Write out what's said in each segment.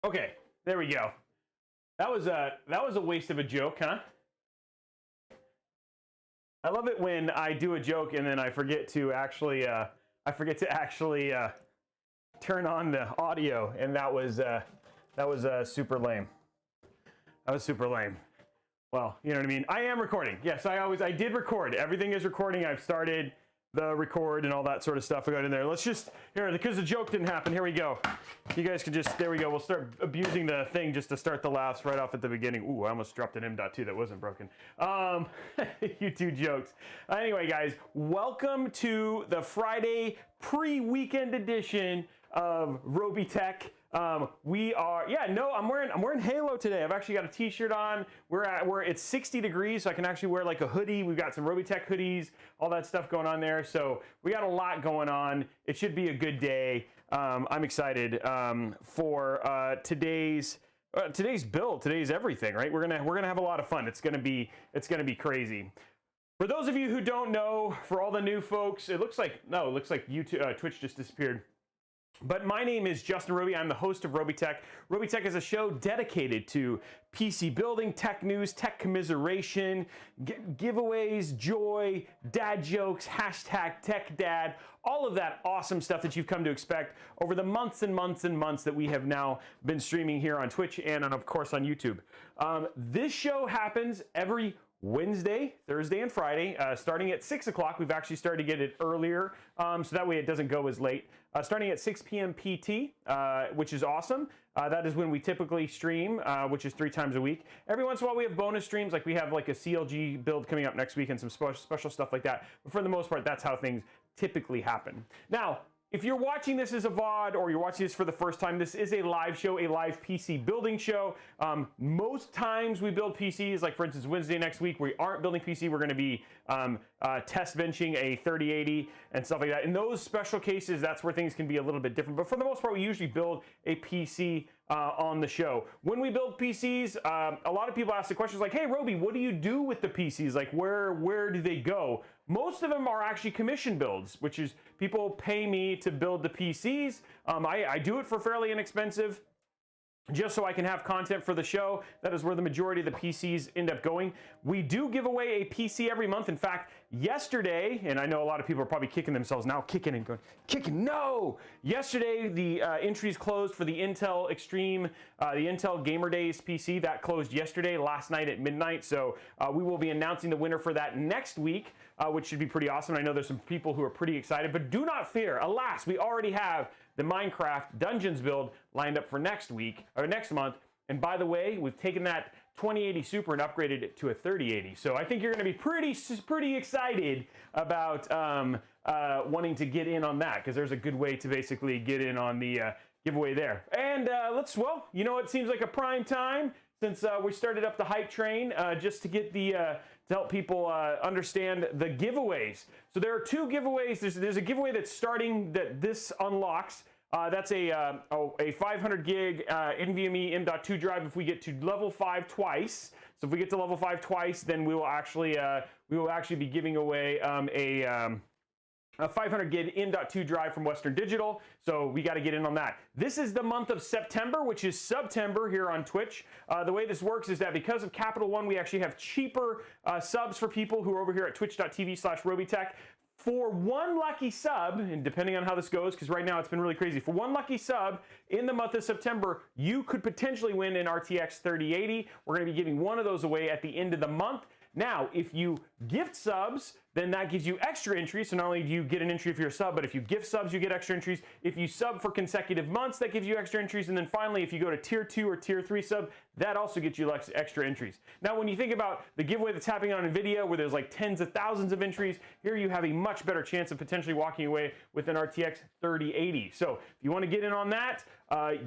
Okay, there we go. That was a waste of a joke, huh? I love it when I do a joke and then I forget to actually turn on the audio, and that was super lame. That was super lame. Well, you know what I mean. I am recording. Yes, I did record. Everything is recording. I've started the record and all that sort of stuff. I got in there. Let's just, here, because the joke didn't happen, here we go. You guys can just, there we go. We'll start abusing the thing just to start the laughs right off at the beginning. Ooh, I almost dropped an M.2 that wasn't broken. YouTube jokes. Anyway, guys, welcome to the Friday pre-weekend edition of Robeytech. I'm wearing Halo today. I've actually got a t-shirt on. It's 60 degrees, so I can actually wear like a hoodie. We've got some Robeytech hoodies, all that stuff going on there. So we got a lot going on. It should be a good day. I'm excited for today's build, today's everything, right? We're gonna have a lot of fun. It's gonna be crazy. For those of you who don't know, for all the new folks, it looks like YouTube, Twitch just disappeared. But my name is Justin Roby. I'm the host of Robeytech. Robeytech is a show dedicated to PC building, tech news, tech commiseration, giveaways, joy, dad jokes, hashtag tech dad, all of that awesome stuff that you've come to expect over the months and months and months that we have now been streaming here on Twitch and of course on YouTube. This show happens every Wednesday, Thursday, and Friday, starting at 6 o'clock. We've actually started to get it earlier, so that way it doesn't go as late. Starting at 6 p.m. PT, which is awesome. That is when we typically stream, which is 3 times a week. Every once in a while we have bonus streams, like we have like a CLG build coming up next week and some special stuff like that. But for the most part, that's how things typically happen. Now, if you're watching this as a VOD or you're watching this for the first time, this is a live show, a live PC building show. Most times we build PCs, like for instance, Wednesday next week, we aren't building PC. We're going to be test benching a 3080 and stuff like that. In those special cases, that's where things can be a little bit different. But for the most part, we usually build a PC on the show. When we build PCs, a lot of people ask the questions like, hey, Roby, what do you do with the PCs? Like, where do they go? Most of them are actually commission builds, which is people pay me to build the PCs. I do it for fairly inexpensive, just so I can have content for the show. That is where the majority of the PCs end up going. We do give away a PC every month. In fact, yesterday, and I know a lot of people are probably kicking themselves now, kicking and going, no! Yesterday, the entries closed for the Intel Extreme, the Intel Gamer Days PC. That closed yesterday, last night at midnight. So we will be announcing the winner for that next week, which should be pretty awesome. I know there's some people who are pretty excited, but do not fear. Alas, we already have the Minecraft Dungeons build lined up for next week, or next month. And by the way, we've taken that 2080 Super and upgraded it to a 3080. So I think you're gonna be pretty excited about wanting to get in on that, because there's a good way to basically get in on the giveaway there. And it seems like a prime time since we started up the hype train just to get the, to help people understand the giveaways. So there are 2 giveaways. There's a giveaway that's starting that this unlocks. That's a 500 gig NVMe M.2 drive if we get to level 5 twice. So if we get to level 5 twice, then we will actually be giving away a 500 gig M.2 drive from Western Digital. So we got to get in on that. This is the month of September, which is Subtember here on Twitch. The way this works is that because of Capital One, we actually have cheaper subs for people who are over here at twitch.tv/Robeytech. For one lucky sub, and depending on how this goes, because right now it's been really crazy, for one lucky sub in the month of September, you could potentially win an RTX 3080. We're going to be giving one of those away at the end of the month. Now, if you gift subs, then that gives you extra entries. So not only do you get an entry if you're a sub, but if you gift subs, you get extra entries. If you sub for consecutive months, that gives you extra entries. And then finally, if you go to tier 2 or tier 3 sub, that also gets you extra entries. Now, when you think about the giveaway that's happening on Nvidia, where there's like tens of thousands of entries, here you have a much better chance of potentially walking away with an RTX 3080. So if you want to get in on that,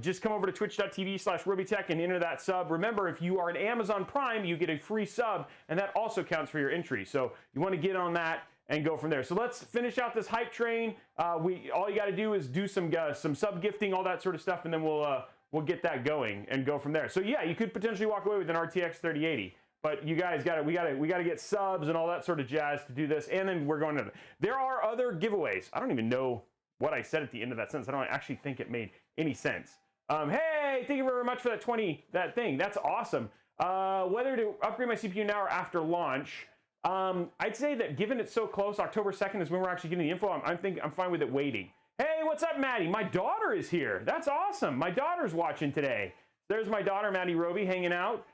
just come over to twitch.tv/Robeytech and enter that sub. Remember, if you are an Amazon Prime, you get a free sub, and that also counts for your entry. So you want to get on that and go from there. So let's finish out this hype train. All you got to do is do some sub gifting, all that sort of stuff, and then we'll get that going and go from there. So yeah, you could potentially walk away with an RTX 3080. But you guys we gotta get subs and all that sort of jazz to do this, and then we're going to. There are other giveaways. I don't even know what I said at the end of that sentence. I don't actually think it made any sense. Hey, thank you very much for that thing. That's awesome. Whether to upgrade my CPU now or after launch, I'd say that given it's so close, October 2nd is when we're actually getting the info. I'm fine with it waiting. Hey, what's up, Maddie? My daughter is here. That's awesome. My daughter's watching today. There's my daughter, Maddie Roby, hanging out.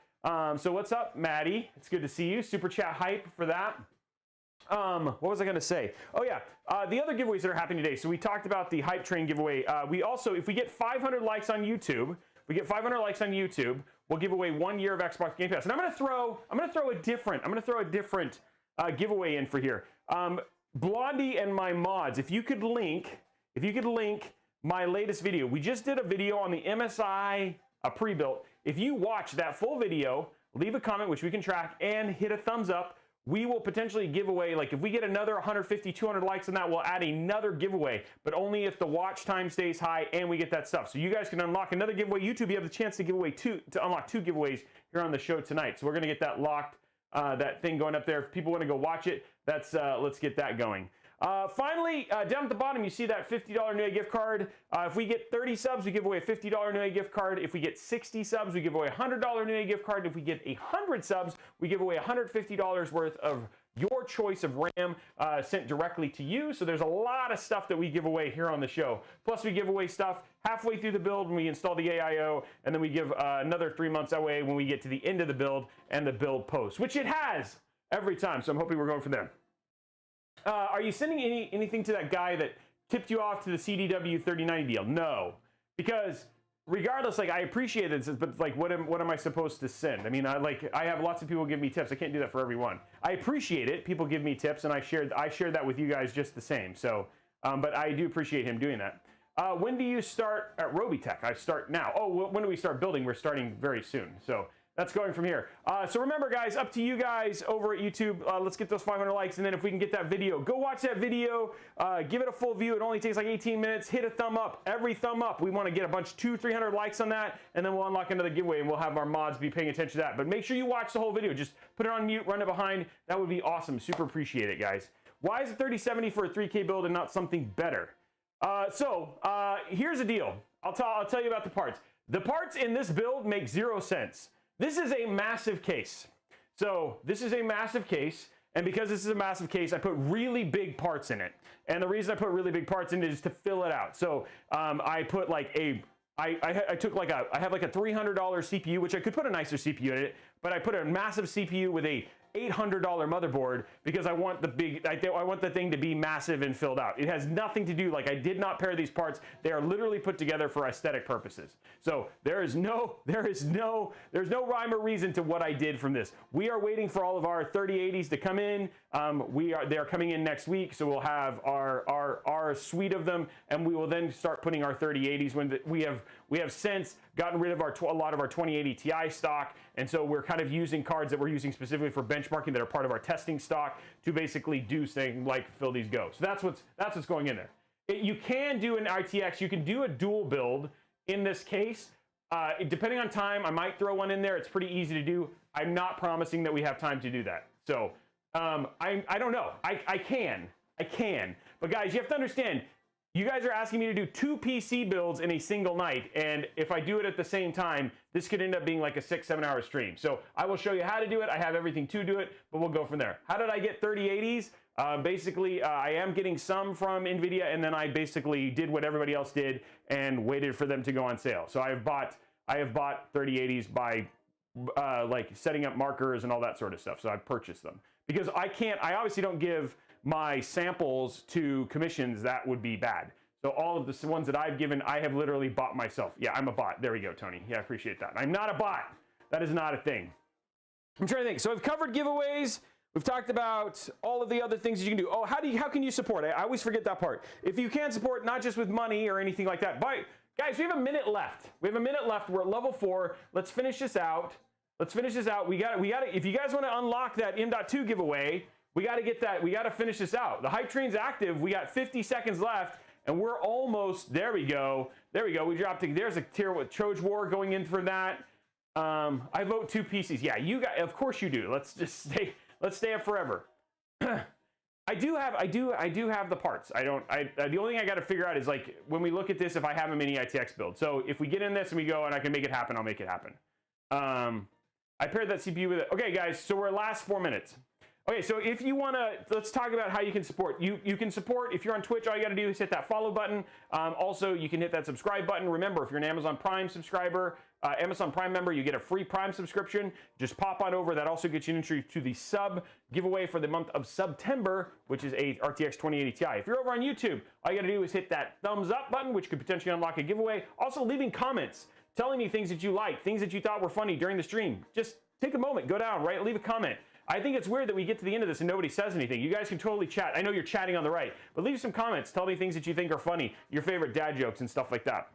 So what's up, Maddie? It's good to see you. Super chat hype for that. What was I going to say? Oh yeah, the other giveaways that are happening today. So we talked about the hype train giveaway. We also, if we get 500 likes on YouTube, we'll give away 1 year of Xbox Game Pass. And I'm going to throw a different giveaway in for here. Blondie and my mods, if you could link my latest video. We just did a video on the MSI pre-built. If you watch that full video, leave a comment, which we can track, and hit a thumbs up, we will potentially give away, like if we get another 150, 200 likes on that, we'll add another giveaway, but only if the watch time stays high and we get that stuff. So you guys can unlock another giveaway. YouTube, you have the chance to give away to unlock 2 giveaways here on the show tonight. So we're gonna get that locked, that thing going up there. If people wanna go watch it, let's get that going. Finally, down at the bottom, you see that $50 Nvidia gift card. If we get 30 subs, we give away a $50 Nvidia gift card. If we get 60 subs, we give away a $100 Nvidia gift card. If we get 100 subs, we give away $150 worth of your choice of RAM sent directly to you. So there's a lot of stuff that we give away here on the show. Plus, we give away stuff halfway through the build when we install the AIO, and then we give another 3 months away when we get to the end of the build and the build post, which it has every time. So I'm hoping we're going from there. Are you sending anything to that guy that tipped you off to the CDW 3090 deal? No, because regardless, like I appreciate it, but like what am I supposed to send? I mean, I have lots of people give me tips. I can't do that for everyone. I appreciate it. People give me tips, and I shared that with you guys just the same. So, but I do appreciate him doing that. When do you start at Robeytech? I start now. Oh, when do we start building? We're starting very soon. So that's going from here. So remember, guys, up to you guys over at YouTube. Let's get those 500 likes, and then if we can get that video, go watch that video. Give it a full view. It only takes like 18 minutes. Hit a thumb up. Every thumb up. We want to get a bunch, 200-300 likes on that, and then we'll unlock another giveaway, and we'll have our mods be paying attention to that. But make sure you watch the whole video. Just put it on mute, run it behind. That would be awesome. Super appreciate it, guys. Why is it 3070 for a 3K build and not something better? Here's the deal. I'll tell you about the parts. The parts in this build make 0 sense. This is a massive case. So this is a massive case, and because this is a massive case, I put really big parts in it. And the reason I put really big parts in it is to fill it out. So I put like I have like a $300 CPU, which I could put a nicer CPU in it, but I put a massive CPU with a $800 motherboard because I want the thing to be massive and filled out. It has nothing to do, like I did not pair these parts. They are literally put together for aesthetic purposes. So there's no rhyme or reason to what I did from this. We are waiting for all of our 3080s to come in. They are coming in next week, so we'll have our suite of them, and we will then start putting our 3080s when we have since gotten rid of a lot of our 2080 Ti stock, and so we're kind of using cards that we're using specifically for benchmarking that are part of our testing stock to basically do things like fill these go. So that's what's going in there. You can do an RTX, you can do a dual build in this case. Depending on time, I might throw one in there. It's pretty easy to do. I'm not promising that we have time to do that. So I don't know. I can. But guys, you have to understand, you guys are asking me to do 2 PC builds in a single night, and if I do it at the same time, this could end up being like a 6-7 hour stream. So I will show you how to do it. I have everything to do it, but we'll go from there. How did I get 3080s? Basically, I am getting some from Nvidia, and then I basically did what everybody else did and waited for them to go on sale. So I have bought 3080s by like setting up markers and all that sort of stuff. So I've purchased them because I obviously don't give my samples to commissions. That would be bad. So all of the ones that I've given, I have literally bought myself. Yeah, I'm a bot. There we go, Tony. Yeah, I appreciate that. I'm not a bot. That is not a thing. I'm trying to think. So I've covered giveaways. We've talked about all of the other things that you can do. Oh, how can you support? I always forget that part. If you can support, not just with money or anything like that. But guys, we have a minute left. We're at level 4. Let's finish this out. We got if you guys want to unlock that M.2 giveaway, we got to get that. We got to finish this out. The hype train's active. We got 50 seconds left, and we're almost. There we go. We dropped it. There's a tier with Troj War going in for that. I vote 2 PCs. Yeah, you got. Of course you do. Let's stay up forever. I do have the parts. The only thing I got to figure out is like when we look at this, if I have a mini ITX build. So if we get in this and we go and I can make it happen, I'll make it happen. I paired that CPU with it. Okay, guys, so we're last 4 minutes. Okay, so if you want to, let's talk about how you can support. You can support, if you're on Twitch, all you got to do is hit that follow button. Also, you can hit that subscribe button. Remember, if you're an Amazon Prime subscriber, Amazon Prime member, you get a free Prime subscription. Just pop on over. That also gets you an entry to the sub giveaway for the month of September, which is a RTX 2080 Ti. If you're over on YouTube, all you got to do is hit that thumbs up button, which could potentially unlock a giveaway. Also, leaving comments, telling me things that you like, things that you thought were funny during the stream. Just take a moment, go down, right? Leave a comment. I think it's weird that we get to the end of this and nobody says anything. You guys can totally chat. I know you're chatting on the right, but leave some comments. Tell me things that you think are funny, your favorite dad jokes and stuff like that.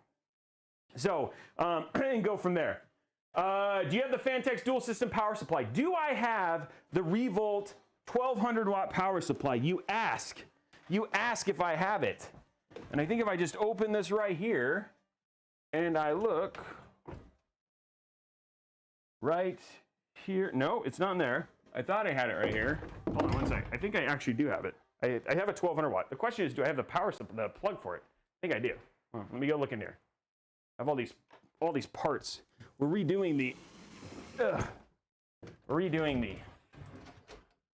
So, and go from there. Do you have the Phanteks dual system power supply? Do I have the Revolt 1200 watt power supply? You ask if I have it. And I think if I just open this right here and I look right here, no, it's not in there. I thought I had it right here. Hold on one second. I think I actually do have it. I have a 1200 watt. The question is, do I have the power supply, the plug for it? I think I do. Let me go look in here. I have all these parts. We're redoing the.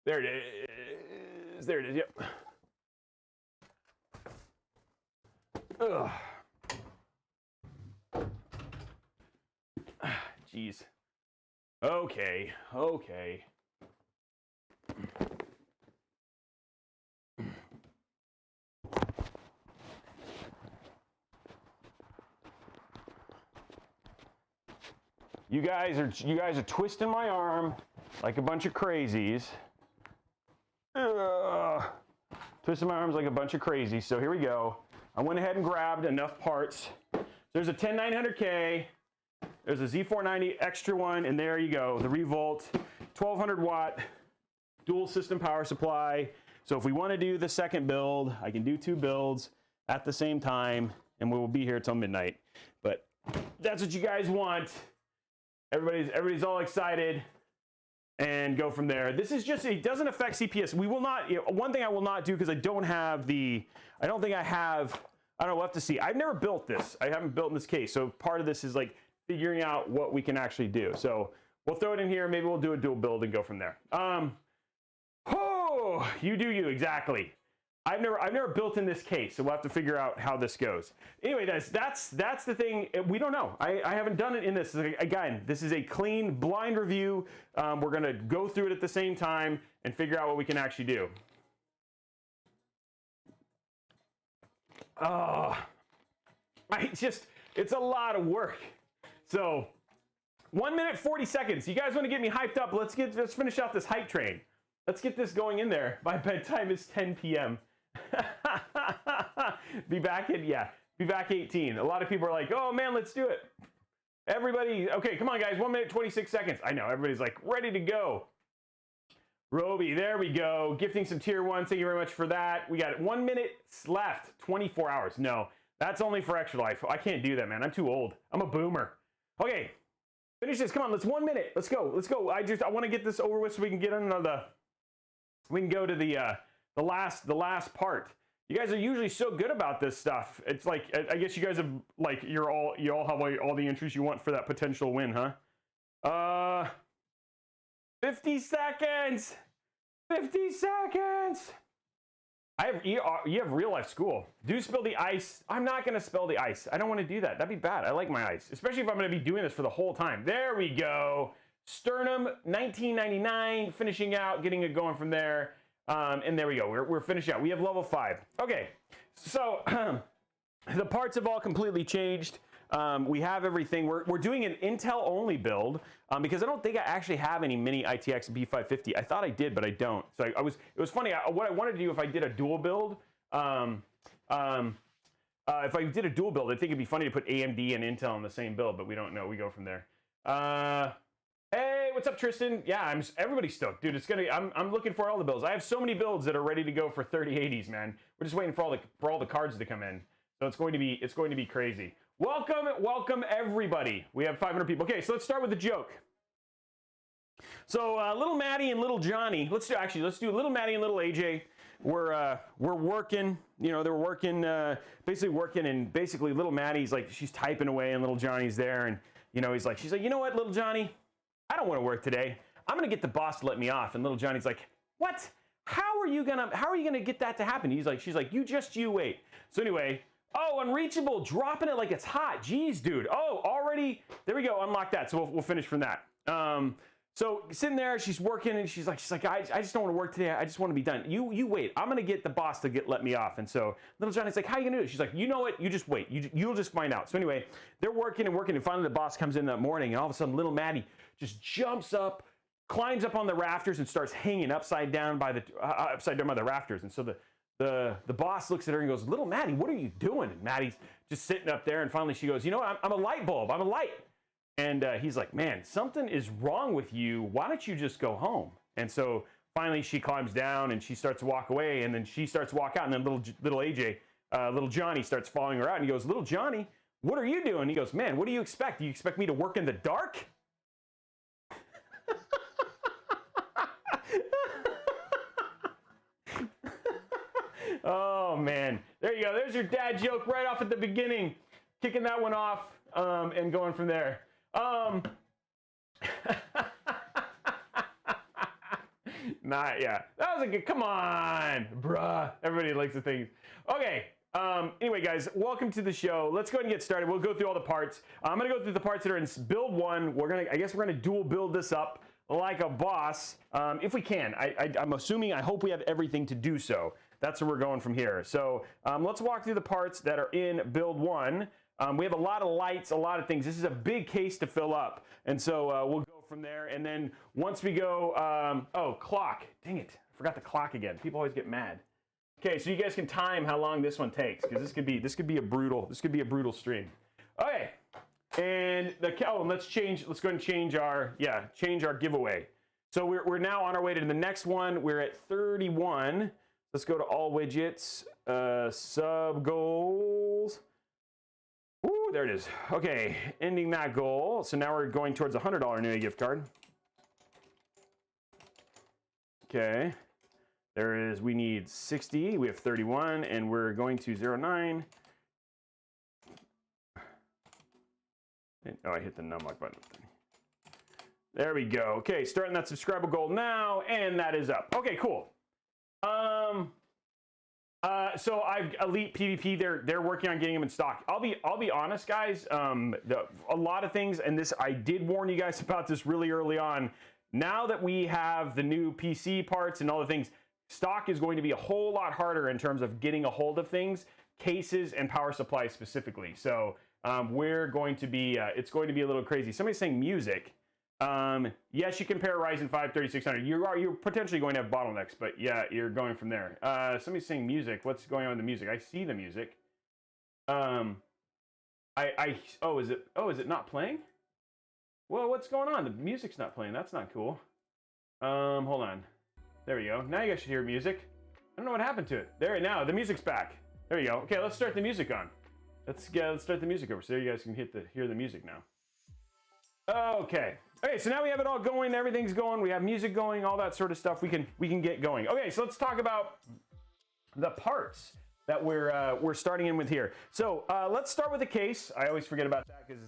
There it is. There it is. Yep. Jeez. Okay. You guys are twisting my arm like a bunch of crazies. Twisting my arms like a bunch of crazies. So here we go. I went ahead and grabbed enough parts. There's a 10900K. There's a Z490 extra one, and there you go. The Revolt 1200 watt dual system power supply. So if we want to do the second build, I can do 2 builds at the same time, and we will be here till midnight. But that's what you guys want. Everybody's all excited, and go from there. This is just, it doesn't affect CPS. We will not, one thing I will not do, because I don't think I have, I don't know, we'll have to see. I've never built this. I haven't built in this case. So part of this is like figuring out what we can actually do. So we'll throw it in here. Maybe we'll do a dual build and go from there. Oh, you do you, exactly. I've never built in this case, so we'll have to figure out how this goes. Anyway, guys, that's the thing. We don't know. I haven't done it in this. Again, this is a clean, blind review. We're going to go through it at the same time and figure out what we can actually do. It's a lot of work. So 1 minute, 40 seconds. You guys want to get me hyped up? Let's finish out this hype train. Let's get this going in there. My bedtime is 10 p.m. Be back 18. A lot of people are like, oh man, let's do it. Everybody, okay, come on guys, 1 minute, 26 seconds. I know, everybody's like ready to go. Roby, there we go. Gifting some tier 1, thank you very much for that. We got 1 minute left, 24 hours. No, that's only for extra life. I can't do that, man. I'm too old. I'm a boomer. Okay, finish this. Come on, let's 1 minute. Let's go. I want to get this over with so we can get on we can go to the last part. You guys are usually so good about this stuff. It's like, I guess you guys have, like, you all have all the entries you want for that potential win, huh? 50 seconds. 50 seconds. You have real life school. Do spill the ice. I'm not gonna spill the ice. I don't want to do that. That'd be bad. I like my ice, especially if I'm gonna be doing this for the whole time. There we go. Sternum 1999, finishing out, getting it going from there. And there we go. We're finishing out. We have level 5. Okay, so the parts have all completely changed. We have everything. We're doing an Intel only build because I don't think I actually have any mini ITX B550. I thought I did, but I don't. So it was funny. What I wanted to do if I did a dual build, if I did a dual build, I think it'd be funny to put AMD and Intel in the same build, but we don't know. We go from there. Hey, what's up, Tristan? Yeah, everybody's stoked, dude. I'm looking for all the builds. I have so many builds that are ready to go for 3080s, man. We're just waiting for all the cards to come in. So it's going to be crazy. Welcome everybody. We have 500 people. Okay, so let's start with the joke. So little Maddie and little Johnny. Let's do little Maddie and little AJ. we're working, you know, they're working, basically working, and basically little Maddie's like, she's typing away and little Johnny's there, and you know, she's like, you know what, little Johnny, I don't want to work today. I'm gonna get the boss to let me off. And little Johnny's like, what? How are you gonna get that to happen? She's like, you wait. So anyway, oh, unreachable, dropping it like it's hot. Jeez, dude. Oh, already, there we go, unlock that. So we'll finish from that. So sitting there, she's working, and she's like, I just don't want to work today. I just want to be done. You wait. I'm gonna get the boss to let me off. And so little Johnny's like, how are you gonna do it? She's like, you know what? You just wait. You'll just find out. So anyway, they're working and working, and finally the boss comes in that morning, and all of a sudden little Maddie just jumps up, climbs up on the rafters, and starts hanging upside down by the rafters. And so the boss looks at her and goes, little Maddie, what are you doing? And Maddie's just sitting up there, and finally she goes, you know what? I'm a light bulb. I'm a light. And he's like, man, something is wrong with you. Why don't you just go home? And so finally she climbs down and she starts to walk away, and then she starts to walk out, and then little Johnny starts following her out, and he goes, little Johnny, what are you doing? He goes, man, what do you expect? Do you expect me to work in the dark? Oh man, there you go. There's your dad joke right off at the beginning, kicking that one off and going from there. Yeah, that was a good, come on, bruh. Everybody likes the things. Okay, anyway, guys, welcome to the show. Let's go ahead and get started. We'll go through all the parts. I'm gonna go through the parts that are in build one. I guess we're gonna dual build this up like a boss, if we can. I'm assuming, I hope we have everything to do so. That's where we're going from here. So let's walk through the parts that are in build one. We have a lot of lights, a lot of things. This is a big case to fill up. And so we'll go from there. And then once we go, oh, clock. Dang it, I forgot the clock again. People always get mad. Okay, so you guys can time how long this one takes, because this could be a brutal stream. Okay, and let's go ahead and change our giveaway. So we're now on our way to the next one. We're at 31. Let's go to all widgets, sub goals. Ooh, there it is. Okay, ending that goal. So now we're going towards a $100 Nvidia gift card. Okay, we need 60, we have 31, and we're going to 09. Oh, I hit the numlock button. There we go. Okay, starting that subscriber goal now, and that is up. Okay, cool. So I've Elite PvP. They're working on getting them in stock. I'll be honest, guys. A lot of things, and this I did warn you guys about this really early on. Now that we have the new PC parts and all the things, stock is going to be a whole lot harder in terms of getting a hold of things, cases, and power supplies specifically. So we're going to be. It's going to be a little crazy. Somebody's saying music. Yes, you compare Ryzen 5 3600. You're potentially going to have bottlenecks, but yeah, you're going from there. Somebody's saying music. What's going on with the music? I see the music. Is it not playing? Well, what's going on? The music's not playing. That's not cool. Hold on. There we go. Now you guys should hear music. I don't know what happened to it. There, now the music's back. There you go. Okay, let's start the music on. Let's start the music over so you guys can hear the music now. Okay, so now we have it all going, everything's going, we have music going, all that sort of stuff. We can get going. Okay, so let's talk about the parts that we're starting in with here. So let's start with the case. I always forget about that because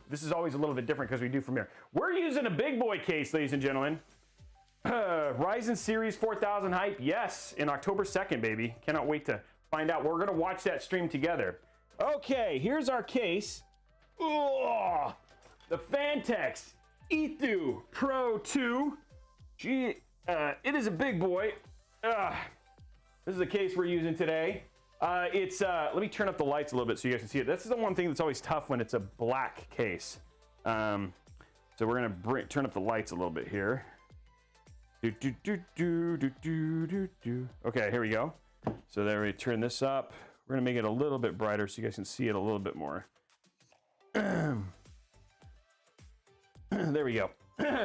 this is always a little bit different because we do from here. We're using a big boy case, ladies and gentlemen. Ryzen series 4000 hype, yes, in October 2nd, baby. Cannot wait to find out. We're gonna watch that stream together. Okay, here's our case. Ugh. The Phanteks Enthoo Pro 2. Gee, it is a big boy. This is the case we're using today. Let me turn up the lights a little bit so you guys can see it. This is the one thing that's always tough when it's a black case. So we're gonna turn up the lights a little bit here. Okay, here we go. So there we turn this up. We're gonna make it a little bit brighter so you guys can see it a little bit more. There we go.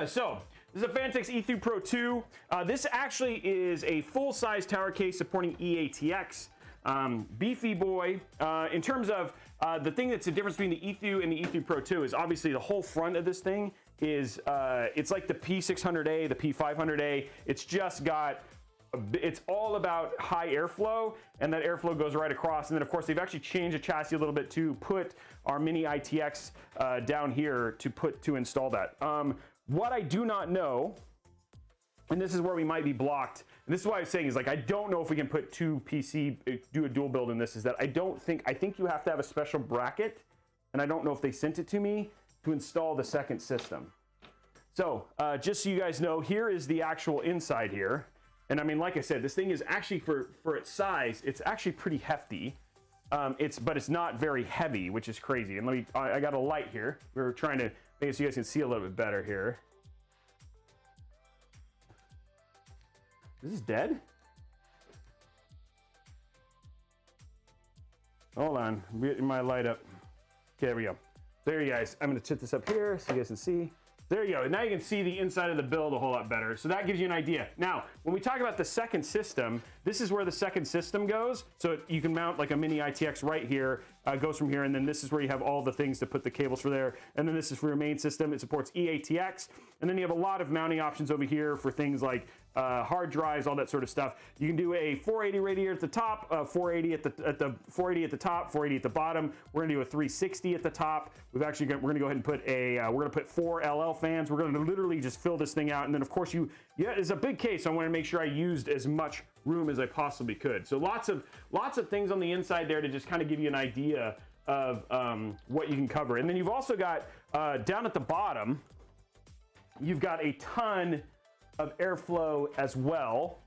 So this is a Phanteks Enthoo Pro 2. This actually is a full-size tower case supporting EATX. Beefy boy. In terms of the thing that's the difference between the Enthoo and the Enthoo Pro 2 is obviously the whole front of this thing is it's like the P600A, the P500A. It's just got it's all about high airflow, and that airflow goes right across. And then of course they've actually changed the chassis a little bit to put our mini ITX down here to install that. What I do not know, and this is where we might be blocked, and this is why I was saying is like, I don't know if we can put two PC, do a dual build in this, is that I think you have to have a special bracket, and I don't know if they sent it to me to install the second system. So just so you guys know, here is the actual inside here. And I mean, like I said, this thing is actually, for its size, it's actually pretty hefty. But it's not very heavy, which is crazy. And I got a light here. We're trying to make it so you guys can see a little bit better here. Is this dead? Hold on, I'm getting my light up. Okay, there we go. There you guys, I'm gonna tip this up here so you guys can see. There you go, and now you can see the inside of the build a whole lot better. So that gives you an idea. Now, when we talk about the second system, this is where the second system goes. So you can mount like a mini ITX right here, goes from here, and then this is where you have all the things to put the cables for there. And then this is for your main system. It supports EATX. And then you have a lot of mounting options over here for things like hard drives, all that sort of stuff. You can do a 480 radiator at the top, 480 at the 480 at the top, 480 at the bottom. We're gonna do a 360 at the top. We're gonna go ahead and put we're gonna put 4 LL fans. We're gonna literally just fill this thing out, and then of course it's a big case, so I want to make sure I used as much room as I possibly could. So lots of things on the inside there to just kind of give you an idea of what you can cover. And then you've also got down at the bottom, you've got a ton of airflow as well.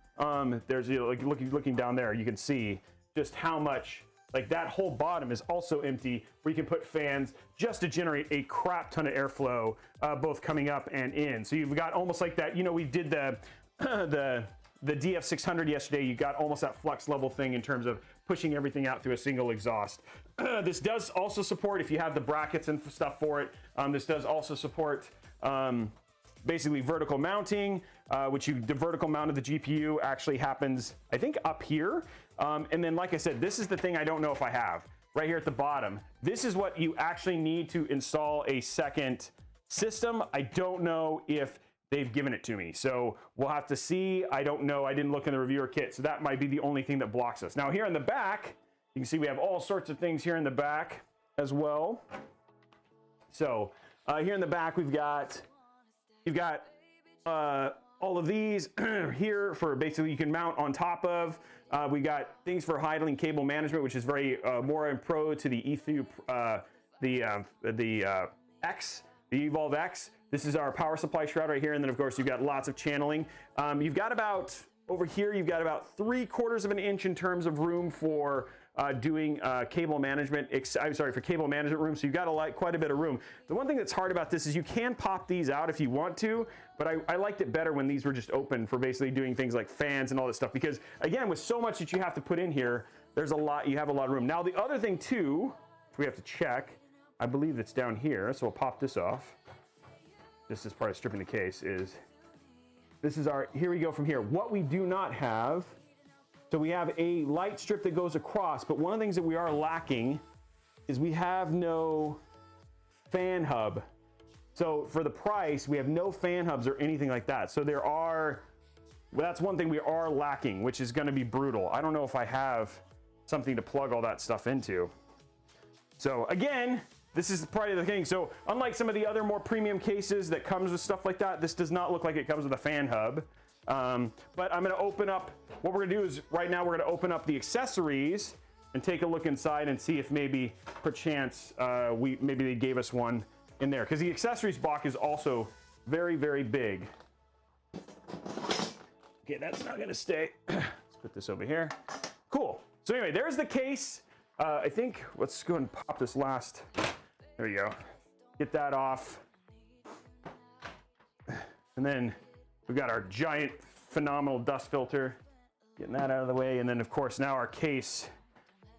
There's, like looking down there, you can see just how much, like that whole bottom is also empty, where you can put fans just to generate a crap ton of airflow, both coming up and in. So you've got almost like that, we did the DF600 yesterday. You got almost that flux level thing in terms of pushing everything out through a single exhaust. This does also support, if you have the brackets and stuff for it, this does also support basically vertical mounting, the vertical mount of the GPU actually happens, I think, up here. And then, like I said, this is the thing I don't know if I have. Right here at the bottom, this is what you actually need to install a second system. I don't know if they've given it to me, so we'll have to see. I don't know. I didn't look in the reviewer kit, so that might be the only thing that blocks us. Now here in the back, you can see we have all sorts of things here in the back as well. So here in the back, you've got all of these here for basically you can mount on top of. We got things for idling cable management, which is very more in pro to the Enthoo, the Evolve X. This is our power supply shroud right here, and then of course you've got lots of channeling. You've got about over here, you've got about 3/4 of an inch in terms of room for doing cable management. I'm sorry, for cable management room. So you've got quite a bit of room. The one thing that's hard about this is you can pop these out if you want to, but I liked it better when these were just open for basically doing things like fans and all this stuff. Because again, with so much that you have to put in here, there's you have a lot of room. Now the other thing too, which we have to check, I believe it's down here. So we'll pop this off. This is part of stripping the case. Here we go from here. What we do not have. So we have a light strip that goes across, but one of the things that we are lacking is we have no fan hub. So for the price, we have no fan hubs or anything like that. So that's one thing we are lacking, which is gonna be brutal. I don't know if I have something to plug all that stuff into. So again, this is part of the thing. So unlike some of the other more premium cases that comes with stuff like that, this does not look like it comes with a fan hub. But I'm going to open up, what we're going to do is right now we're going to open up the accessories and take a look inside and see if maybe perchance maybe they gave us one in there, because the accessories box is also very, very big. Okay, that's not going to stay. Let's put this over here. Cool. So anyway, there's the case. I think let's go and pop this last. There we go. Get that off. And then we've got our giant, phenomenal dust filter. Getting that out of the way. And then, of course, now our case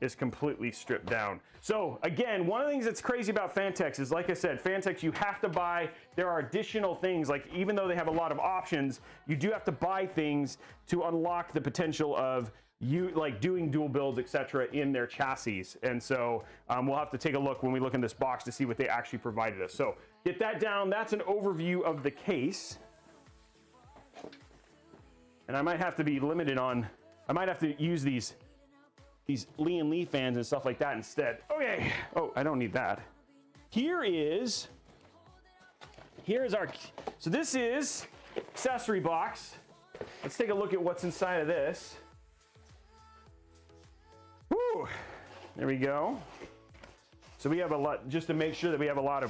is completely stripped down. So, again, one of the things that's crazy about Phanteks is, like I said, Phanteks, you have to buy. There are additional things. Like, even though they have a lot of options, you do have to buy things to unlock the potential of doing dual builds, etc., in their chassis. And so we'll have to take a look when we look in this box to see what they actually provided us. So get that down. That's an overview of the case. And I might have to be limited on, I might have to use these Lee and Lee fans and stuff like that instead. Okay. Oh, I don't need that. Here is our, so this is accessory box. Let's take a look at what's inside of this. Woo, there we go. So we have a lot, just to make sure that we have a lot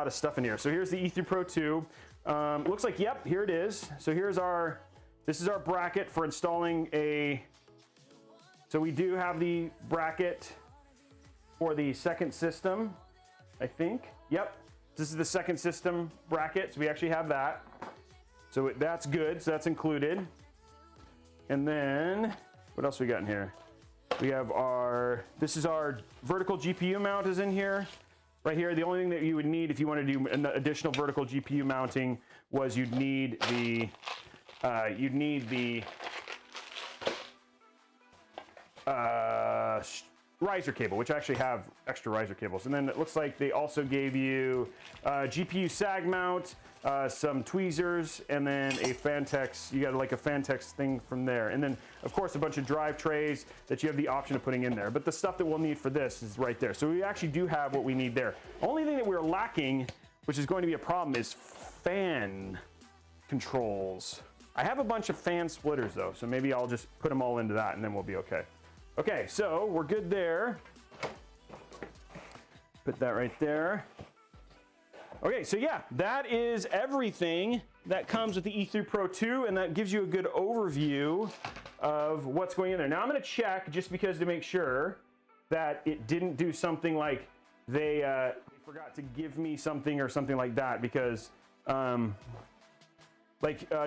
of stuff in here. So here's the Enthoo Pro 2. Looks like, yep, here it is. So here's our, this is our bracket for installing a, so we do have the bracket for the second system, I think. Yep, this is the second system bracket, so we actually have that. So that's good, so that's included. And then, what else we got in here? We have our, this is our vertical GPU mount is in here. Right here, the only thing that you would need if you want to do an additional vertical GPU mounting was you'd need the riser cable, which I actually have extra riser cables. And then it looks like they also gave you GPU sag mount, some tweezers, and then a Phanteks. You got like a Phanteks thing from there. And then, of course, a bunch of drive trays that you have the option of putting in there. But the stuff that we'll need for this is right there. So we actually do have what we need there. Only thing that we're lacking, which is going to be a problem, is fan controls. I have a bunch of fan splitters though, so maybe I'll just put them all into that and then we'll be okay. Okay, so we're good there. Put that right there. Okay, so yeah, that is everything that comes with the Enthoo Pro 2, and that gives you a good overview of what's going in there. Now I'm gonna check, just because to make sure that it didn't do something like they forgot to give me something or something like that, because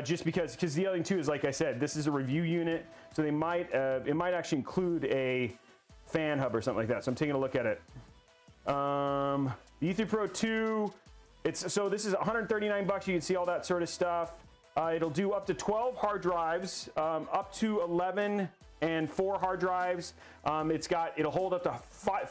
just because the other thing too is, like I said, this is a review unit, so they might it might actually include a fan hub or something like that. So I'm taking a look at it. The Enthoo Pro 2, so this is 139 bucks. You can see all that sort of stuff. It'll do up to 12 hard drives, up to 11 and 4 hard drives. It'll hold up to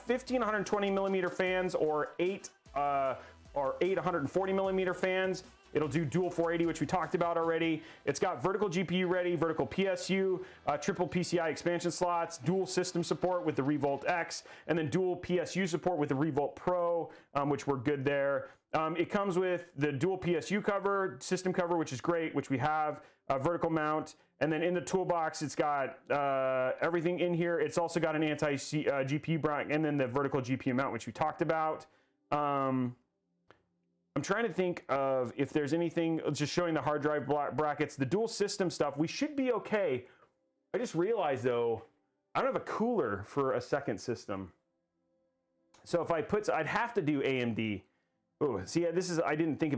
15 120 millimeter fans or 8 140 millimeter fans. It'll do dual 480, which we talked about already. It's got vertical GPU ready, vertical PSU, triple PCI expansion slots, dual system support with the Revolt X, and then dual PSU support with the Revolt Pro, which we're good there. It comes with the dual PSU cover, system cover, which is great, which we have, vertical mount, and then in the toolbox, it's got everything in here. It's also got an anti-GPU bracket, and then the vertical GPU mount, which we talked about. I'm trying to think of if there's anything, just showing the hard drive brackets, the dual system stuff, we should be okay. I just realized though, I don't have a cooler for a second system. So if I put, I'd have to do AMD. Oh, see, this is, I didn't think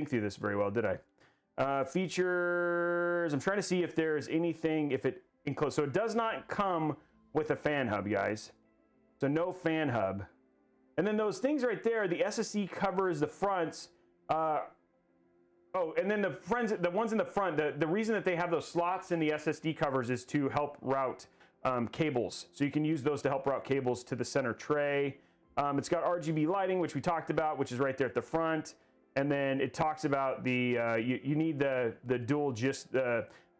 through this very well, did I? Features, I'm trying to see if there's anything, if it enclosed. So it does not come with a fan hub, guys. So no fan hub. And then those things right there, the SSD covers the fronts. And then the ones in the front, the reason that they have those slots in the SSD covers is to help route cables. So you can use those to help route cables to the center tray. It's got RGB lighting, which we talked about, which is right there at the front. And then it talks about the, you need the dual,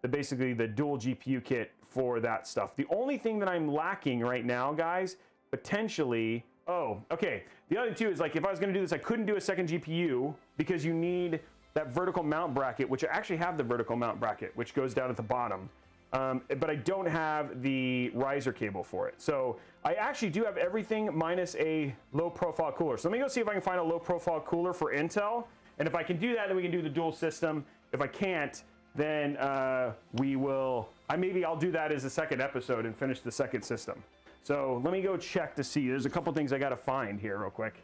basically the dual GPU kit for that stuff. The only thing that I'm lacking right now, guys, potentially, oh, okay. The other two is, like, if I was gonna do this, I couldn't do a second GPU because you need that vertical mount bracket, which I actually have the vertical mount bracket, which goes down at the bottom. But I don't have the riser cable for it. So I actually do have everything minus a low profile cooler. So let me go see if I can find a low profile cooler for Intel. And if I can do that, then we can do the dual system. If I can't, then maybe I'll do that as a second episode and finish the second system. So let me go check to see. There's a couple things I gotta find here real quick.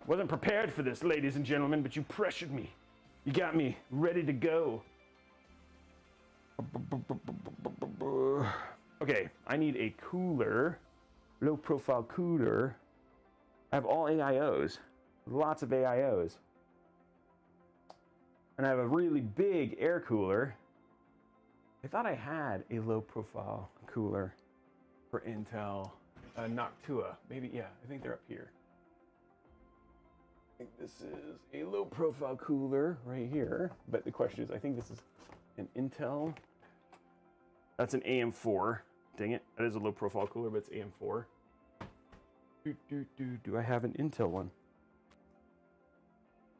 Wasn't prepared for this, ladies and gentlemen, but you pressured me. You got me ready to go. Okay, I need a cooler, low profile cooler. I have all AIOs, lots of AIOs. And I have a really big air cooler. I thought I had a low profile cooler for Intel, Noctua, maybe, yeah, I think they're up here. I think this is a low profile cooler right here, but the question is, I think this is an Intel. That's an AM4. Dang it, that is a low profile cooler, but it's AM4. Do I have an Intel one?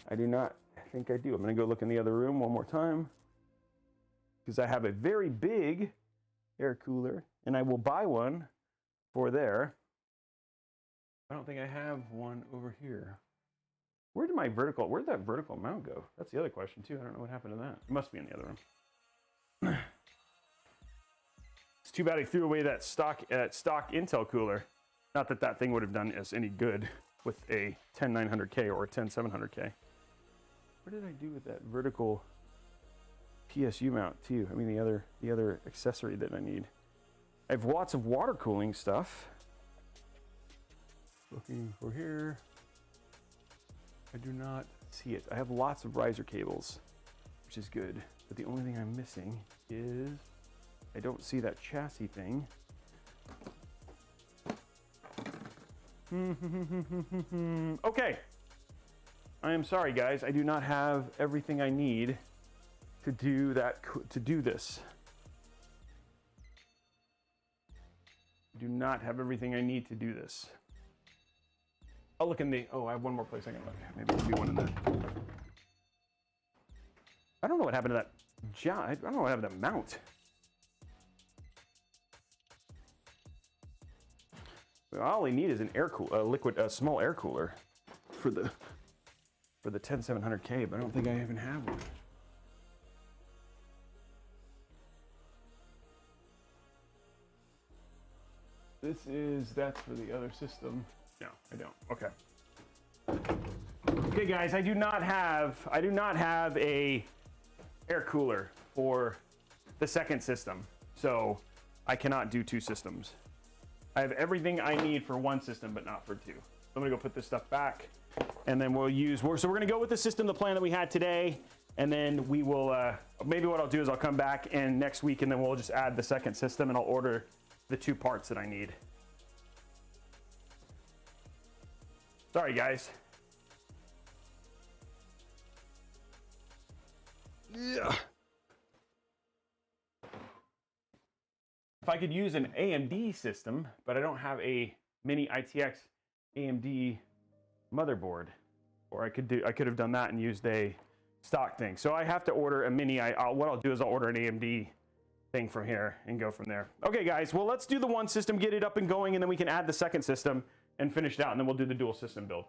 I do not think I do. I'm gonna go look in the other room one more time, because I have a very big air cooler, and I will buy one for there. I don't think I have one over here. Where'd that vertical mount go? That's the other question too. I don't know what happened to that. It must be in the other room. It's too bad I threw away that stock Intel cooler. Not that that thing would have done us any good with a 10900K or a 10700K. What did I do with that vertical PSU mount too? I mean the other accessory that I need. I have lots of water cooling stuff. Looking for here. I do not see it. I have lots of riser cables, which is good. But the only thing I'm missing is I don't see that chassis thing. Okay. I am sorry, guys. I do not have everything I need to do that. To do this. I do not have everything I need to do this. I'll look in the. Oh, I have one more place I can look. Maybe there'll be one in there. I don't know what happened to that. I don't know what happened to that mount. All I need is an air a small air cooler for the 10700K, but I don't think I even have one. That's for the other system. No, I don't. Okay. Okay, guys, I do not have a air cooler for the second system, so I cannot do two systems. I have everything I need for one system, but not for two. So I'm gonna go put this stuff back, and then so we're gonna go with the system, the plan that we had today, and then we will, maybe what I'll do is I'll come back and next week, and then we'll just add the second system, and I'll order the two parts that I need. Sorry, guys. Yeah. If I could use an AMD system, but I don't have a mini ITX AMD motherboard, or I could have done that and used a stock thing. So I have to order a mini. What I'll do is I'll order an AMD thing from here and go from there. Okay, guys. Well, let's do the one system, get it up and going, and then we can add the second system and finish it out, and then we'll do the dual system build.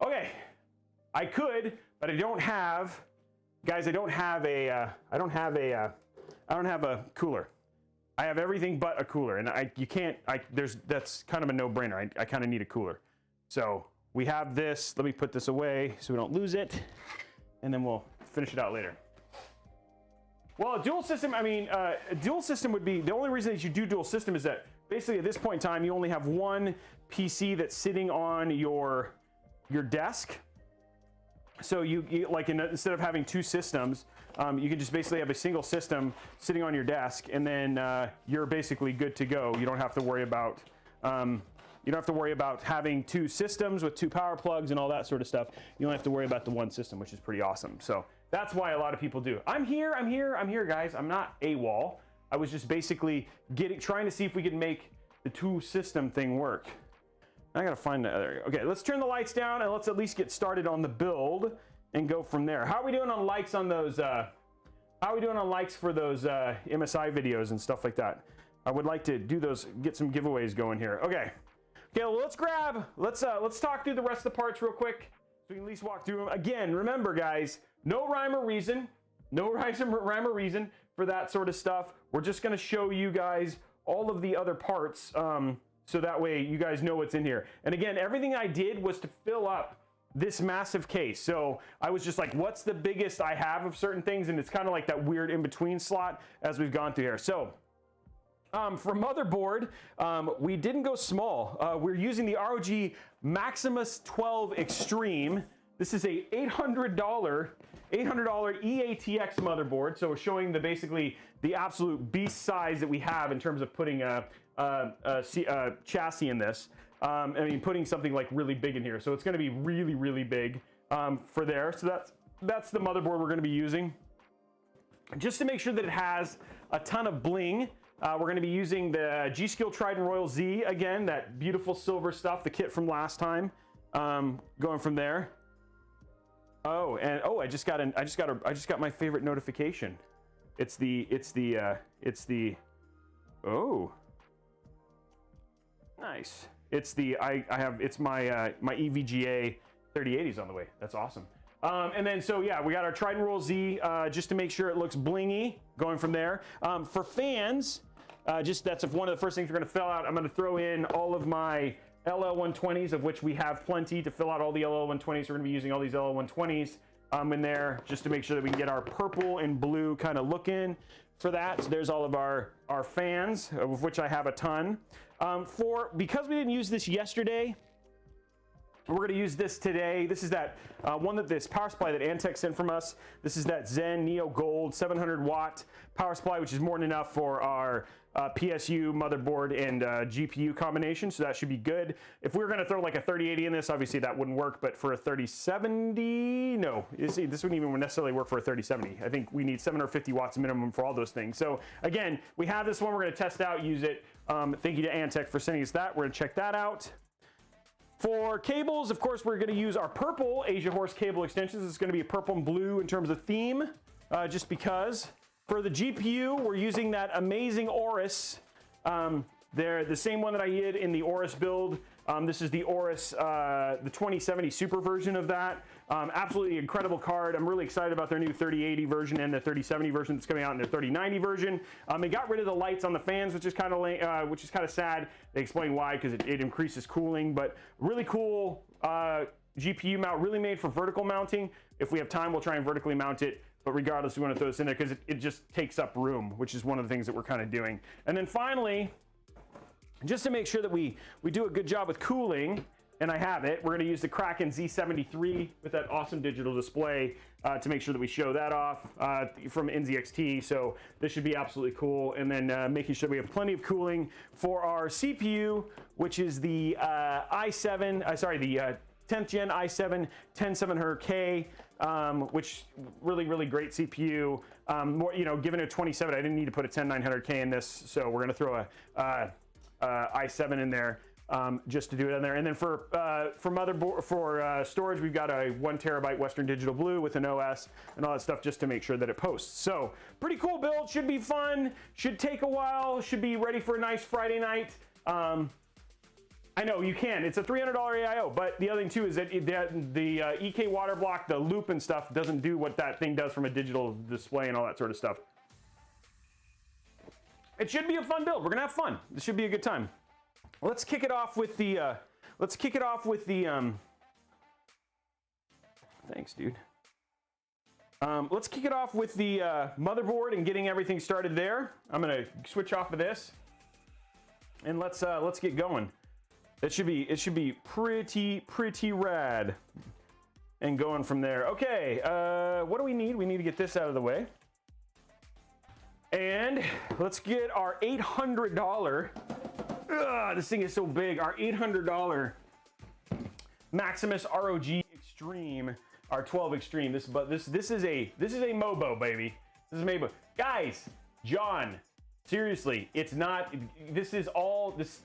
Okay, I could, but I don't have, guys. I don't have a cooler. I have everything but a cooler, and that's kind of a no-brainer. I kind of need a cooler. So we have this. Let me put this away so we don't lose it, and then we'll finish it out later. Well, a dual system. I mean, a dual system would be the only reason that you do dual system is that basically at this point in time you only have one PC that's sitting on your desk. So you like instead of having two systems, you can just basically have a single system sitting on your desk, and then you're basically good to go. You don't have to worry about having two systems with two power plugs and all that sort of stuff. You don't have to worry about the one system, which is pretty awesome. So that's why a lot of people do. I'm here, guys. I'm not AWOL. I was just basically trying to see if we could make the two system thing work. I gotta find the other. Okay, let's turn the lights down and let's at least get started on the build and go from there. How are we doing on likes on those? How are we doing on likes for those MSI videos and stuff like that? I would like to do those, get some giveaways going here. Okay, well, let's talk through the rest of the parts real quick so we can at least walk through them. Again, remember, guys, no rhyme or reason for that sort of stuff. We're just gonna show you guys all of the other parts. So that way you guys know what's in here. And again, everything I did was to fill up this massive case. So I was just like, what's the biggest I have of certain things? And it's kind of like that weird in-between slot as we've gone through here. So for motherboard, we didn't go small. We're using the ROG Maximus 12 Extreme. This is a $800 EATX motherboard. So we're showing basically the absolute beast size that we have in terms of putting a chassis in this. I mean, putting something like really big in here. So it's going to be really, really big for there. So that's the motherboard we're going to be using. just to make sure that it has a ton of bling. We're going to be using the G.Skill Trident Royal Z again, that beautiful silver stuff, the kit from last time. Going from there. Oh, and oh, I just got my favorite notification. It's the oh, nice. It's my my EVGA 3080s on the way. That's awesome. And then, so yeah, we got our Trident Royal Z, just to make sure it looks blingy, going from there. For fans, that's one of the first things we're gonna fill out. I'm gonna throw in all of my LL120s, of which we have plenty to fill out all the LL120s. We're gonna be using all these LL120s in there, just to make sure that we can get our purple and blue kind of looking for that. So there's all of our fans, of which I have a ton. Because we didn't use this yesterday, we're going to use this today. This is that this power supply that Phanteks sent from us. This is that Zen Neo Gold 700 watt power supply, which is more than enough for our PSU motherboard and GPU combination. So that should be good. If we were going to throw like a 3080 in this, obviously that wouldn't work. But for a 3070, no. You see, this wouldn't even necessarily work for a 3070. I think we need 750 watts minimum for all those things. So again, we have this one. We're going to test out, use it. Thank you to Phanteks for sending us that. We're going to check that out. For cables, of course, we're going to use our purple Asia Horse cable extensions. It's going to be purple and blue in terms of theme, just because. For the GPU, we're using that amazing Aorus. They're the same one that I did in the Aorus build. This is the Aorus, the 2070 Super version of that. Absolutely incredible card. I'm really excited about their new 3080 version and the 3070 version that's coming out in their 3090 version. They got rid of the lights on the fans, which is kind of sad. They explain why, because it increases cooling, but really cool GPU mount, really made for vertical mounting. If we have time, we'll try and vertically mount it. But regardless, we want to throw this in there because it just takes up room, which is one of the things that we're kind of doing. And then finally, just to make sure that we do a good job with cooling, and I have it, we're going to use the Kraken Z73 with that awesome digital display to make sure that we show that off from NZXT. So this should be absolutely cool. And then making sure we have plenty of cooling for our CPU, which is the the 10th gen i7 10700K, which really great CPU. More, given a 27, I didn't need to put a 10900K in this, so we're gonna throw a i7 in there just to do it in there. And then for motherboard, for storage, we've got a 1 terabyte Western Digital Blue with an OS and all that stuff, just to make sure that it posts. So pretty cool build, should be fun, should take a while, should be ready for a nice Friday night. I know you can. It's a $300 AIO, but the other thing too is that the EK water block, the loop and stuff, doesn't do what that thing does from a digital display and all that sort of stuff. It should be a fun build. We're gonna have fun. This should be a good time. Let's kick it off with the. Thanks, dude. Let's kick it off with the motherboard and getting everything started there. I'm gonna switch off of this, and let's get going. It should be pretty rad. And going from there. Okay, what do we need? We need to get this out of the way. And let's get our $800. This thing is so big. Our $800 Maximus ROG Extreme, our 12 Extreme. This is a Mobo, baby. This is a Mobo. Guys, John, seriously, it's not. This is all this.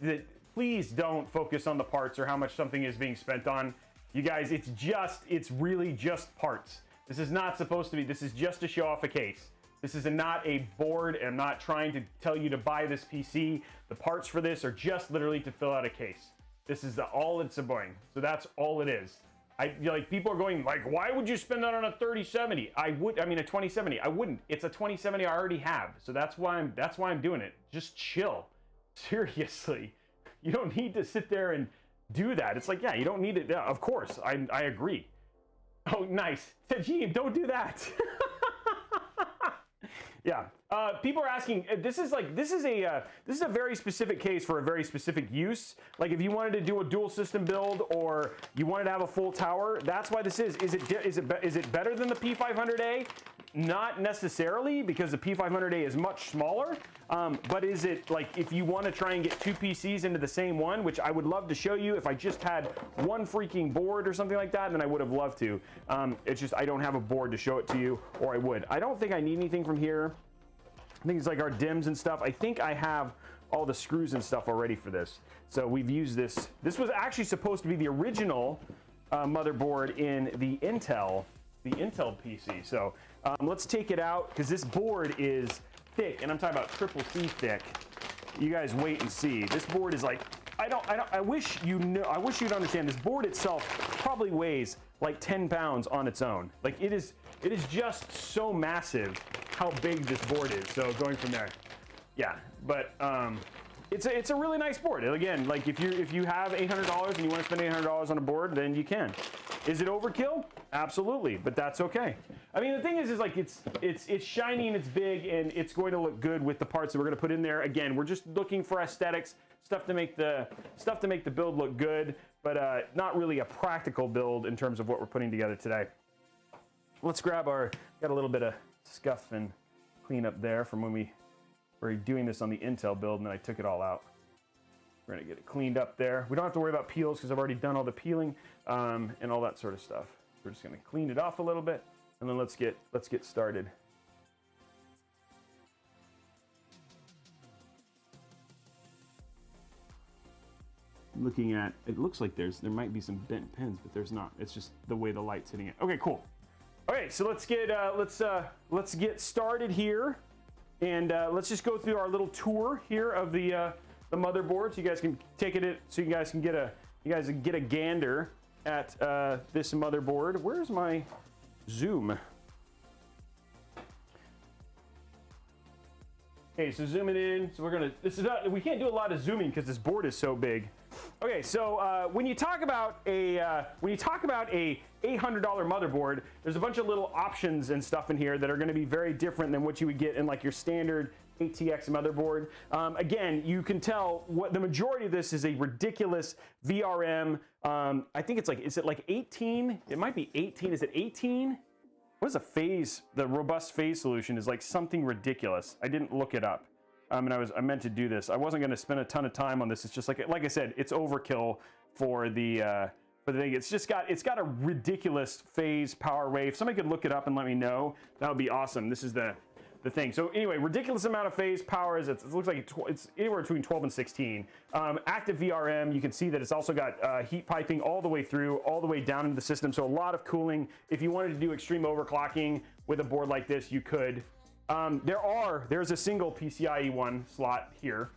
Please don't focus on the parts or how much something is being spent on. You guys, it's really just parts. This is not supposed to be, this is just to show off a case. This is not a board, and I'm not trying to tell you to buy this PC. The parts for this are just literally to fill out a case. This is all it's about. So that's all it is. People are going like, why would you spend that on a 3070? A 2070. I wouldn't. It's a 2070 I already have. So that's why I'm doing it. Just chill. Seriously. You don't need to sit there and do that. It's like, yeah, you don't need it. Yeah, of course, I agree. Oh, nice. Tajim, don't do that. Yeah, People are asking. This is a very specific case for a very specific use. Like if you wanted to do a dual system build or you wanted to have a full tower, that's why this is. Is it better than the P500A? Not necessarily, because the P500A is much smaller. But is it like if you want to try and get two PCs into the same one, which I would love to show you if I just had one freaking board or something like that, then I would have loved to. It's just I don't have a board to show it to you, or I would. I don't think I need anything from here. I think it's like our DIMMs and stuff. I think I have all the screws and stuff already for this. So we've used this. This was actually supposed to be the original motherboard in the Intel PC. So let's take it out because this board is thick, and I'm talking about triple C thick. You guys wait and see. This board is like, I wish you'd understand this board itself probably weighs like 10 pounds on its own. Like it is just so massive how big this board is. So going from there, yeah, but it's a really nice board. And again, like if you have $800 and you want to spend $800 on a board, then you can. Is it overkill? Absolutely, but that's okay. I mean, the thing is like it's shiny and it's big and it's going to look good with the parts that we're going to put in there. Again, we're just looking for aesthetics, stuff to make the build look good, but not really a practical build in terms of what we're putting together today. Let's grab got a little bit of scuff and clean up there from when we were doing this on the Intel build, and then I took it all out. We're gonna get it cleaned up there. We don't have to worry about peels because I've already done all the peeling and all that sort of stuff. We're just gonna clean it off a little bit, and then let's get started. Looking at it, looks like there might be some bent pins, but there's not. It's just the way the light's hitting it. Okay, cool. Okay, so let's get started here, and let's just go through our little tour here of the motherboard, so you guys can take it. So you guys can get a gander at this motherboard. Where's my zoom? Okay, so zooming in. So we can't do a lot of zooming because this board is so big. Okay, so when you talk about a $800 motherboard, there's a bunch of little options and stuff in here that are going to be very different than what you would get in like your standard ATX motherboard. Again, you can tell what the majority of this is a ridiculous VRM. I think it's like, is it like 18? It might be 18. Is it 18? What is a phase? The robust phase solution is like something ridiculous. I didn't look it up. And I meant to do this. I wasn't going to spend a ton of time on this. It's just like I said, it's overkill for the thing. It's got a ridiculous phase power wave. If somebody could look it up and let me know, that would be awesome. This is the thing. So anyway, ridiculous amount of phase power. It looks like it's anywhere between 12 and 16. Active VRM. You can see that it's also got heat piping all the way through, all the way down into the system. So a lot of cooling. If you wanted to do extreme overclocking with a board like this, you could. There's a single PCIe 1 slot here.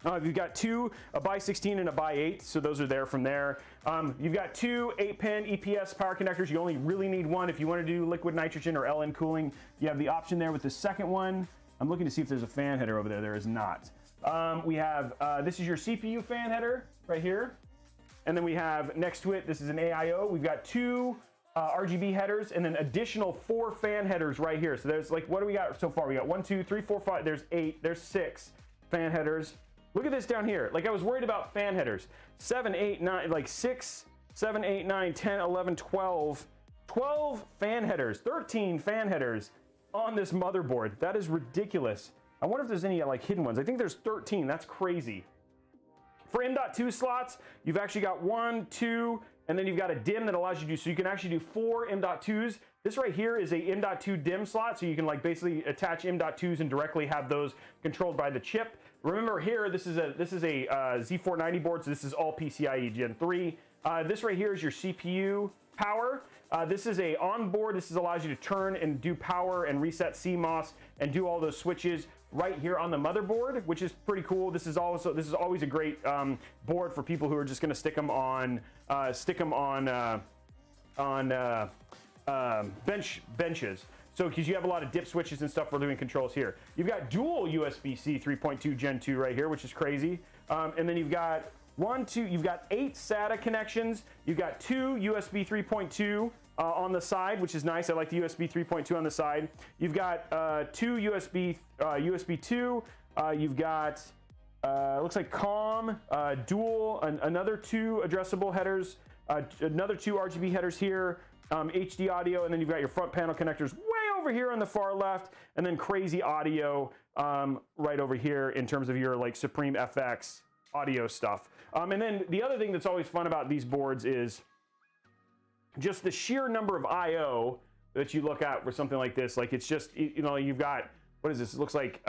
You've got two, a by 16 and a by 8, so those are there from there. You've got two 8-pin EPS power connectors. You only really need one if you want to do liquid nitrogen or LN cooling. You have the option there with the second one. I'm looking to see if there's a fan header over there. There is not. We have, this is your CPU fan header right here. And then we have next to it, this is an AIO. We've got two RGB headers and then additional 4 fan headers right here. So there's like, what do we got so far? We got 1, 2, 3, 4, 5, there's 8, there's 6 fan headers. Look at this down here. Like I was worried about fan headers. 7, 8, 9, like 6, 7, 8, 9, 10, 11, 12. 12 fan headers, 13 fan headers on this motherboard. That is ridiculous. I wonder if there's any like hidden ones. I think there's 13. That's crazy. For M.2 slots, you've actually got 1, 2, and then you've got a DIMM that allows you to do, so you can actually do 4 M.2s. This right here is a M.2 DIMM slot, so you can like basically attach M.2s and directly have those controlled by the chip. Remember here, this is a Z490 board, so this is all PCIe Gen 3. This right here is your CPU power. This is a onboard. This allows you to turn and do power and reset CMOS and do all those switches right here on the motherboard, which is pretty cool. This is always a great board for people who are just going to stick them on benches. So because you have a lot of dip switches and stuff for doing controls here. You've got dual USB-C 3.2 Gen 2 right here, which is crazy. And then you've got you've got 8 SATA connections. You've got 2 USB 3.2 on the side, which is nice. I like the USB 3.2 on the side. You've got 2 USB 2. You've got looks like COM, dual, another 2 addressable headers, another 2 RGB headers here, HD audio, and then you've got your front panel connectors way over here on the far left, and then crazy audio right over here in terms of your like Supreme FX audio stuff. And then the other thing that's always fun about these boards is just the sheer number of IO that you look at for something like this. Like it's just, you know, you've got, what is this? It looks like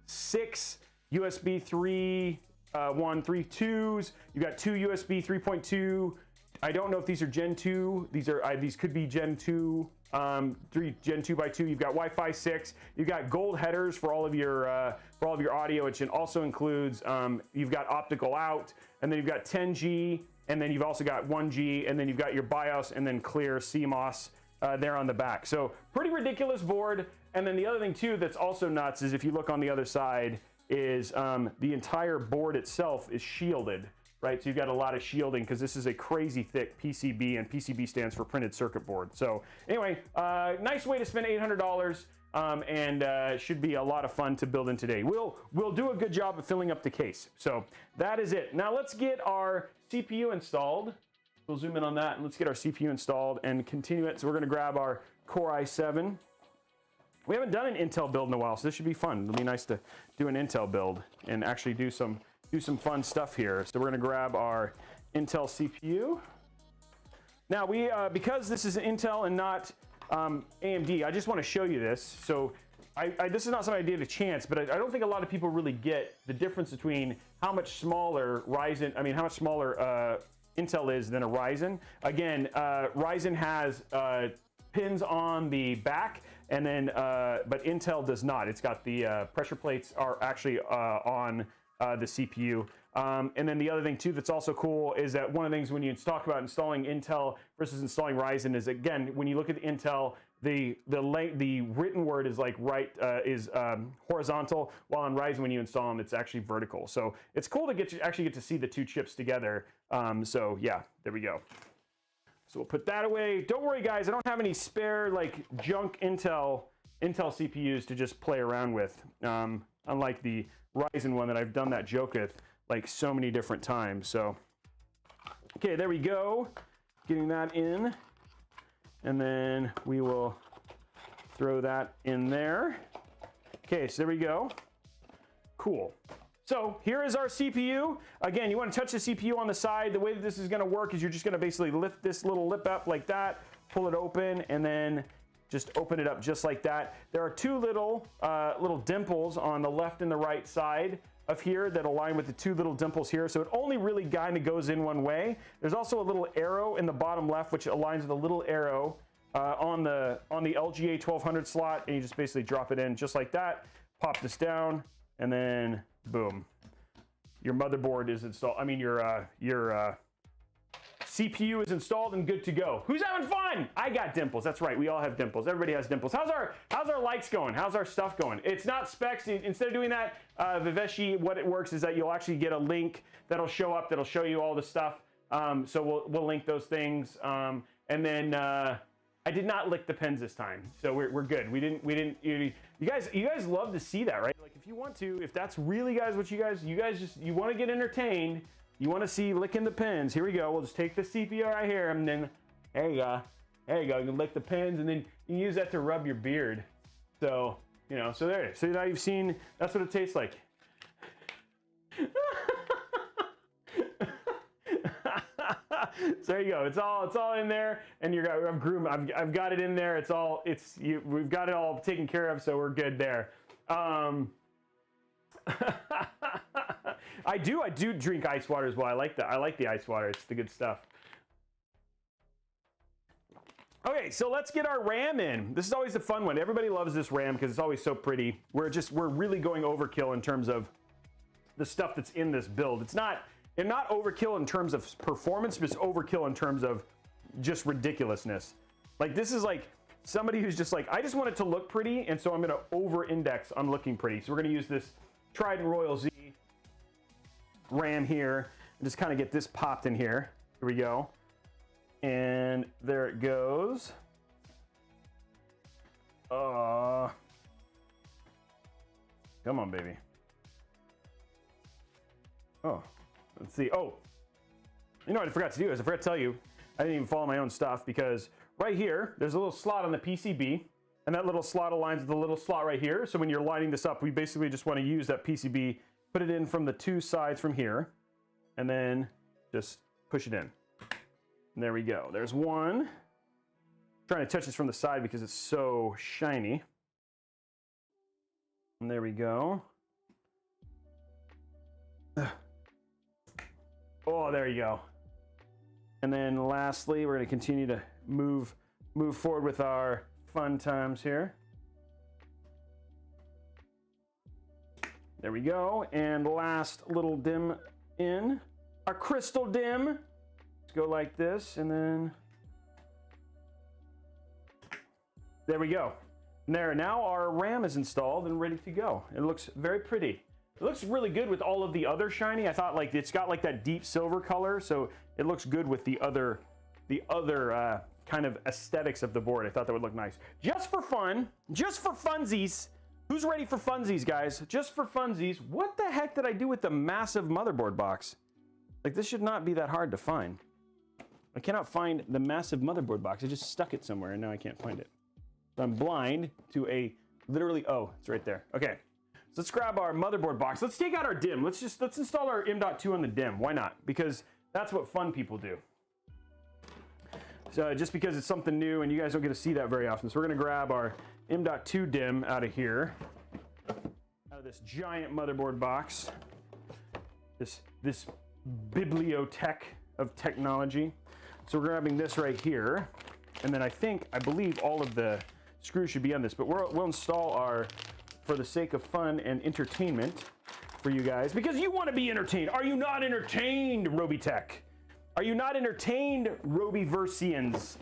6 USB 3.2s. You've got 2 USB 3.2. I don't know if these are Gen 2. These could be Gen 2, Gen 2 by 2. You've got Wi-Fi 6. You've got gold headers for all of your audio, which also includes you've got optical out, and then you've got 10G, and then you've also got 1G, and then you've got your BIOS and then clear CMOS there on the back. So pretty ridiculous board. And then the other thing too that's also nuts is if you look on the other side is the entire board itself is shielded, right? So you've got a lot of shielding because this is a crazy thick PCB, and PCB stands for printed circuit board. So anyway, nice way to spend $800 and should be a lot of fun to build in today. We'll do a good job of filling up the case. So that is it. Now let's get our CPU installed. We'll zoom in on that and let's get our CPU installed and continue it. So we're going to grab our Core i7. We haven't done an Intel build in a while, so this should be fun. It'll be nice to do an Intel build and actually do some fun stuff here. So we're going to grab our Intel CPU. Now because this is Intel and not AMD, I just want to show you this. So this is not something I did a chance, but I don't think a lot of people really get the difference between how much smaller Intel is than a Ryzen. Again, Ryzen has pins on the back, and then but Intel does not. It's got the pressure plates are actually on the CPU. And then the other thing too that's also cool is that one of the things when you talk about installing Intel versus installing Ryzen is, again, when you look at the Intel, the written word is like horizontal, while on Ryzen when you install them it's actually vertical. So it's cool to actually get to see the 2 chips together. So yeah, there we go. So we'll put that away. Don't worry guys, I don't have any spare like junk Intel CPUs to just play around with. Unlike the Ryzen one that I've done that joke with like so many different times. So okay, there we go. Getting that in. And then we will throw that in there. Okay, so there we go. Cool. So here is our CPU. Again, you want to touch the CPU on the side. The way that this is going to work is you're just going to basically lift this little lip up like that, pull it open, and then just open it up just like that. There are 2 little dimples on the left and the right side of here that align with the 2 little dimples here. So it only really kind of goes in one way. There's also a little arrow in the bottom left, which aligns with a little arrow on the LGA 1200 slot, and you just basically drop it in just like that. Pop this down, and then boom, your motherboard is installed. I mean, your CPU is installed and good to go. Who's having fun? I got dimples. That's right. We all have dimples. Everybody has dimples. How's our likes going? How's our stuff going? It's not specs. Instead of doing that, Viveshi, what it works is that you'll actually get a link that'll show up that'll show you all the stuff. So we'll link those things. And then I did not lick the pens this time, so we're good. We didn't. You guys love to see that, right? Like if you want to, if that's really what you want to get entertained. You want to see licking the pins. Here we go. We'll just take the CPU right here, and then there you go. There you go. You can lick the pins, and then you can use that to rub your beard. So, you know, so there it is. So now you've seen, that's what it tastes like. So there you go. It's all in there, and I've got it in there. We've got it all taken care of, so we're good there. I do drink ice water as well. I like the ice water. It's the good stuff. Okay, so let's get our RAM in. This is always the fun one. Everybody loves this RAM because it's always so pretty. We're really going overkill in terms of the stuff that's in this build. It's not overkill in terms of performance, but it's overkill in terms of just ridiculousness. Like this is like somebody who's just like, I just want it to look pretty, and so I'm gonna over-index on looking pretty. So we're gonna use this Trident Royal Z RAM here. and just kind of get this popped in here. Here we go. And there it goes. Come on, baby. Oh, let's see. Oh, you know what I forgot to do is I forgot to tell you, I didn't even follow my own stuff, because right here, there's a little slot on the PCB, and that little slot aligns with the little slot right here. So when you're lining this up, we basically just want to use that PCB, put it in from the two sides from here, and then just push it in. And there we go. There's one. I'm trying to touch this from the side because it's so shiny. And there we go. Oh, there you go. And then lastly, we're going to continue to move forward with our fun times here. There we go. And last little dim in, our crystal dim. Let's go like this, and then there we go. And there, now our RAM is installed and ready to go. It looks very pretty. It looks really good with all of the other shiny. I thought like it's got like that deep silver color, so it looks good with the other kind of aesthetics of the board. I thought that would look nice. Just for fun, just for funsies. Who's ready for funsies, guys? Just for funsies. What the heck did I do with the massive motherboard box? Like, this should not be that hard to find. I cannot find the massive motherboard box. I just stuck it somewhere and now I can't find it. So I'm blind to a literally, oh, it's right there. Okay. So let's grab our motherboard box. Let's take out our DIMM. Let's install our M.2 on the DIMM. Why not? Because that's what fun people do. So just because it's something new and you guys don't get to see that very often. So we're gonna grab our M.2 DIMM out of here, out of this giant motherboard box, this bibliotech of technology. So we're grabbing this right here, and then I believe all of the screws should be on this, but we'll install our, for the sake of fun and entertainment for you guys, because you want to be entertained. Are you not entertained, Robeytech? Are you not entertained, Robyversians?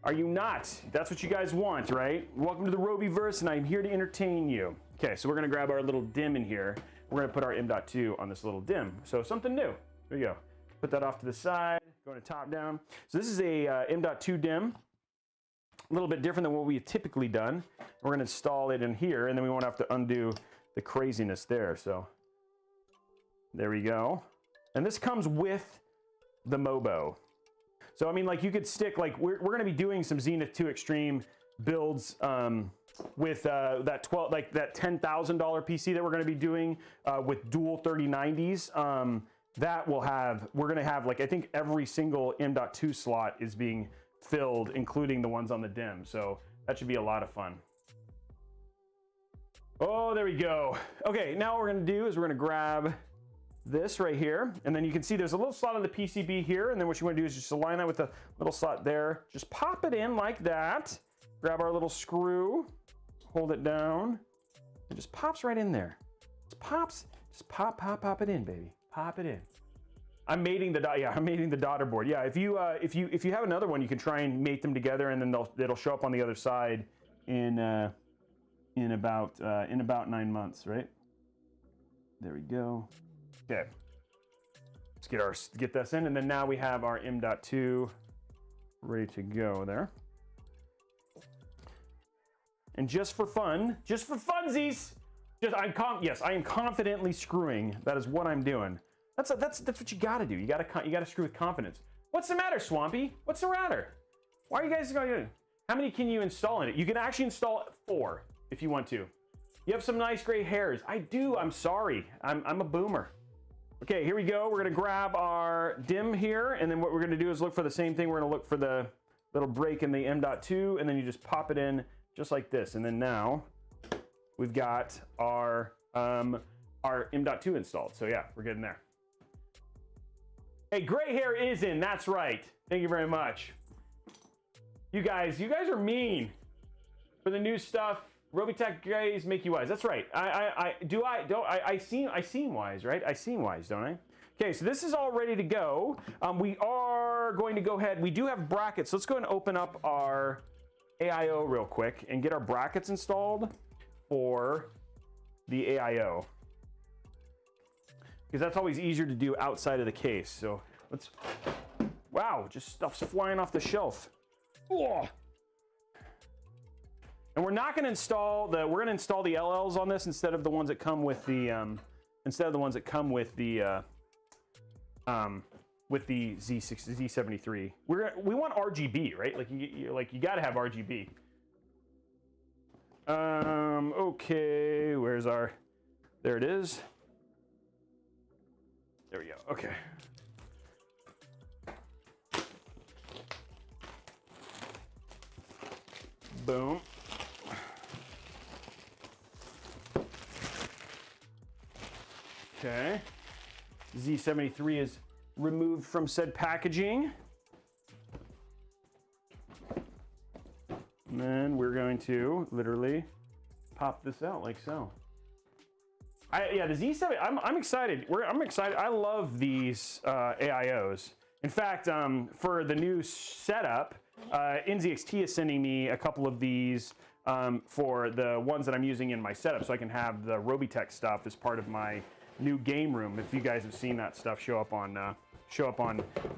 Are you not? That's what you guys want, right? Welcome to the Robyverse, and I'm here to entertain you. Okay, so we're gonna grab our little DIMM in here. We're gonna put our M.2 on this little DIMM. So something new. There you go. Put that off to the side, going to top down. So this is a M.2 DIMM. A little bit different than what we've typically done. We're gonna install it in here, and then we won't have to undo the craziness there. So there we go. And this comes with the Mobo. So I mean, like, you could stick, like, we're gonna be doing some Zenith 2 Extreme builds with that $10,000 PC that we're gonna be doing with dual 3090s. That will have, we're gonna have, like, I think every single M.2 slot is being filled, including the ones on the DIMM. So that should be a lot of fun. Oh, there we go. Okay, now what we're gonna do is we're gonna grab this right here, and then you can see there's a little slot on the PCB here, and then what you want to do is just align that with the little slot there. Just pop it in like that. Grab our little screw, hold it down. It just pops right in there. Just pops, just pop it in, baby. Pop it in. I'm mating the daughter board. Yeah, if you have another one, you can try and mate them together, and then it'll show up on the other side in about 9 months, right? There we go. Okay, let's get this in, and then now we have our M.2 ready to go there. And just for fun, just for funsies, yes, I am confidently screwing. That is what I'm doing. That's what you gotta do. You gotta screw with confidence. What's the matter, Swampy? What's the matter? Why are you guys going? How many can you install in it? You can actually install 4 if you want to. You have some nice gray hairs. I do. I'm sorry. I'm a boomer. Okay, here we go. We're gonna grab our DIMM here, and then what we're gonna do is look for the same thing. We're gonna look for the little break in the M.2, and then you just pop it in just like this. And then now we've got our M.2 installed. So yeah, we're getting there. Hey, gray hair is in. That's right. Thank you very much. You guys are mean. For the new stuff, Robeytech guys make you wise. That's right. I seem wise, right? I seem wise, don't I? Okay, so this is all ready to go. We are going to go ahead. We do have brackets. So let's go ahead and open up our AIO real quick and get our brackets installed for the AIO. because that's always easier to do outside of the case. So let's, wow, just stuff's flying off the shelf. Oh. And we're not going to install the, we're going to install the LLs on this instead of the ones that come with the, with the Z73. We want RGB, right? Like you got to have RGB. Okay, where's our, there it is. There we go, okay. Boom. Okay. Z73 is removed from said packaging. And then we're going to literally pop this out like so. Yeah, the Z7, I'm excited. I'm excited. I love these AIOs. In fact, for the new setup, NZXT is sending me a couple of these for the ones that I'm using in my setup, so I can have the Robeytech stuff as part of my new game room. If you guys have seen that stuff show up on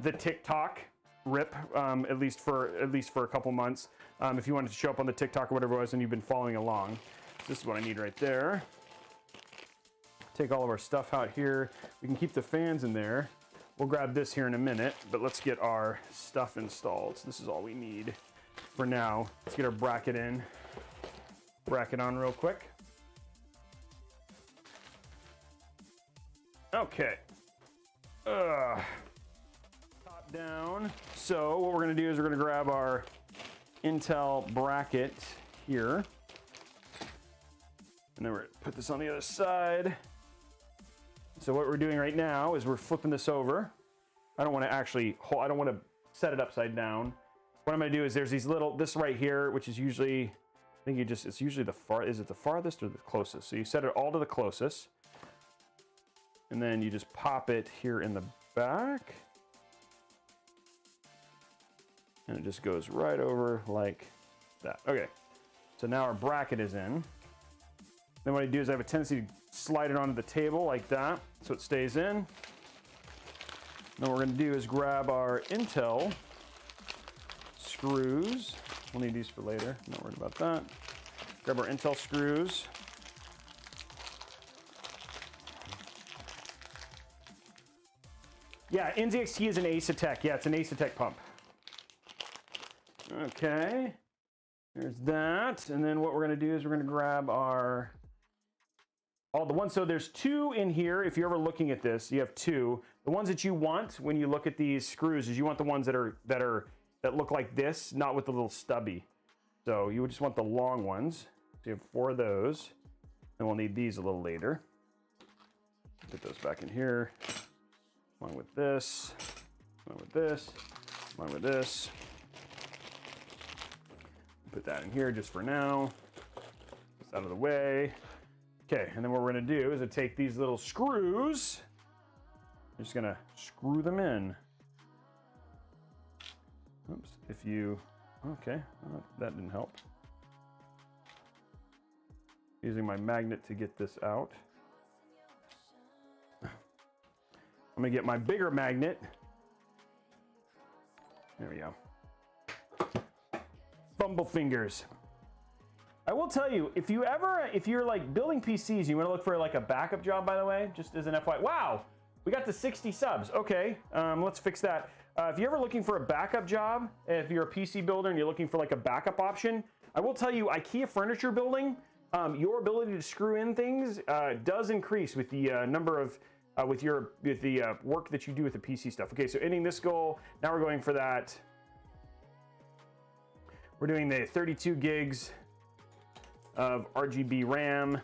the TikTok rip, at least for a couple months. If you wanted to show up on the TikTok or whatever it was, and you've been following along, this is what I need right there. Take all of our stuff out here. We can keep the fans in there. We'll grab this here in a minute, but let's get our stuff installed. So this is all we need for now. Let's get our bracket in. Bracket on real quick. Okay. Top down. So what we're gonna do is we're gonna grab our Intel bracket here. And then we're gonna put this on the other side. So what we're doing right now is we're flipping this over. I don't want to actually hold, I don't want to set it upside down. What I'm going to do is there's these little, this right here, which is usually, I think you just, it's usually the far, is it the farthest or the closest? So you set it all to the closest. And then you just pop it here in the back. And it just goes right over like that. Okay. So now our bracket is in. Then what I do is I have a tendency to slide it onto the table like that, so it stays in. Then what we're gonna do is grab our Intel screws. We'll need these for later, not worried about that. Grab our Intel screws. Yeah, NZXT is an Asetek. Yeah, it's an Asetek pump. Okay, there's that. And then what we're gonna do is we're gonna grab our, all the ones, so there's two in here. If you're ever looking at this, you have two. The ones that you want when you look at these screws is you want the ones that look like this, not with the little stubby. So you would just want the long ones. So you have 4 of those, and we'll need these a little later. Put those back in here, along with this, along with this, along with this. Put that in here just for now. It's out of the way. Okay, and then what we're gonna do is take these little screws. I'm just gonna screw them in. Oops, if you, okay, that didn't help. Using my magnet to get this out. I'm gonna get my bigger magnet. There we go. Bumble fingers. I will tell you, if you're like building PCs, you want to look for like a backup job, by the way, just as an FYI. Wow, we got to 60 subs. Okay, let's fix that. If you're ever looking for a backup job, if you're a PC builder and you're looking for like a backup option, I will tell you, IKEA furniture building, your ability to screw in things does increase with the number of, with the work that you do with the PC stuff. Okay, so ending this goal, now we're going for that. We're doing the 32 gigs of RGB RAM,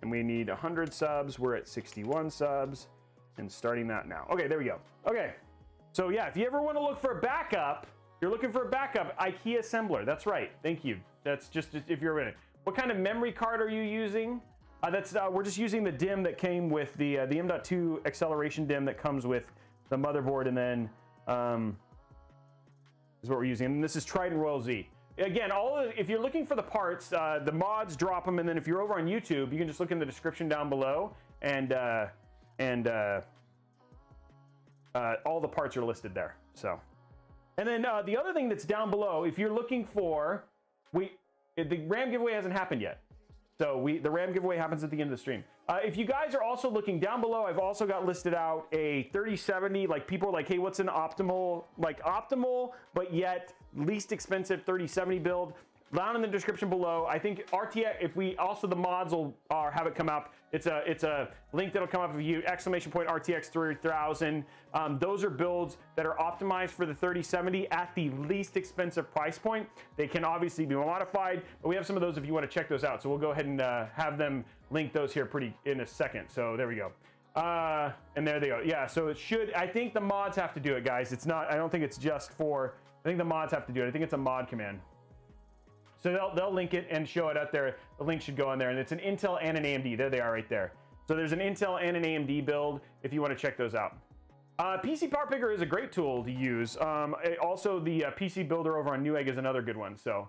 and we need 100 subs. We're at 61 subs, and starting that now. Okay, there we go. Okay, so yeah, if you ever want to look for a backup, you're looking for a backup, IKEA assembler. That's right. Thank you. That's just if you're in it. What kind of memory card are you using? We're just using the DIMM that came with the M.2 acceleration DIMM that comes with the motherboard, and then is what we're using. And this is Trident Royal Z. Again, if you're looking for the parts, the mods, drop them, and then if you're over on YouTube, you can just look in the description down below, and all the parts are listed there. So, and then the other thing that's down below, if you're looking for, the RAM giveaway hasn't happened yet. So the RAM giveaway happens at the end of the stream. If you guys are also looking down below, I've also got listed out a 3070. Like people are like, hey, what's an optimal, but yet least expensive 3070 build? Down in the description below, I think RTX, if we also, the mods will have it come up. It's a link that'll come up if you !RTX 3000. Those are builds that are optimized for the 3070 at the least expensive price point. They can obviously be modified, but we have some of those if you want to check those out. So we'll go ahead and have them link those here in a second. So there we go. And there they go. Yeah, so it should, I think the mods have to do it, guys. It's not, I don't think it's just for, I think the mods have to do it. I think it's a mod command. So they'll link it and show it out there. The link should go on there, and it's an Intel and an AMD. There they are right there. So there's an Intel and an AMD build if you want to check those out. PC Power Picker is a great tool to use. Also, the PC Builder over on Newegg is another good one. So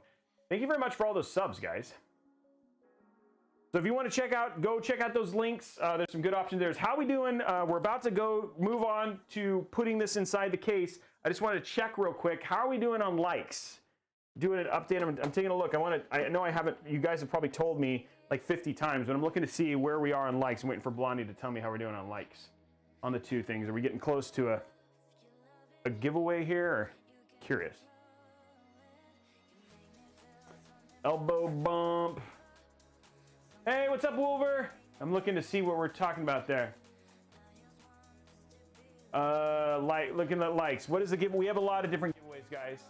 thank you very much for all those subs, guys. So if you want to check out, go check out those links. There's some good options there. How we doing? We're about to move on to putting this inside the case. I just want to check real quick. How are we doing on likes? Doing an update. I'm taking a look. I know I haven't, you guys have probably told me like 50 times, but I'm looking to see where we are on likes. I'm waiting for Blondie to tell me how we're doing on likes on the two things. Are we getting close to a giveaway here? Or curious. Elbow bump. Hey, what's up, Wolver? I'm looking to see what we're talking about there. Looking at likes. What is the giveaway? We have a lot of different giveaways, guys.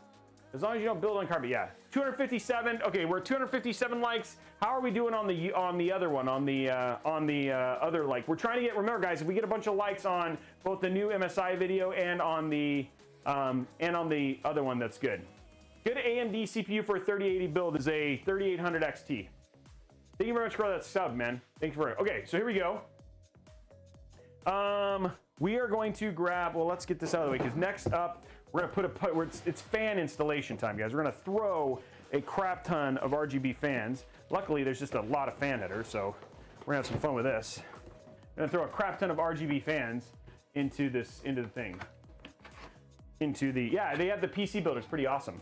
As long as you don't build on carbon, yeah. 257. Okay, we're 257 likes. How are we doing on the other one? On the other like? We're trying to get. Remember, guys, if we get a bunch of likes on both the new MSI video and on the other one, that's good. Good AMD CPU for a 3080 build is a 3800 XT. Thank you very much for that sub, man. Thanks for it. Okay, so here we go. We are going to grab. Well, let's get this out of the way because next up. We're gonna it's fan installation time, guys. We're gonna throw a crap ton of RGB fans. Luckily, there's just a lot of fan headers, so we're gonna have some fun with this. We're gonna throw a crap ton of RGB fans into the thing. Yeah, they have the PC builder. It's pretty awesome.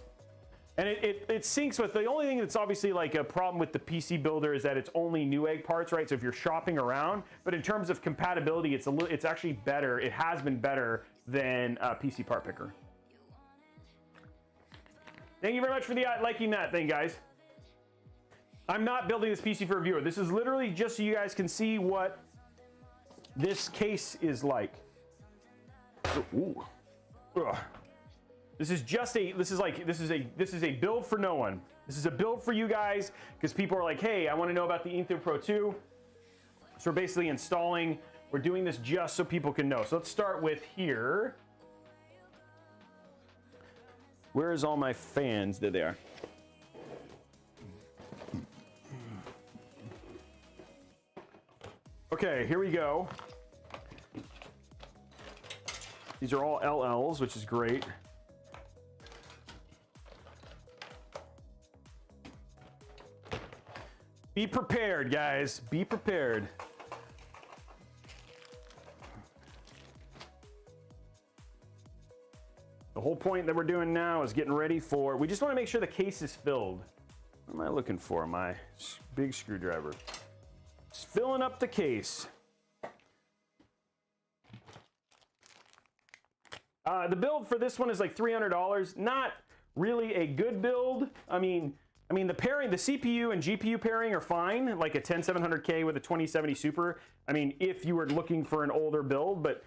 And it syncs with, the only thing that's obviously like a problem with the PC builder is that it's only Newegg parts, right? So if you're shopping around, but in terms of compatibility, it's actually better. It has been better than PC Part Picker. Thank you very much for liking that thing, guys. I'm not building this PC for a viewer. This is literally just so you guys can see what this case is like. Ooh. Ugh. This is a build for no one. This is a build for you guys because people are like, hey, I want to know about the Enthoo Pro 2. So we're basically installing. We're doing this just so people can know. So let's start with here. Where's all my fans? There they are. Okay, here we go. These are all LLs, which is great. Be prepared, guys. Be prepared. The whole point that we're doing now is getting ready for, we just want to make sure the case is filled. What am I looking for? My big screwdriver. It's filling up the case. The build for this one is like $300. Not really a good build. I mean the pairing, the CPU and GPU pairing are fine, like a 10700K with a 2070 Super. I mean, if you were looking for an older build, but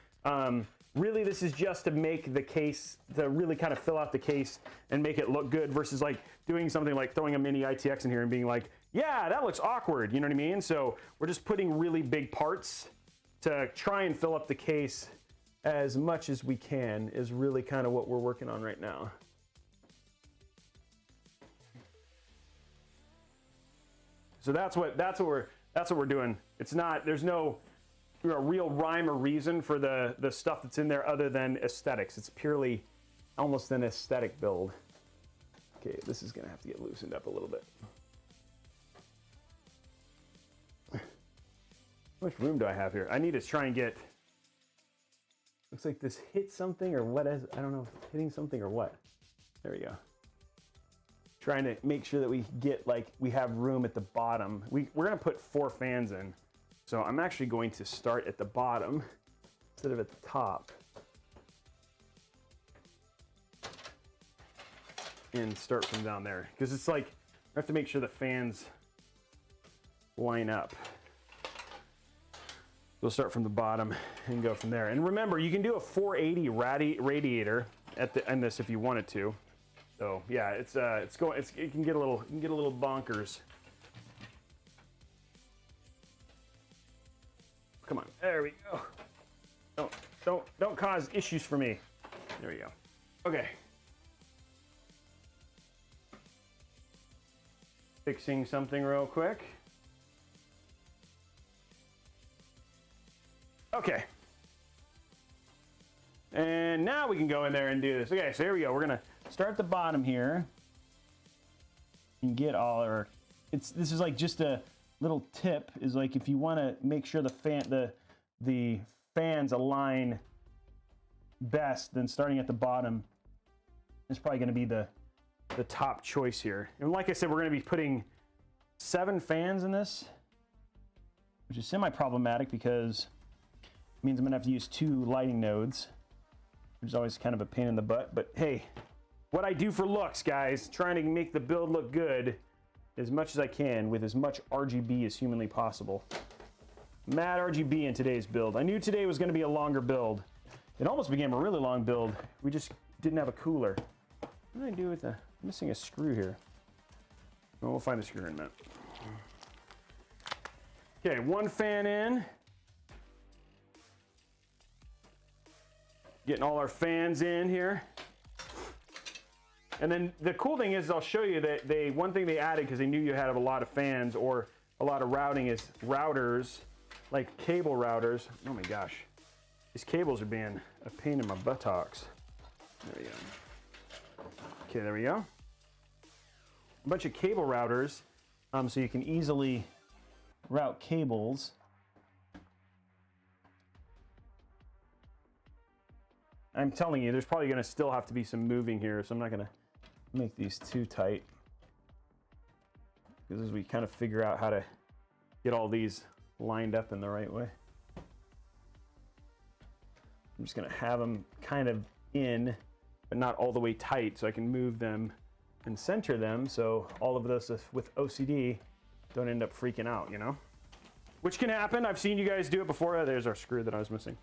really, this is just to make the case, to really kind of fill out the case and make it look good versus like doing something like throwing a mini ITX in here and being like, yeah, that looks awkward. You know what I mean? So we're just putting really big parts to try and fill up the case as much as we can is really kind of what we're working on right now. So that's what we're doing. It's not, there's no real rhyme or reason for the stuff that's in there other than aesthetics. It's purely almost an aesthetic build. Okay, this is gonna have to get loosened up a little bit. How much room do I have here? I need to try and get, looks like this hit something or what is, I don't know if it's hitting something or what. There we go. Trying to make sure that we get, like, we have room at the bottom. We're gonna put 4 fans in. So I'm actually going to start at the bottom instead of at the top. And start from down there. Because it's like, I have to make sure the fans line up. We'll start from the bottom and go from there. And remember, you can do a 480 radiator at the end this if you wanted to. So yeah, it can get a little bonkers. Come on, there we go. Don't cause issues for me. There we go. Okay. Fixing something real quick. Okay. And now we can go in there and do this. Okay, so here we go. We're gonna start at the bottom here and get all our, this is like just a little tip, is like if you want to make sure the fans align best, then starting at the bottom is probably going to be the top choice here. And like I said, we're going to be putting 7 fans in this, which is semi-problematic because it means I'm going to have to use 2 lighting nodes, which is always kind of a pain in the butt. But hey, what I do for looks, guys, trying to make the build look good as much as I can with as much RGB as humanly possible. Mad RGB in today's build. I knew today was going to be a longer build. It almost became a really long build. We just didn't have a cooler. What did I do with the, I'm missing a screw here. Well, we'll find the screw in a minute. Okay, 1 fan in. Getting all our fans in here. And then the cool thing is, I'll show you that one thing they added, because they knew you had a lot of fans or a lot of routing, is routers, like cable routers. Oh my gosh, these cables are being a pain in my buttocks. There we go. Okay, there we go. A bunch of cable routers, so you can easily route cables. I'm telling you, there's probably going to still have to be some moving here, so I'm not going to make these too tight, because as we kind of figure out how to get all these lined up in the right way, I'm just going to have them kind of in, but not all the way tight, so I can move them and center them, so all of this with OCD don't end up freaking out, you know? Which can happen. I've seen you guys do it before. There's our screw that I was missing.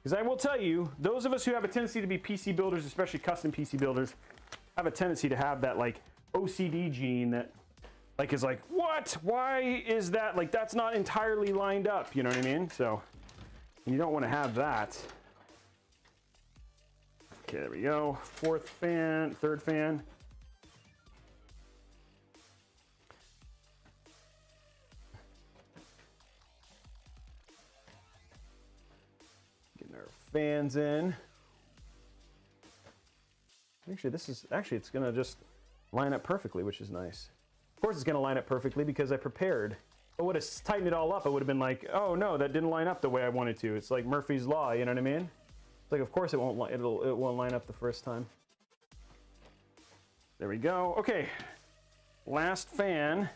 Because I will tell you, those of us who have a tendency to be PC builders, especially custom PC builders, have a tendency to have that like OCD gene that like is like, what? Why is that? Like, that's not entirely lined up, you know what I mean? So you don't want to have that. Okay, there we go. 4th fan, 3rd fan. Fans in. Actually, it's gonna just line up perfectly, which is nice. Of course it's gonna line up perfectly because I prepared. If I would have tightened it all up, I would have been like, oh no, that didn't line up the way I wanted to. It's like Murphy's Law, you know what I mean? It's like, of course it won't line up the first time. There we go. Okay, last fan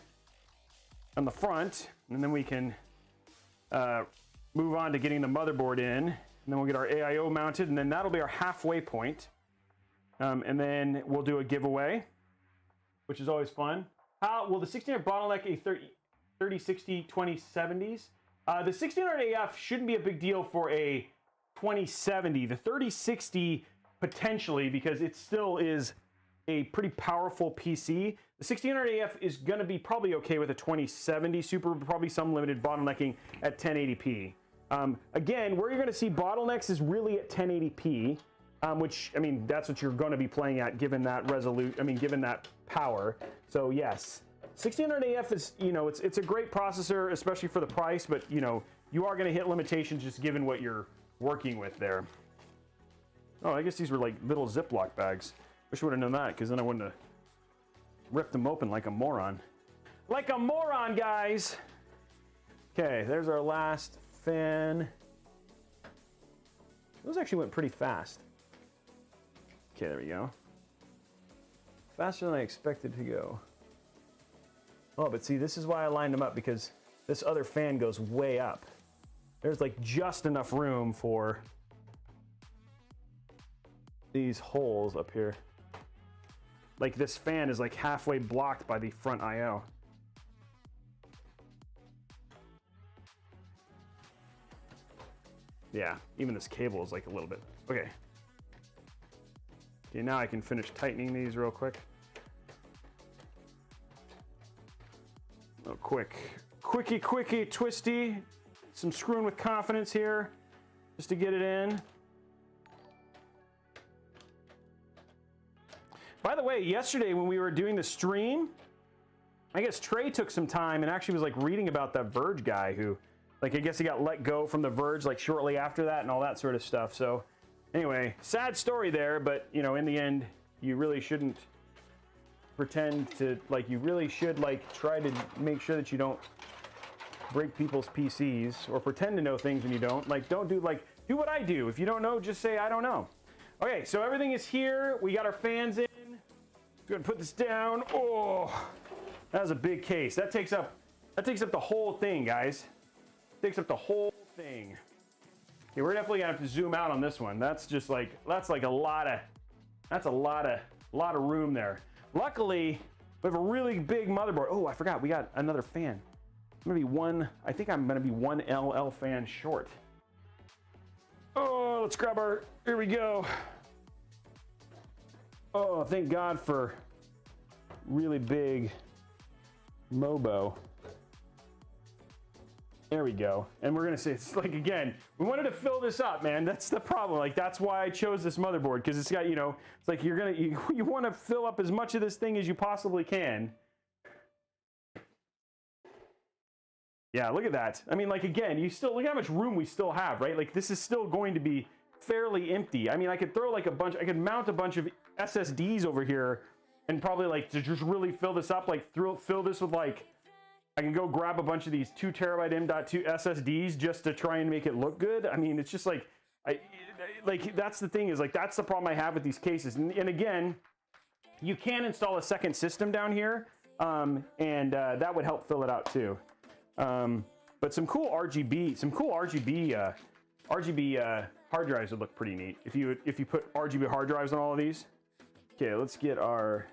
on the front, and then we can move on to getting the motherboard in. And then we'll get our AIO mounted, and then that'll be our halfway point. And then we'll do a giveaway, which is always fun. How will the 1600 bottleneck a 3060 2070s? The 1600 AF shouldn't be a big deal for a 2070. The 3060 potentially, because it still is a pretty powerful PC. The 1600 AF is going to be probably okay with a 2070 Super, probably some limited bottlenecking at 1080p. Again, where you're going to see bottlenecks is really at 1080p, which, I mean, that's what you're going to be playing at given that given that power. So yes, 1600 AF is, you know, it's a great processor, especially for the price, but you know, you are going to hit limitations just given what you're working with there. Oh, I guess these were like little Ziploc bags. Wish I would have known that, because then I wouldn't have ripped them open like a moron. like a moron, guys. Okay, there's our last fan. Those actually went pretty fast. Okay, there we go. Faster than I expected to go. Oh, but see, this is why I lined them up, because this other fan goes way up. There's like just enough room for these holes up here. Like this fan is like halfway blocked by the front IO. Yeah, even this cable is like a little bit. Okay. Okay, now I can finish tightening these real quick. Oh, quickie, twisty. Some screwing with confidence here, just to get it in. By the way, yesterday when we were doing the stream, I guess Trey took some time and actually was like reading about that Verge guy who, like, I guess he got let go from the Verge like shortly after that and all that sort of stuff. So anyway, sad story there, but you know, in the end, you really shouldn't pretend to, like, you really should like try to make sure that you don't break people's PCs or pretend to know things when you don't. Like, don't do, like, do what I do. If you don't know, just say I don't know. Okay, so everything is here. We got our fans in. Gonna put this down. Oh, that was a big case. That takes up the whole thing, guys. Takes up the whole thing. Okay, we're definitely gonna have to zoom out on this one. That's just like, that's like a lot of room there. Luckily, we have a really big motherboard. Oh, I forgot, we got another fan. I think I'm gonna be one LL fan short. Oh, let's grab our, here we go. Oh, thank God for really big Mobo. There we go. And we're gonna say, it's like, again, we wanted to fill this up, man. That's the problem. Like, that's why I chose this motherboard, because it's got, you know, it's like you want to fill up as much of this thing as you possibly can. Yeah, look at that. I mean, like, again, you still, look how much room we still have, right? Like, this is still going to be fairly empty. I mean, I could throw like I could mount a bunch of SSDs over here and probably like to just really fill this up, like fill this with, like, I can go grab a bunch of these 2 terabyte M.2 SSDs just to try and make it look good. I mean, it's just like, like, that's the thing, is like, that's the problem I have with these cases. And again, you can install a second system down here, and that would help fill it out too. But some cool RGB hard drives would look pretty neat if you put RGB hard drives on all of these. Okay, let's get our.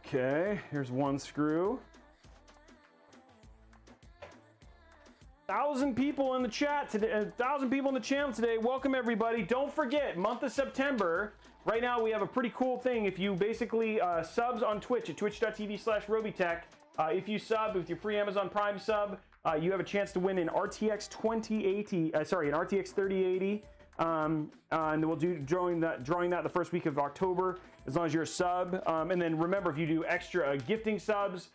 Okay, here's one screw. 1,000 people in the chat today, 1,000 people in the channel today. Welcome everybody. Don't forget, month of September. Right now we have a pretty cool thing. If you basically subs on Twitch at twitch.tv/Robeytech, if you sub with your free Amazon Prime sub, you have a chance to win an RTX 2080, an RTX 3080, and we'll do drawing that the first week of October, as long as you're a sub. And then remember, if you do extra gifting subs,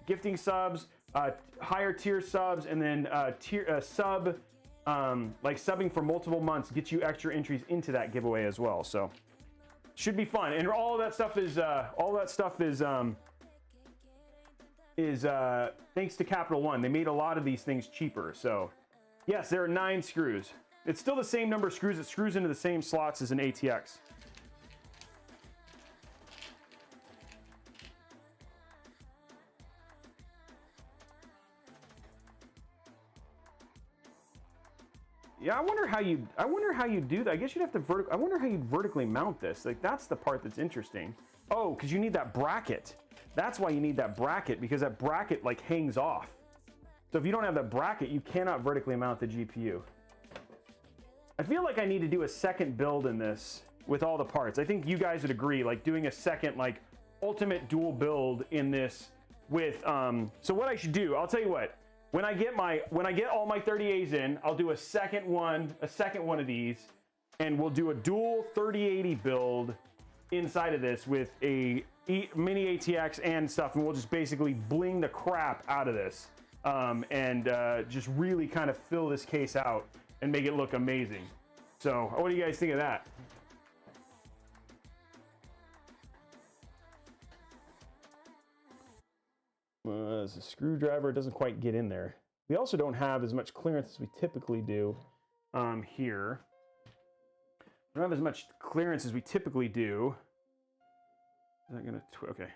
gifting subs, higher tier subs, and then like subbing for multiple months gets you extra entries into that giveaway as well. So should be fun. And all of that stuff is thanks to Capital One. They made a lot of these things cheaper. So yes, there are 9 screws. It's still the same number of screws. It screws into the same slots as an ATX. Yeah, I wonder how you do that. I guess you'd have to I wonder how you vertically mount this. Like, that's the part that's interesting. Oh, because you need that bracket. That's why you need that bracket, because that bracket like hangs off. So if you don't have that bracket, you cannot vertically mount the GPU. I feel like I need to do a second build in this with all the parts. I think you guys would agree, like doing a second like ultimate dual build in this with so what I should do, I'll tell you what. When I get all my 3080s in, I'll do a second one of these, and we'll do a dual 3080 build inside of this with a mini ATX and stuff, and we'll just basically bling the crap out of this, and just really kind of fill this case out. and make it look amazing. So what do you guys think of that? As a screwdriver, it doesn't quite get in there. We also don't have as much clearance as we typically do here. We don't have as much clearance as we typically do. Is that gonna, okay.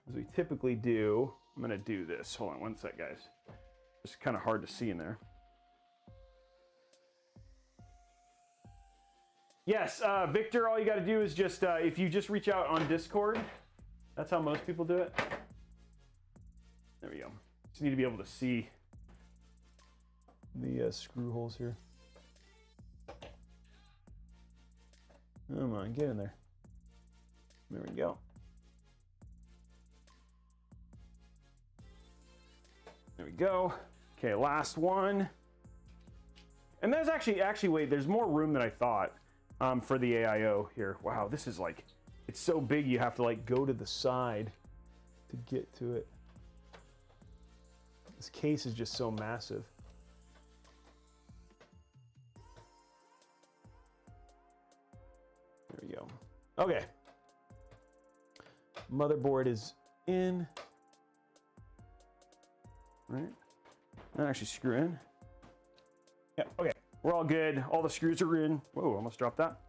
As we typically do, I'm gonna do this. Hold on one sec, guys. It's kind of hard to see in there. Yes, Victor, all you gotta do is just, if you just reach out on Discord, that's how most people do it. There we go. Just need to be able to see the screw holes here. Come on, get in there. There we go. There we go. Okay, last one. And there's actually wait, there's more room than I thought for the AIO here. Wow, this is like, it's so big you have to like go to the side to get to it. This case is just so massive. There we go. Okay. Motherboard is in. Right. Not actually screw in. Yeah, okay. We're all good. All the screws are in. Whoa, almost dropped that.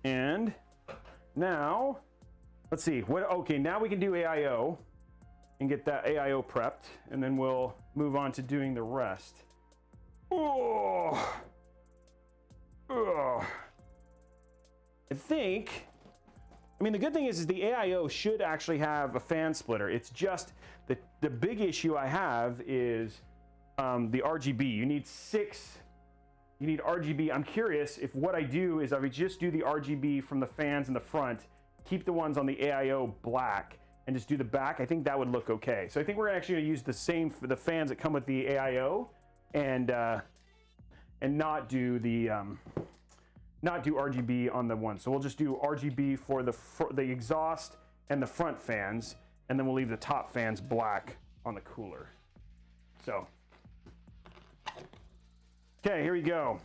And now, let's see. Okay, now we can do AIO and get that AIO prepped, and then we'll move on to doing the rest. Oh. Oh. I think, I mean, the good thing is the AIO should actually have a fan splitter. It's just the big issue I have is the RGB. You need RGB. I'm curious if what I do is I would just do the RGB from the fans in the front, keep the ones on the AIO black, and just do the back. I think that would look okay. So I think we're actually gonna use the same for the fans that come with the AIO, and not do the not do RGB on the one. So we'll just do RGB for the exhaust and the front fans, and then we'll leave the top fans black on the cooler. So, okay, here we go.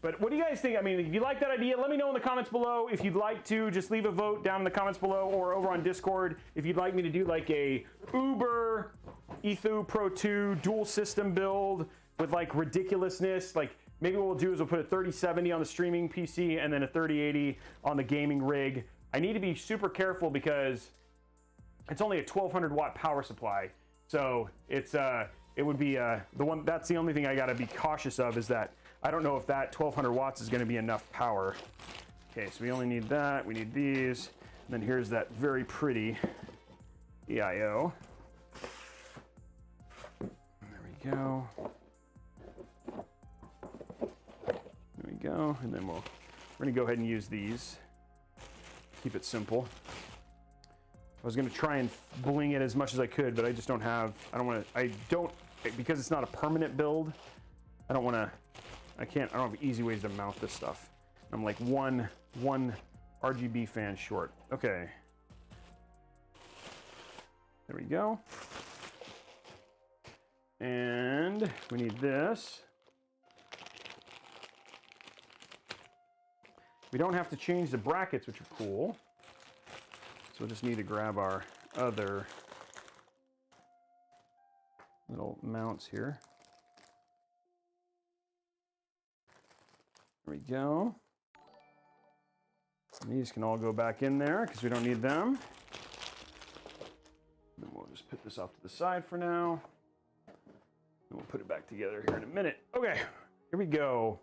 But what do you guys think? I mean, if you like that idea, let me know in the comments below. If you'd like to, just leave a vote down in the comments below or over on Discord. If you'd like me to do like a Uber Enthoo Pro 2 dual system build with like ridiculousness, like maybe what we'll do is we'll put a 3070 on the streaming PC and then a 3080 on the gaming rig. I need to be super careful because it's only a 1200 watt power supply. So it's it would be that's the only thing I gotta be cautious of, is that I don't know if that 1200 watts is gonna be enough power. Okay, so we only need that, we need these, and then here's that very pretty AIO. There we go. There we go, and then we're gonna go ahead and use these. Keep it simple. I was gonna try and bling it as much as I could, but I just don't have, because it's not a permanent build, I don't have easy ways to mount this stuff. I'm like one RGB fan short. Okay. There we go. And we need this. We don't have to change the brackets, which are cool. So we'll just need to grab our other little mounts here. There we go. And these can all go back in there because we don't need them. Then we'll just put this off to the side for now. And we'll put it back together here in a minute. Okay, here we go.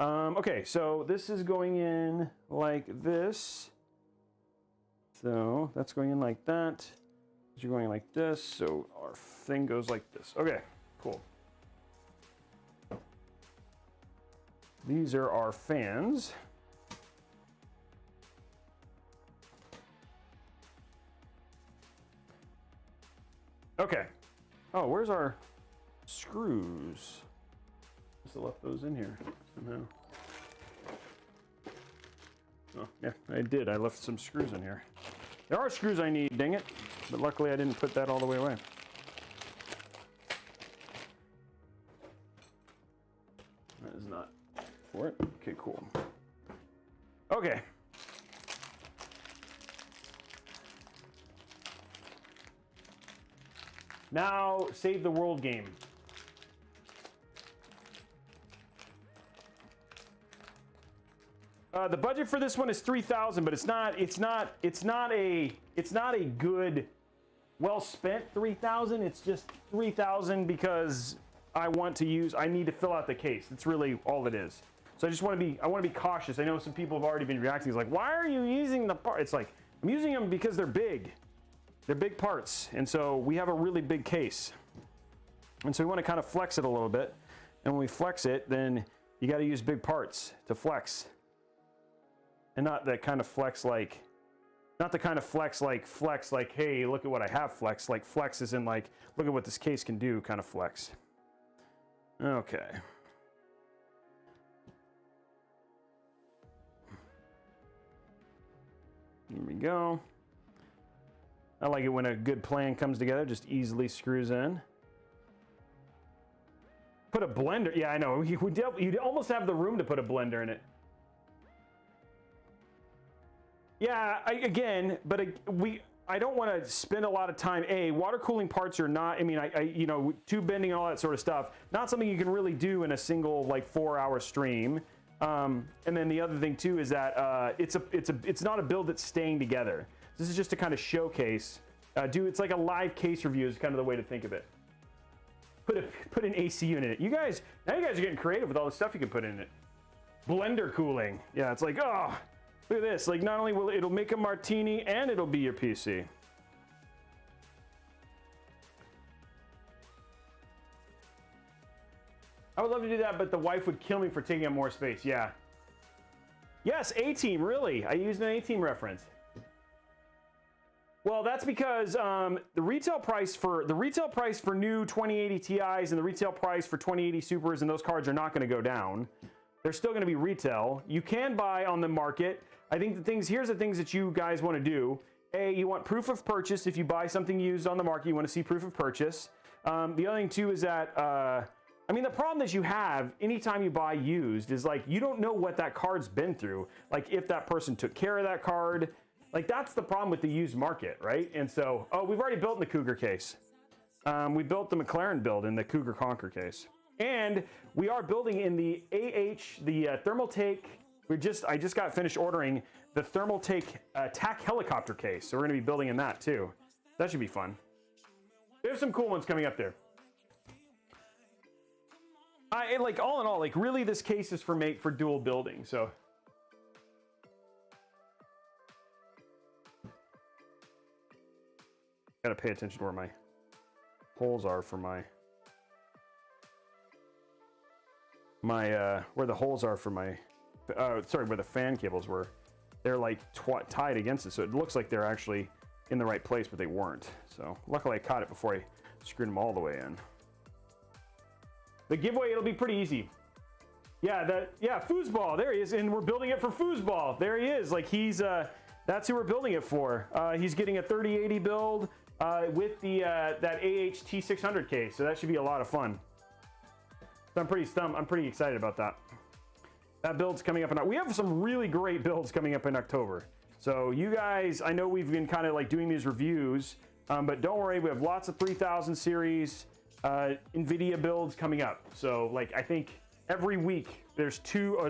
Okay, so this is going in like this. So that's going in like that. You're going like this. So our thing goes like this. Okay, cool. These are our fans. Okay. Oh, where's our screws? Must have left those in here somehow. Oh, yeah, I did. I left some screws in here. There are screws I need, dang it. But luckily I didn't put that all the way away. for it. Okay, cool. Okay. Now, save the world game. The budget for this one is $3,000, but it's not a good, well spent $3,000. It's just $3,000 because I need to fill out the case. That's really all it is. So I want to be cautious. I know some people have already been reacting. It's like, why are you using the part? It's like, I'm using them because they're big. They're big parts. And so we have a really big case. And so we want to kind of flex it a little bit. And when we flex it, then you got to use big parts to flex. And not that kind of flex like, not the kind of flex like, hey, look at what I have flex. Like flex is in like, look at what this case can do kind of flex. Okay. Here we go. I like it when a good plan comes together, just easily screws in. Put a blender. Yeah, I know. You'd almost have the room to put a blender in it. Yeah, I don't want to spend a lot of time. Water cooling parts are not, you know, tube bending and all that sort of stuff, not something you can really do in a single like 4-hour stream. And then the other thing too is that it's not a build that's staying together. This is just to kind of showcase. It's like a live case review is kind of the way to think of it. Put an AC unit in it. Now you guys are getting creative with all the stuff you can put in it. Blender cooling. Yeah, it's like, oh, look at this. Like, not only will it'll make a martini and it'll be your PC. I would love to do that, but the wife would kill me for taking up more space. Yeah. Yes, A-Team, really. I used an A-Team reference. Well, that's because the retail price for new 2080 Ti's and the retail price for 2080 Supers and those cards are not going to go down. They're still going to be retail. You can buy on the market. I think here's the things that you guys want to do. You want proof of purchase. If you buy something used on the market, you want to see proof of purchase. The other thing too is that, the problem that you have anytime you buy used is like, you don't know what that card's been through. Like if that person took care of that card, like that's the problem with the used market, right? And so, we've already built in the Cougar case. We built the McLaren build in the Cougar Conquer case. And we are building in the the Thermaltake. I just got finished ordering the Thermaltake TAC helicopter case. So we're gonna be building in that too. That should be fun. There's some cool ones coming up there. All in all, like really this case is for dual building, so. Gotta pay attention to where my holes are for where the holes are for my, where the fan cables were. They're like tied against it, so it looks like they're actually in the right place, but they weren't. So luckily I caught it before I screwed them all the way in. The giveaway, it'll be pretty easy. Yeah, Foosball, there he is, and we're building it for Foosball. There he is, like that's who we're building it for. He's getting a 3080 build with that AHT600 case, so that should be a lot of fun. So I'm pretty excited about that. That build's coming up, we have some really great builds coming up in October. So you guys, I know we've been kind of like doing these reviews, but don't worry, we have lots of 3000 series Nvidia builds coming up. So like I think every week there's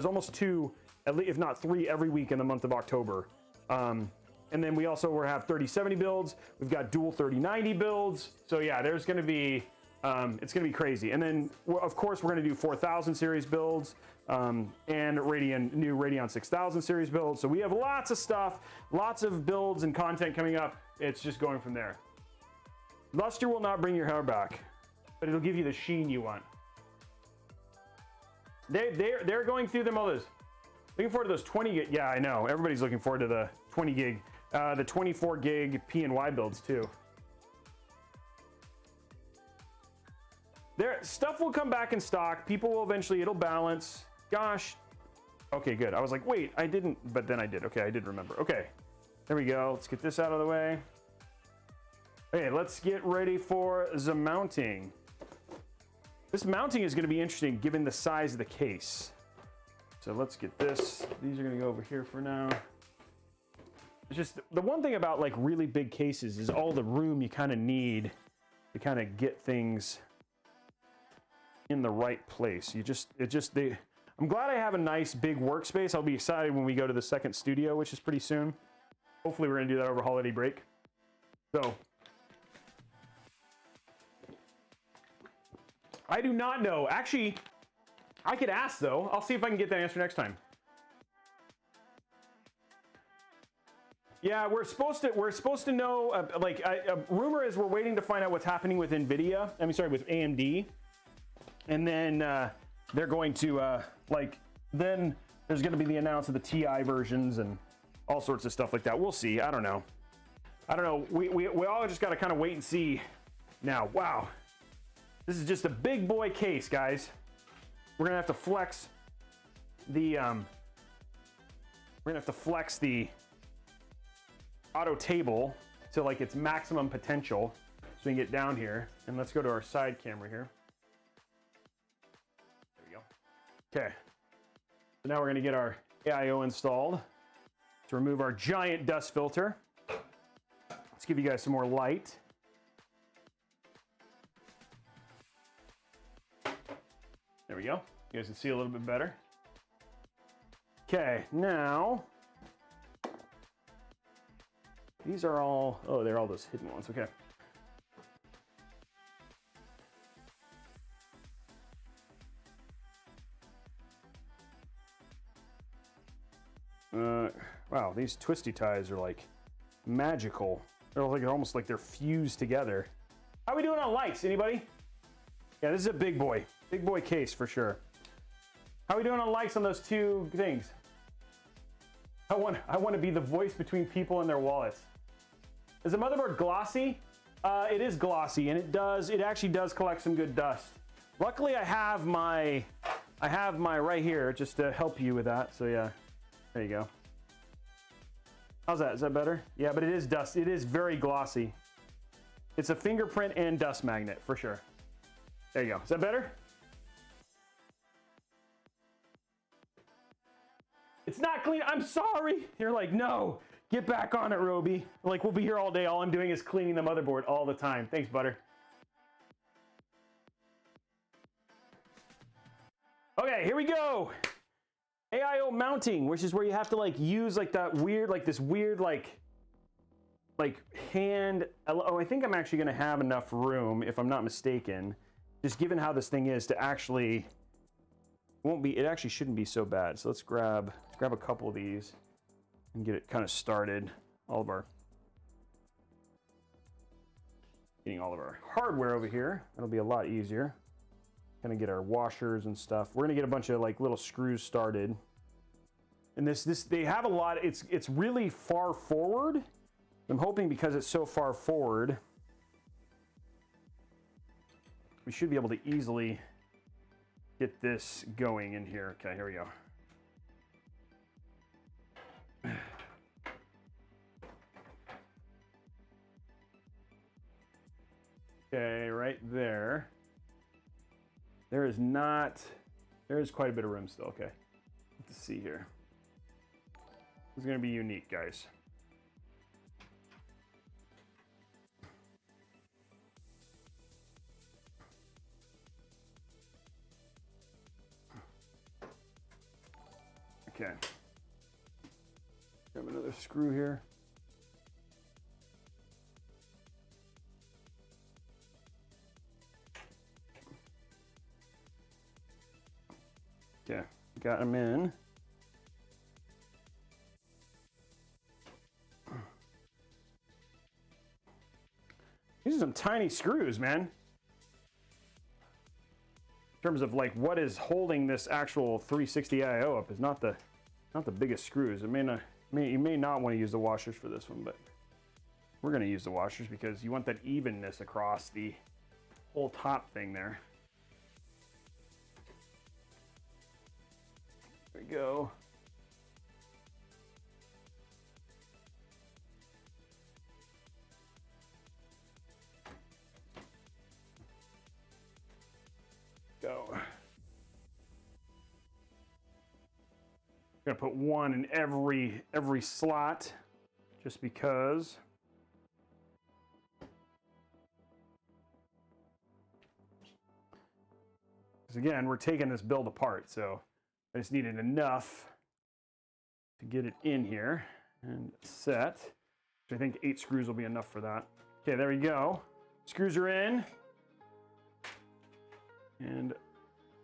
almost two, if not three, every week in the month of October. And then we also have 3070 builds. We've got dual 3090 builds. So yeah, there's going to be, it's going to be crazy. And then of course we're going to do 4000 series builds and new Radeon 6000 series builds. So we have lots of stuff, lots of builds and content coming up. It's just going from there. Luster will not bring your hair back, but it'll give you the sheen you want. They're going through them all those. Looking forward to those 20 gig. Yeah, I know. Everybody's looking forward to the 20 gig, the 24 gig P&Y builds too. Stuff will come back in stock. People will eventually, it'll balance. Gosh. Okay, good. I was like, wait, I didn't, but then I did. Okay, I did remember. Okay, there we go. Let's get this out of the way. Okay, let's get ready for the mounting. This mounting is going to be interesting given the size of the case. So let's get this. These are gonna go over here for now. It's just the one thing about like really big cases is all the room you kind of need to kind of get things in the right place. I'm glad I have a nice big workspace. I'll be excited when we go to the second studio, which is pretty soon. Hopefully we're gonna do that over holiday break. So I do not know. Actually, I could ask though. I'll see if I can get that answer next time. Yeah, we're supposed to know. Rumor is we're waiting to find out what's happening with Nvidia. I mean, sorry, with AMD, and then they're going to then there's going to be the announcement of the TI versions and all sorts of stuff like that. We'll see. I don't know. We all just got to kind of wait and see. Now, wow, this is just a big boy case, guys. We're gonna have to flex the auto table to like its maximum potential so we can get down here. And let's go to our side camera here. There we go. Okay. So now we're gonna get our AIO installed to remove our giant dust filter. Let's give you guys some more light. There we go. You guys can see a little bit better. Okay, now these are all, oh, they're all those hidden ones. Okay. Wow, these twisty ties are like magical. They're like almost like they're fused together. How are we doing on lights? Anybody? Yeah, this is a big boy case for sure. How are we doing on lights on those two things? I want to be the voice between people and their wallets. Is the motherboard glossy? It is glossy, and it actually does collect some good dust. Luckily, I have my right here just to help you with that. So yeah, there you go. How's that? Is that better? Yeah, but it is dust. It is very glossy. It's a fingerprint and dust magnet for sure. There you go. Is that better? It's not clean. I'm sorry. You're like, no, get back on it, Roby. Like, we'll be here all day. All I'm doing is cleaning the motherboard all the time. Thanks, butter. Okay, here we go. AIO mounting, which is where you have to like use like that weird, like this weird, like hand. Oh, I think I'm actually going to have enough room, if I'm not mistaken, just given how this thing is, to actually, it actually shouldn't be so bad. So let's grab a couple of these and get it kind of started. Getting all of our hardware over here. That'll be a lot easier. Gonna get our washers and stuff. We're gonna get a bunch of like little screws started. And this they have a lot. It's really far forward. I'm hoping because it's so far forward, we should be able to easily get this going in here. Okay, here we go. Okay, right there. There is quite a bit of room still. Okay, let's see here. This is going to be unique, guys. Okay. Grab another screw here. Okay, got them in. These are some tiny screws, man. In terms of like what is holding this actual 360 AIO up is not the biggest screws. You may not want to use the washers for this one, but we're going to use the washers because you want that evenness across the whole top thing there. There we go. Go. gonna put one in every slot, just because. Because again, we're taking this build apart, so I just needed enough to get it in here and set. Which I think 8 screws will be enough for that. Okay, there we go. Screws are in. And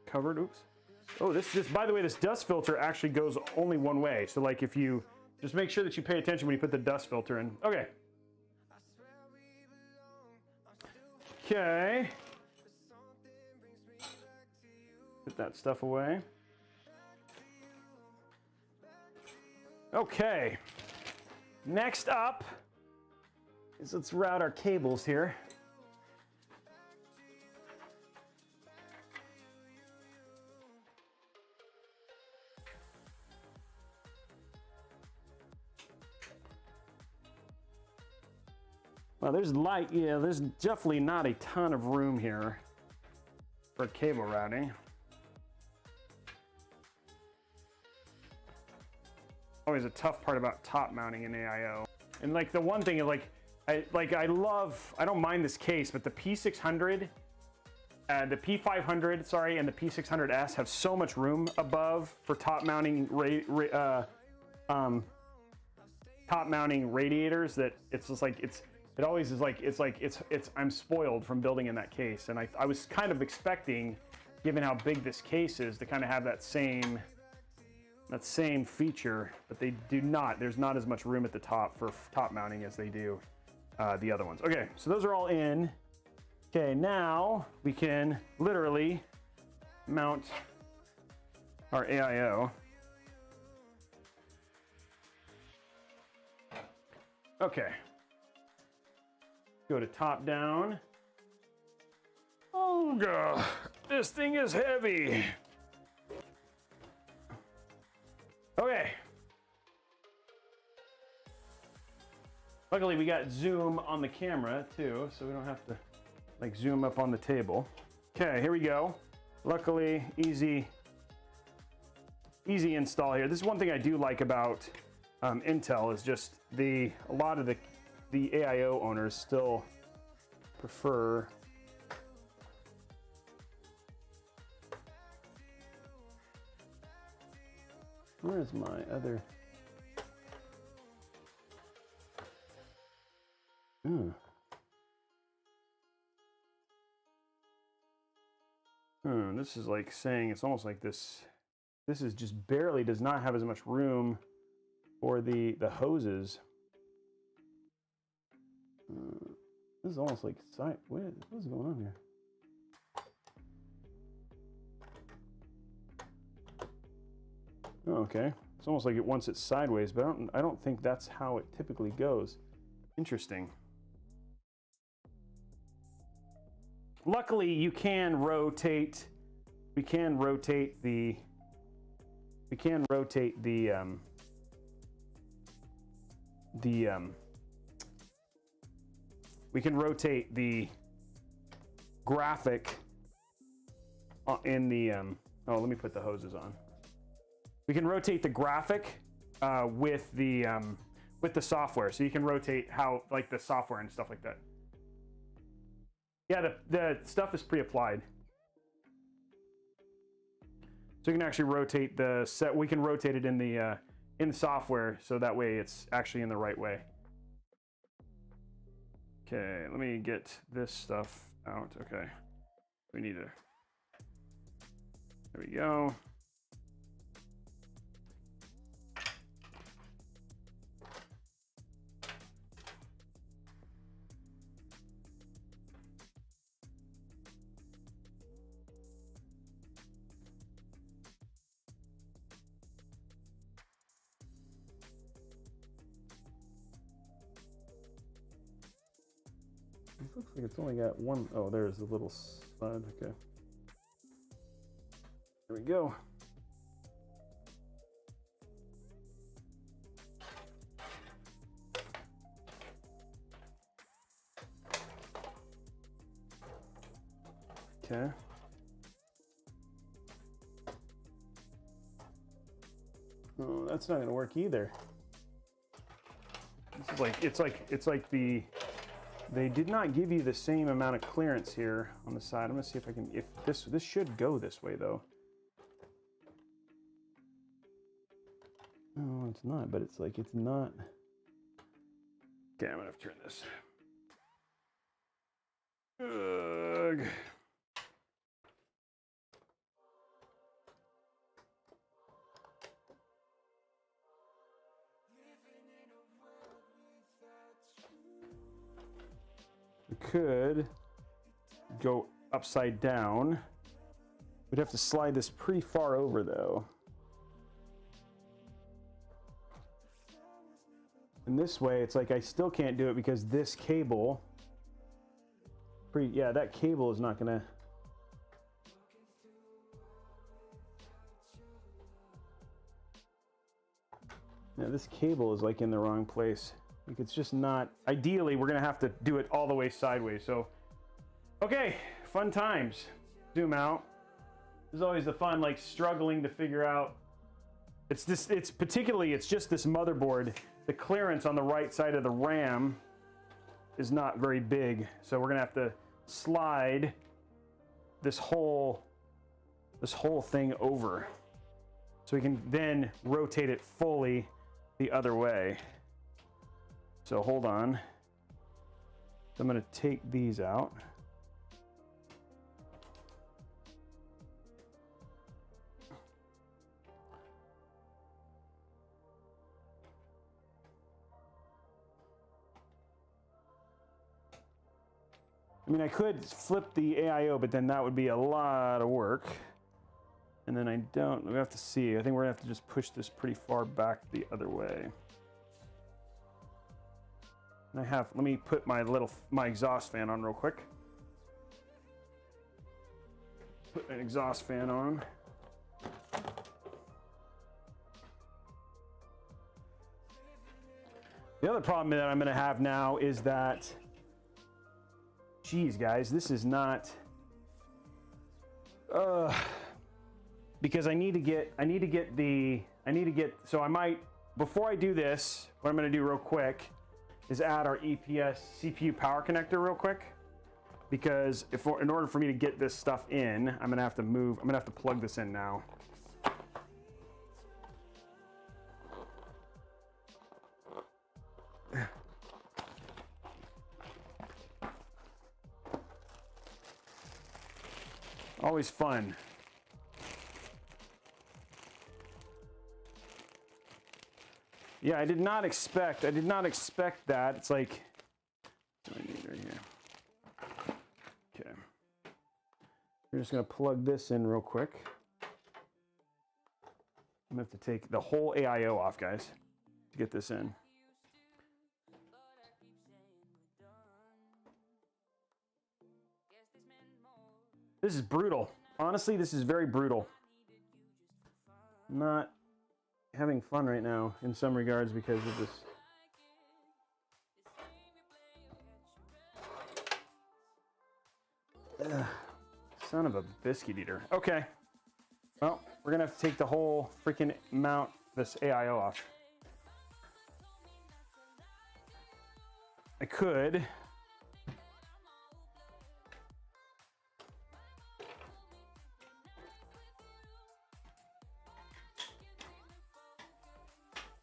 covered, oops. Oh, this just, by the way, this dust filter actually goes only one way. So like if you, just make sure that you pay attention when you put the dust filter in. Okay. Okay. Put that stuff away. Okay. Next up is let's route our cables here. Well, there's there's definitely not a ton of room here for cable routing. Always a tough part about top mounting in AIO. And like the one thing is like, I don't mind this case, but the P600, the P500, sorry, and the P600S have so much room above for top mounting radiators that it's just like, it always is like, I'm spoiled from building in that case. And I was kind of expecting, given how big this case is, to kind of have that same feature, but they do not. There's not as much room at the top for top mounting as they do the other ones. Okay, so those are all in. Okay, now we can literally mount our AIO. Okay. Go to top down. Oh god, this thing is heavy. Okay. Luckily we got zoom on the camera too, so we don't have to like zoom up on the table. Okay, here we go. Luckily, easy install here. This is one thing I do like about Intel is just a lot of the AIO owners still prefer where's my other this is like saying it's almost like this is just barely does not have as much room for the hoses. This is almost like what is going on here? Oh, okay, it's almost like it wants it sideways, but I don't think that's how it typically goes. Interesting. Luckily, you can rotate. We can rotate the. We can rotate the graphic in the oh, let me put the hoses on. We can rotate the graphic with the software, so you can rotate how like the software and stuff like that. Yeah, the stuff is pre-applied, so you can actually rotate the set. We can rotate it in the software, so that way it's actually in the right way. Okay, let me get this stuff out. Okay, we need to. There we go. It looks like it's only got one. Oh, there's a little slide. Okay. There we go. Okay. Oh, that's not gonna work either. This is like, it's like they did not give you the same amount of clearance here on the side. I'm gonna see if I can, if this should go this way though. No, it's not, but it's like, it's not. Okay, I'm gonna have to turn this. Ugh. We could go upside down. We'd have to slide this pretty far over though. And this way, it's like I still can't do it because this cable, yeah, that cable is not gonna. Yeah, this cable is like in the wrong place. Like it's just not, ideally, we're gonna have to do it all the way sideways. So, okay, fun times. Zoom out. There's always the fun, like struggling to figure out. It's just this motherboard. The clearance on the right side of the RAM is not very big. So we're gonna have to slide this whole thing over. So we can then rotate it fully the other way. So hold on. I'm gonna take these out. I mean, I could flip the AIO, but then that would be a lot of work. And then we have to see. I think we're gonna have to just push this pretty far back the other way. And let me put my exhaust fan on real quick. Put an exhaust fan on. The other problem that I'm gonna have now is that, geez, guys, this is not, because I need to get, so I might, before I do this, what I'm gonna do real quick is add our EPS CPU power connector real quick, because in order for me to get this stuff in, I'm gonna have to plug this in now. Always fun. Yeah, I did not expect that. It's like, what do I need right here? Okay. We're just gonna plug this in real quick. I'm gonna have to take the whole AIO off, guys, to get this in. This is brutal. Honestly, this is very brutal. I'm not having fun right now in some regards because of this. Ugh, son of a biscuit eater. Okay. Well, we're gonna have to take the whole freaking mount this AIO off. I could.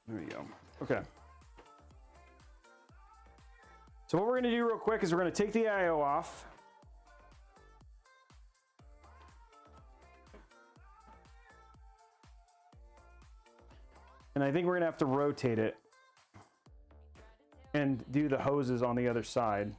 There we go. Okay. So what we're going to do real quick is we're going to take the AIO off. And I think we're going to have to rotate it and do the hoses on the other side.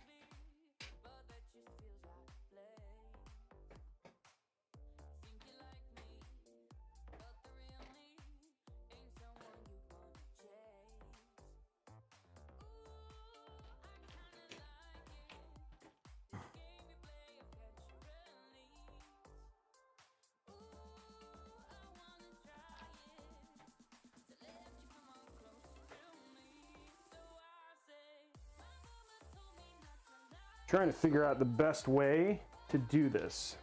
Trying to figure out the best way to do this.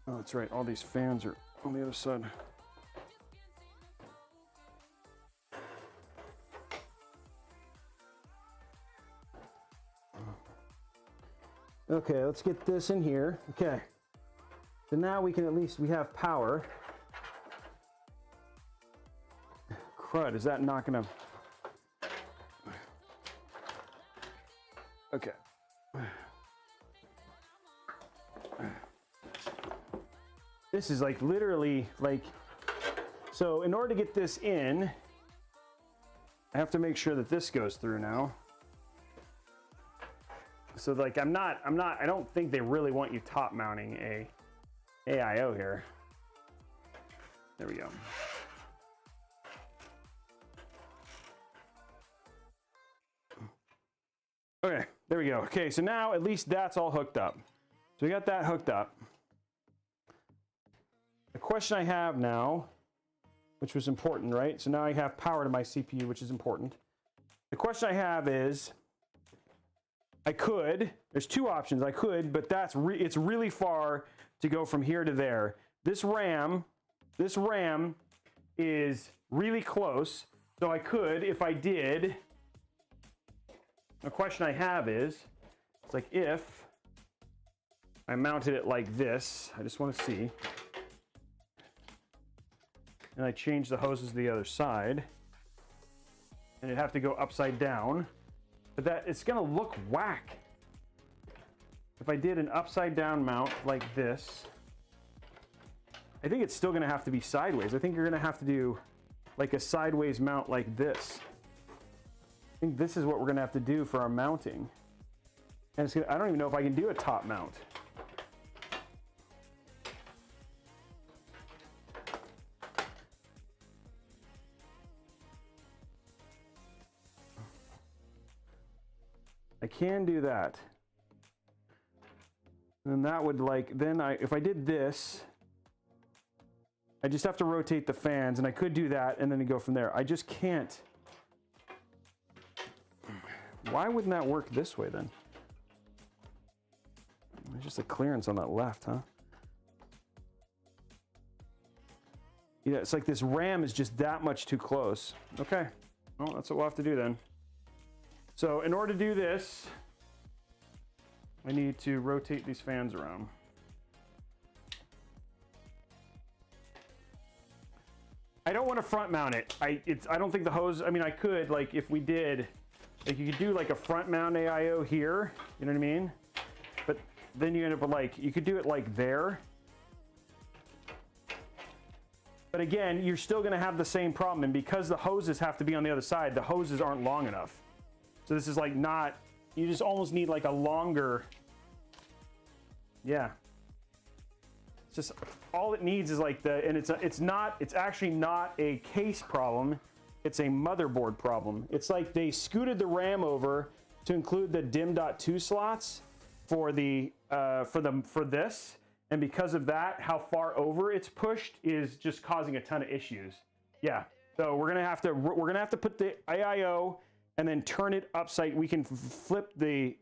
Oh, that's right. All these fans are on the other side. Okay, let's get this in here. Okay. So now we can at least, we have power. Crud, is that not gonna... Okay. This is like literally like, so in order to get this in, I have to make sure that this goes through now. So like I don't think they really want you top mounting a AIO here. There we go. Okay, there we go. Okay, so now at least that's all hooked up. So we got that hooked up. The question I have now, which was important, right? So now I have power to my CPU, which is important. The question I have is, I could, there's two options. I could, but it's really far to go from here to there. This RAM is really close. So I could, if I did, the question I have is, it's like if I mounted it like this, I just want to see, and I change the hoses to the other side, and it'd have to go upside down, but that it's gonna look whack. If I did an upside down mount like this, I think it's still gonna have to be sideways. I think you're gonna have to do like a sideways mount like this. I think this is what we're gonna have to do for our mounting. And it's gonna, I don't even know if I can do a top mount. I can do that. And that would like, then if I did this, I just have to rotate the fans, and I could do that and then go from there. I just can't. Why wouldn't that work this way then? There's just a clearance on that left, huh? Yeah, it's like this RAM is just that much too close. Okay, well, that's what we'll have to do then. So in order to do this, I need to rotate these fans around. I don't want to front mount it. I don't think the hose, I mean, I could, like if we did, like you could do like a front mount AIO here, you know what I mean? But then you end up with like, you could do it like there. But again, you're still gonna have the same problem, and because the hoses have to be on the other side, the hoses aren't long enough. So this is like not, you just almost need like a longer, yeah. It's just, all it needs is like the, and it's actually not a case problem, it's a motherboard problem. It's like they scooted the RAM over to include the DIMM.2 slots for the, for this. And because of that, how far over it's pushed is just causing a ton of issues. Yeah, so we're gonna have to put the AIO and then turn it upside. We can flip the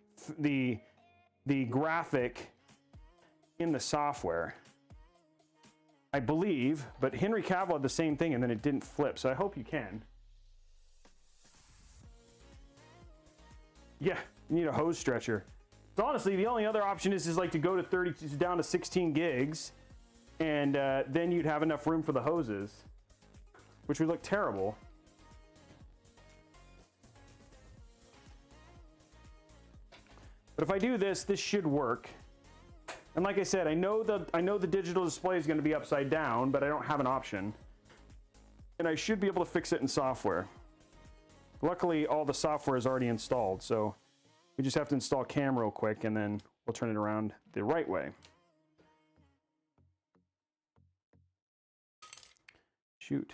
graphic in the software, I believe, but Henry Cavill had the same thing and then it didn't flip, so I hope you can. Yeah, you need a hose stretcher. So honestly, the only other option is like to go to down to 16 gigs, and then you'd have enough room for the hoses, which would look terrible. But if I do this, this should work. And like I said, I know the digital display is going to be upside down, but I don't have an option. And I should be able to fix it in software. Luckily, all the software is already installed, so we just have to install cam real quick, and then we'll turn it around the right way. Shoot.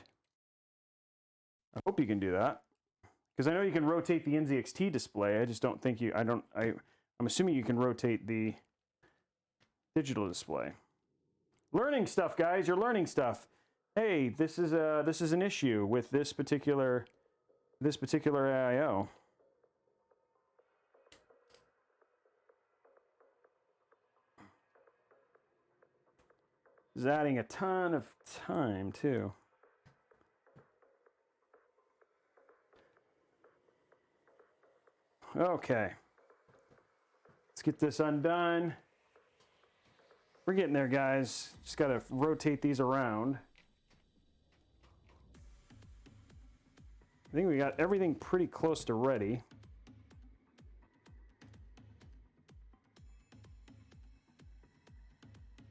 I hope you can do that, because I know you can rotate the NZXT display. I just don't think you, I'm assuming you can rotate the digital display. Learning stuff, guys, you're learning stuff. Hey, this is an issue with this particular AIO. This is adding a ton of time too. Okay. Let's get this undone. We're getting there, guys. Just got to rotate these around. I think we got everything pretty close to ready.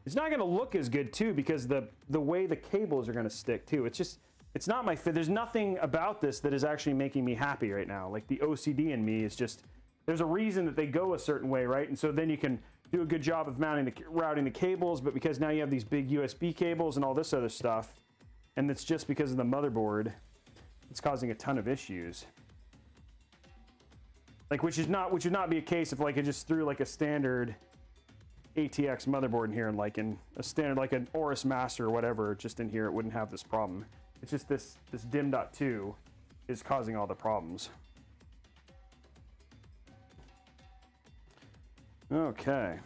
It's not going to look as good too because the way the cables are going to stick too. It's not my fit. There's nothing about this that is actually making me happy right now. Like the OCD in me is just, there's a reason that they go a certain way, right? And so then you can do a good job of routing the cables, but because now you have these big USB cables and all this other stuff, and it's just because of the motherboard, it's causing a ton of issues. Like, which would not be a case if like I just threw like a standard ATX motherboard in here and like in a standard like an Aorus Master or whatever, just in here, it wouldn't have this problem. It's just this DIMM.2 is causing all the problems. Okay.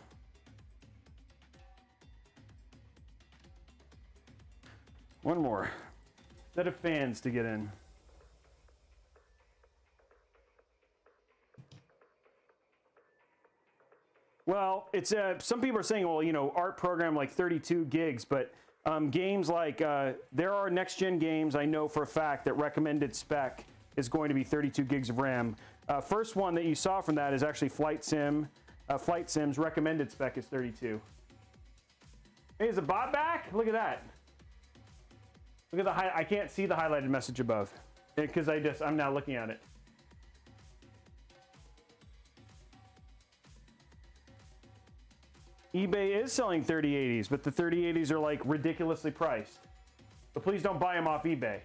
One more set of fans to get in. Well, it's some people are saying, well, you know, art program like 32 gigs, but games like there are next gen games I know for a fact that recommended spec is going to be 32 gigs of RAM. First one that you saw from that is actually Flight Sim's recommended spec is 32. Hey, is the bot back? Look at that. Look at the I can't see the highlighted message above because I'm now looking at it. eBay is selling 3080s, but the 3080s are like ridiculously priced. But please don't buy them off eBay.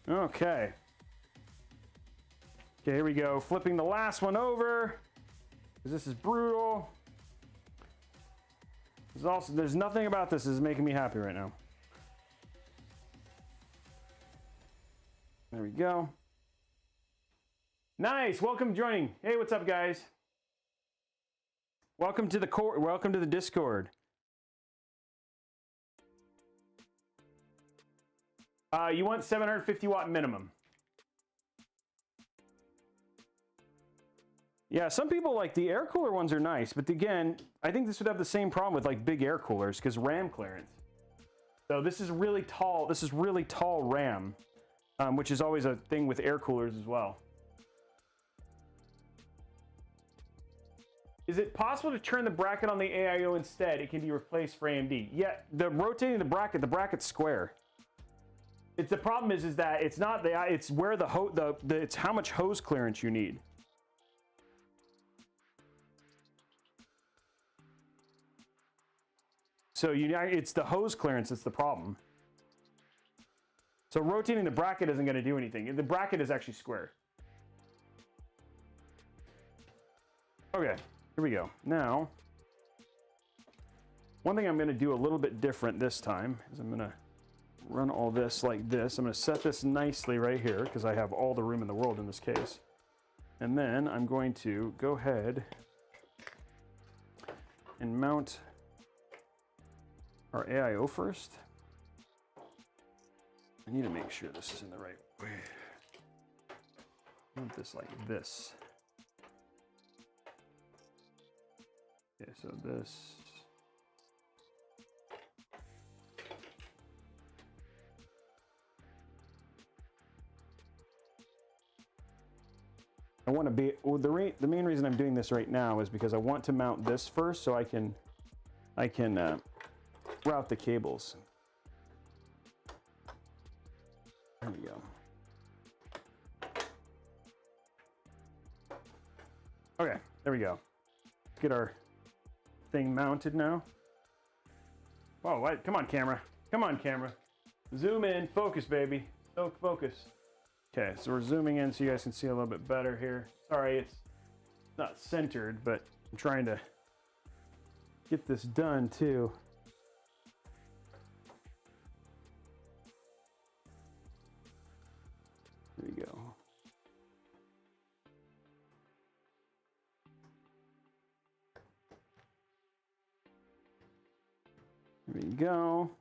Okay. Okay, here we go. Flipping the last one over, because this is brutal. There's nothing about this that is making me happy right now. There we go. Nice. Welcome joining. Hey, what's up, guys? Welcome to the Discord. You want 750 watt minimum. Yeah, some people like the air cooler ones are nice, but again, I think this would have the same problem with like big air coolers because RAM clearance. So this is really tall. This is really tall RAM, which is always a thing with air coolers as well. Is it possible to turn the bracket on the AIO instead? It can be replaced for AMD. Yeah, rotating the bracket's square. The problem is that it's not it's where it's how much hose clearance you need. So it's the hose clearance that's the problem. So rotating the bracket isn't going to do anything. The bracket is actually square. Okay. Here we go. Now, one thing I'm going to do a little bit different this time is I'm going to run all this like this. I'm going to set this nicely right here because I have all the room in the world in this case. And then I'm going to go ahead and mount our AIO first. I need to make sure this is in the right way. Mount this like this. Okay, so this. I want to be, well, the main reason I'm doing this right now is because I want to mount this first so I can route the cables. There we go. Okay, there we go. Let's get our thing mounted now. Whoa, what? Come on, camera. Come on, camera. Zoom in, focus, baby. Focus. Okay, so we're zooming in so you guys can see a little bit better here. Sorry, it's not centered, but I'm trying to get this done too. There we go. There you go.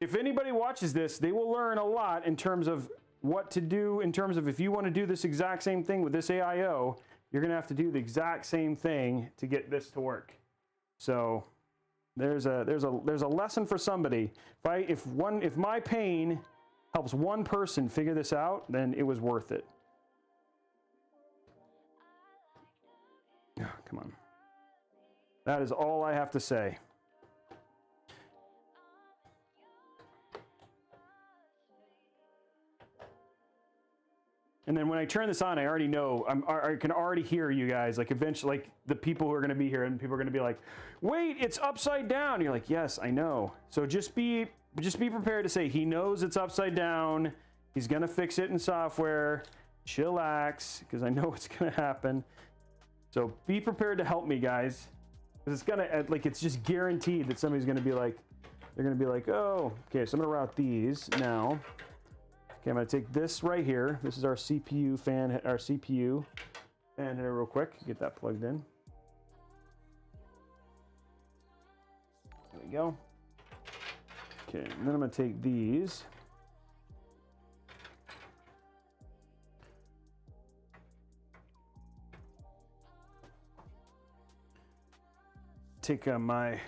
If anybody watches this, they will learn a lot in terms of what to do, in terms of if you want to do this exact same thing with this AIO, you're going to have to do the exact same thing to get this to work. So there's a lesson for somebody. If my pain helps one person figure this out, then it was worth it. Oh, come on. That is all I have to say. And then when I turn this on, I already know, I can already hear you guys, like eventually, like the people who are going to be here, and people are going to be like, wait, it's upside down. And you're like, yes, I know. So just be prepared to say, he knows it's upside down. He's going to fix it in software. Chillax, because I know what's going to happen. So be prepared to help me, guys. Because it's going to, like, it's just guaranteed that somebody's going to be like, they're going to be like, oh, okay, so I'm going to route these now. Okay, I'm going to take this right here. This is our CPU fan header real quick. Get that plugged in. There we go. Okay, and then I'm going to take these. Take my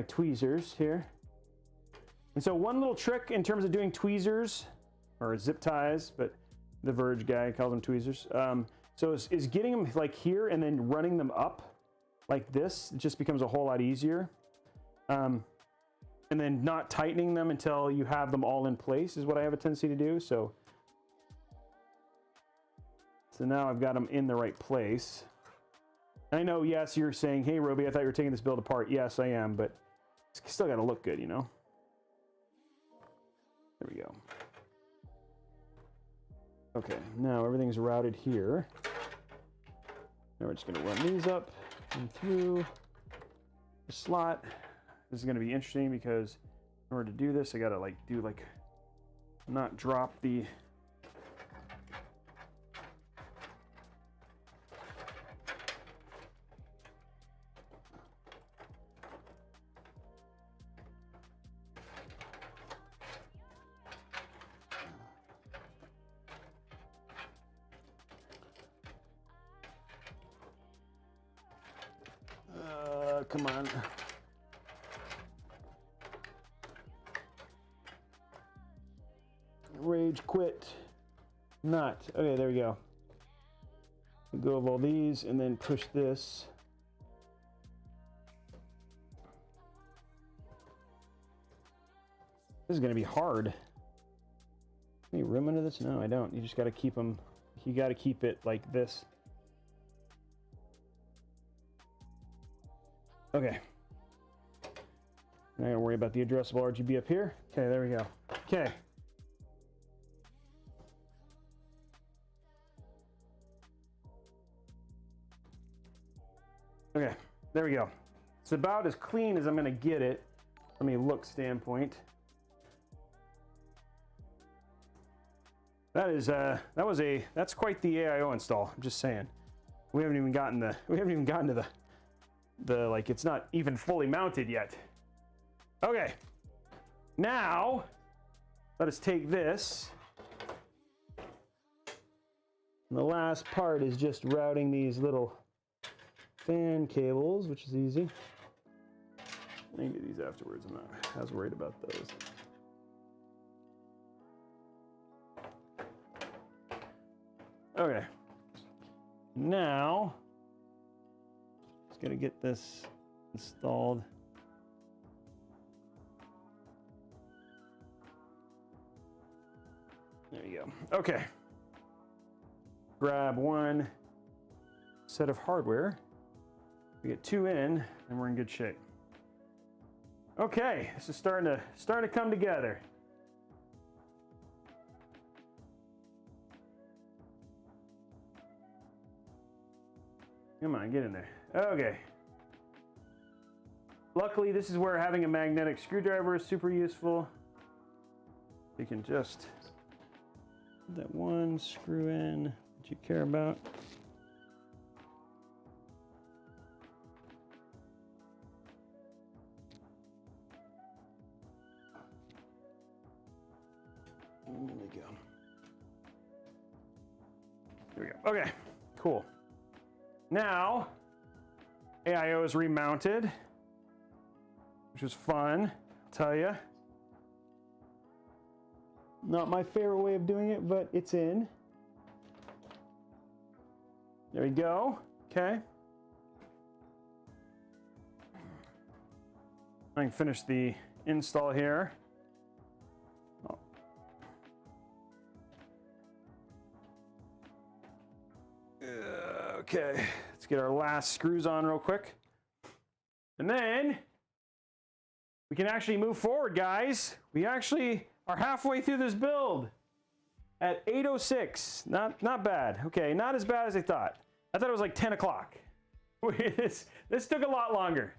tweezers here. And so one little trick in terms of doing tweezers, or zip ties, but the Verge guy calls them tweezers. So is getting them like here and then running them up like this. It just becomes a whole lot easier. And then not tightening them until you have them all in place is what I have a tendency to do. So now I've got them in the right place. I know, yes, you're saying, hey, Roby, I thought you were taking this build apart. Yes, I am, but it's still got to look good, you know? There we go. Okay, now everything's routed here. Now we're just going to run these up and through the slot. This is going to be interesting because in order to do this, I got to not drop the... come on. Rage quit. Not. Okay, there we go. Go of all these and then push this. This is going to be hard. Any room under this? No, I don't. You just got to keep them. You got to keep it like this. Okay. Now I gotta worry about the addressable RGB up here. Okay, there we go. Okay. Okay, there we go. It's about as clean as I'm gonna get it from a look standpoint. That's quite the AIO install. I'm just saying. We haven't even gotten to the like, it's not even fully mounted yet. Okay, now let us take this, and the last part is just routing these little fan cables, which is easy. I can get these afterwards. I'm not as worried about those. Okay, now gonna get this installed. There you go. Okay. Grab one set of hardware. We get two in, and we're in good shape. Okay, this is starting to come together. Come on, get in there. Okay. Luckily, this is where having a magnetic screwdriver is super useful. You can just put that one screw in that you care about. we go. There we go. Okay, cool. Now, AIO is remounted, which was fun, I'll tell you. Not my favorite way of doing it, but it's in. There we go. Okay. I can finish the install here. Oh. Okay, let's get our last screws on real quick. And then we can actually move forward, guys. We actually are halfway through this build at 8:06. Not bad. Okay, not as bad as I thought. I thought it was like 10 o'clock. This took a lot longer.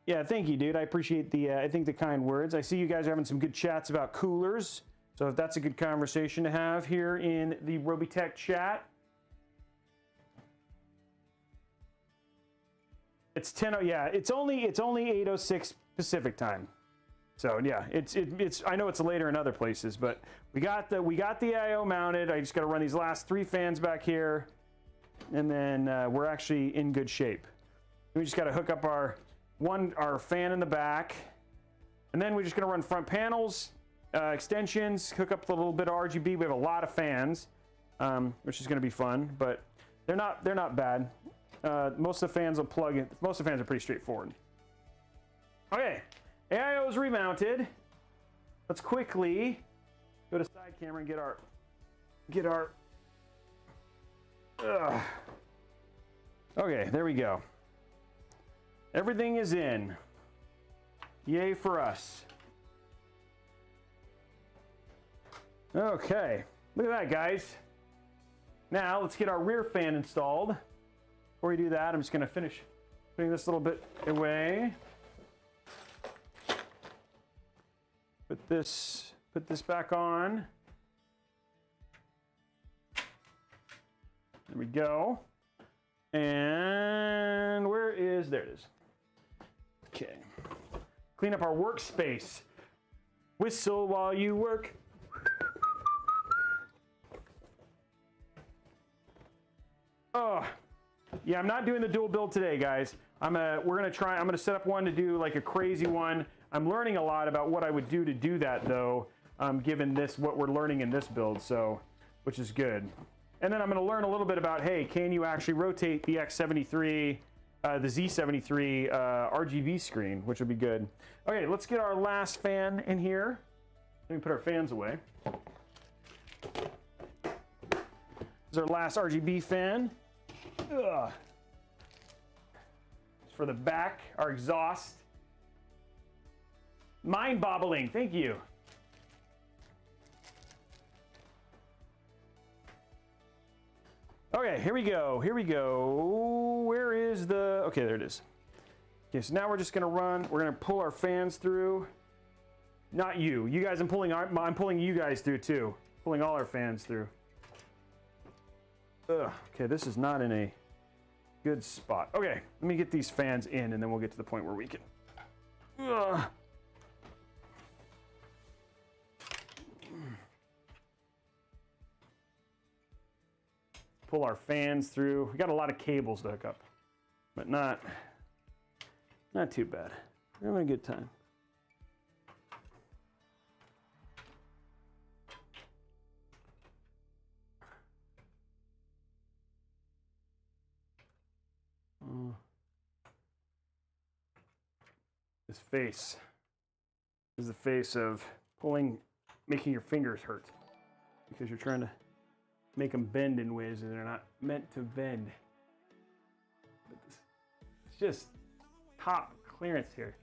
Yeah, thank you, dude. I appreciate the, I think the kind words. I see you guys are having some good chats about coolers. So if that's a good conversation to have here in the Robeytech chat. It's 10. Yeah, it's only 8:06 Pacific time. So yeah, it's I know it's later in other places, but we got the AIO mounted. I just got to run these last 3 fans back here, and then we're actually in good shape. We just got to hook up our fan in the back, and then we're just going to run front panels, extensions, hook up a little bit of RGB. We have a lot of fans, which is going to be fun, but they're not bad. Most of the fans will plug in. Most of the fans are pretty straightforward. Okay, AIO is remounted. Let's quickly go to side camera and get our. Okay, there we go. Everything is in. Yay for us. Okay, look at that, guys. Now let's get our rear fan installed. Before we do that, I'm just going to finish putting this a little bit away. Put this back on. There we go. And there it is. Okay. Clean up our workspace. Whistle while you work. Oh, yeah, I'm not doing the dual build today, guys. I'm gonna set up one to do like a crazy one. I'm learning a lot about what I would do to do that though, given what we're learning in this build, so, which is good. And then I'm gonna learn a little bit about, hey, can you actually rotate the X73, the Z73 RGB screen, which would be good. Okay, let's get our last fan in here. Let me put our fans away. This is our last RGB fan. Ugh. For the back, our exhaust. Mind-boggling, thank you. Okay, here we go, Where is the, okay, there it is. Okay, so now we're just gonna pull our fans through. Not you guys, I'm pulling you guys through too. Pulling all our fans through. Ugh, okay, this is not in a good spot. Okay, let me get these fans in and then we'll get to the point where we can. Ugh. Pull our fans through. We got a lot of cables to hook up, but not too bad. We're having a good time. This face is the face of making your fingers hurt because you're trying to make them bend in ways that they're not meant to bend. But it's just top clearance here.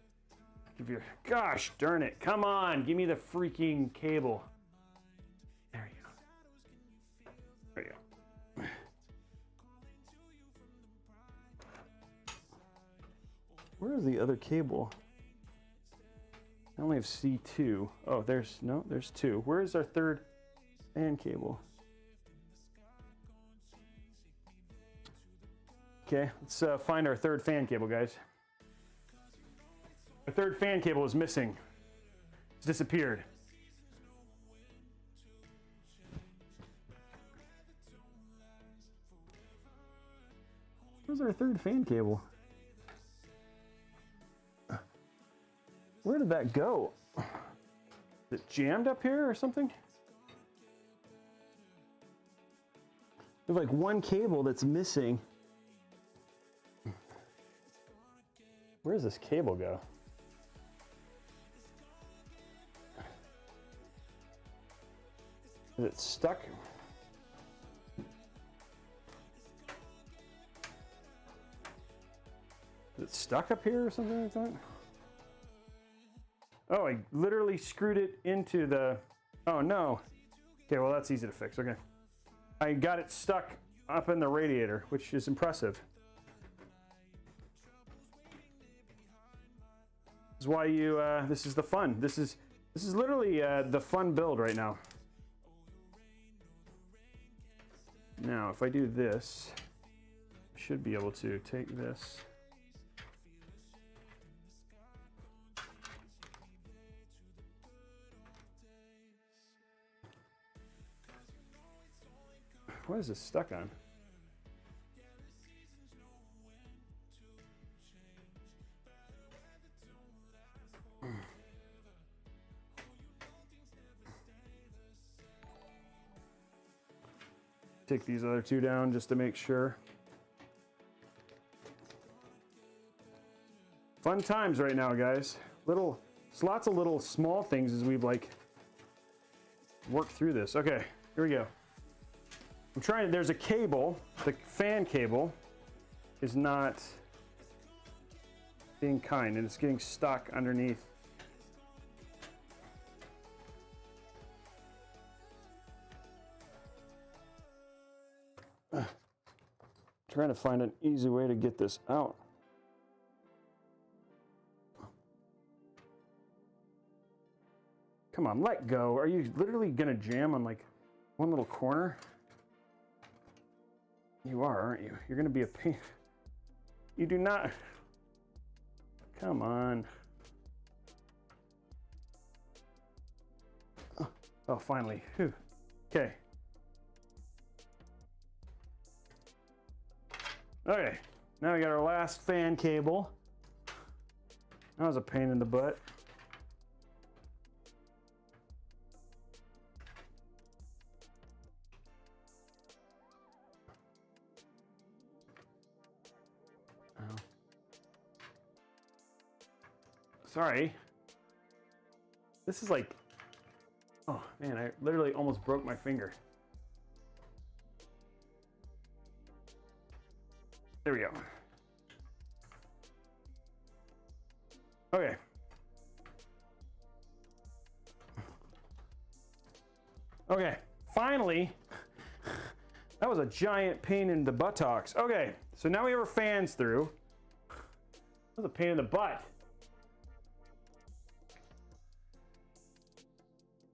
Gosh darn it, come on, give me the freaking cable. There you go. There you go. Where is the other cable? I only have C2. Oh, there's 2. Where is our third fan cable? Okay, let's find our third fan cable, guys. The third fan cable is missing. It's disappeared. Where's our third fan cable? Where did that go? Is it jammed up here or something? There's like one cable that's missing. Where does this cable go? Is it stuck? Is it stuck up here or something like that? Oh, I literally screwed it into the... Oh, no. Okay, well, that's easy to fix. Okay. I got it stuck up in the radiator, which is impressive. This is why you... this is the fun. This is literally the fun build right now. Now, if I do this, I should be able to take this... What is this stuck on? Take these other two down just to make sure. Fun times right now, guys. Lots of little small things as we've like worked through this. Okay, here we go. I'm trying, there's a cable, the fan cable is not being kind and it's getting stuck underneath. Trying to find an easy way to get this out. Come on, let go. Are you literally gonna jam on like one little corner? You are, aren't you? You're gonna be a pain. You do not. Come on. Oh, finally. Whew. Okay. Okay. Now we got our last fan cable. That was a pain in the butt. Sorry. This is like, oh man, I literally almost broke my finger. There we go. Okay. Okay, finally, that was a giant pain in the buttocks. Okay, so now we have our fans through. That was a pain in the butt.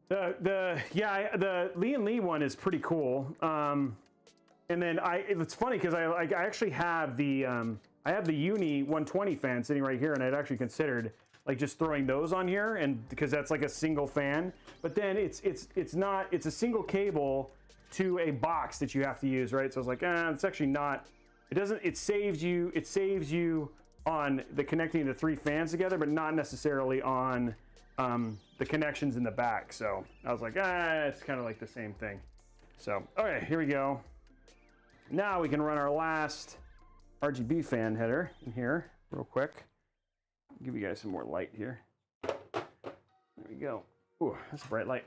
The Lee & Lee one is pretty cool. And then it's funny because I actually have the I have the Uni 120 fan sitting right here, and I'd actually considered like just throwing those on here, and because that's like a single fan. But then it's a single cable to a box that you have to use, right? So I was like, it's actually not. It saves you on the connecting the three fans together, but not necessarily on the connections in the back. So I was like, it's kind of like the same thing. So, okay, here we go. Now we can run our last RGB fan header in here real quick. I'll give you guys some more light here. There we go. Ooh, that's a bright light.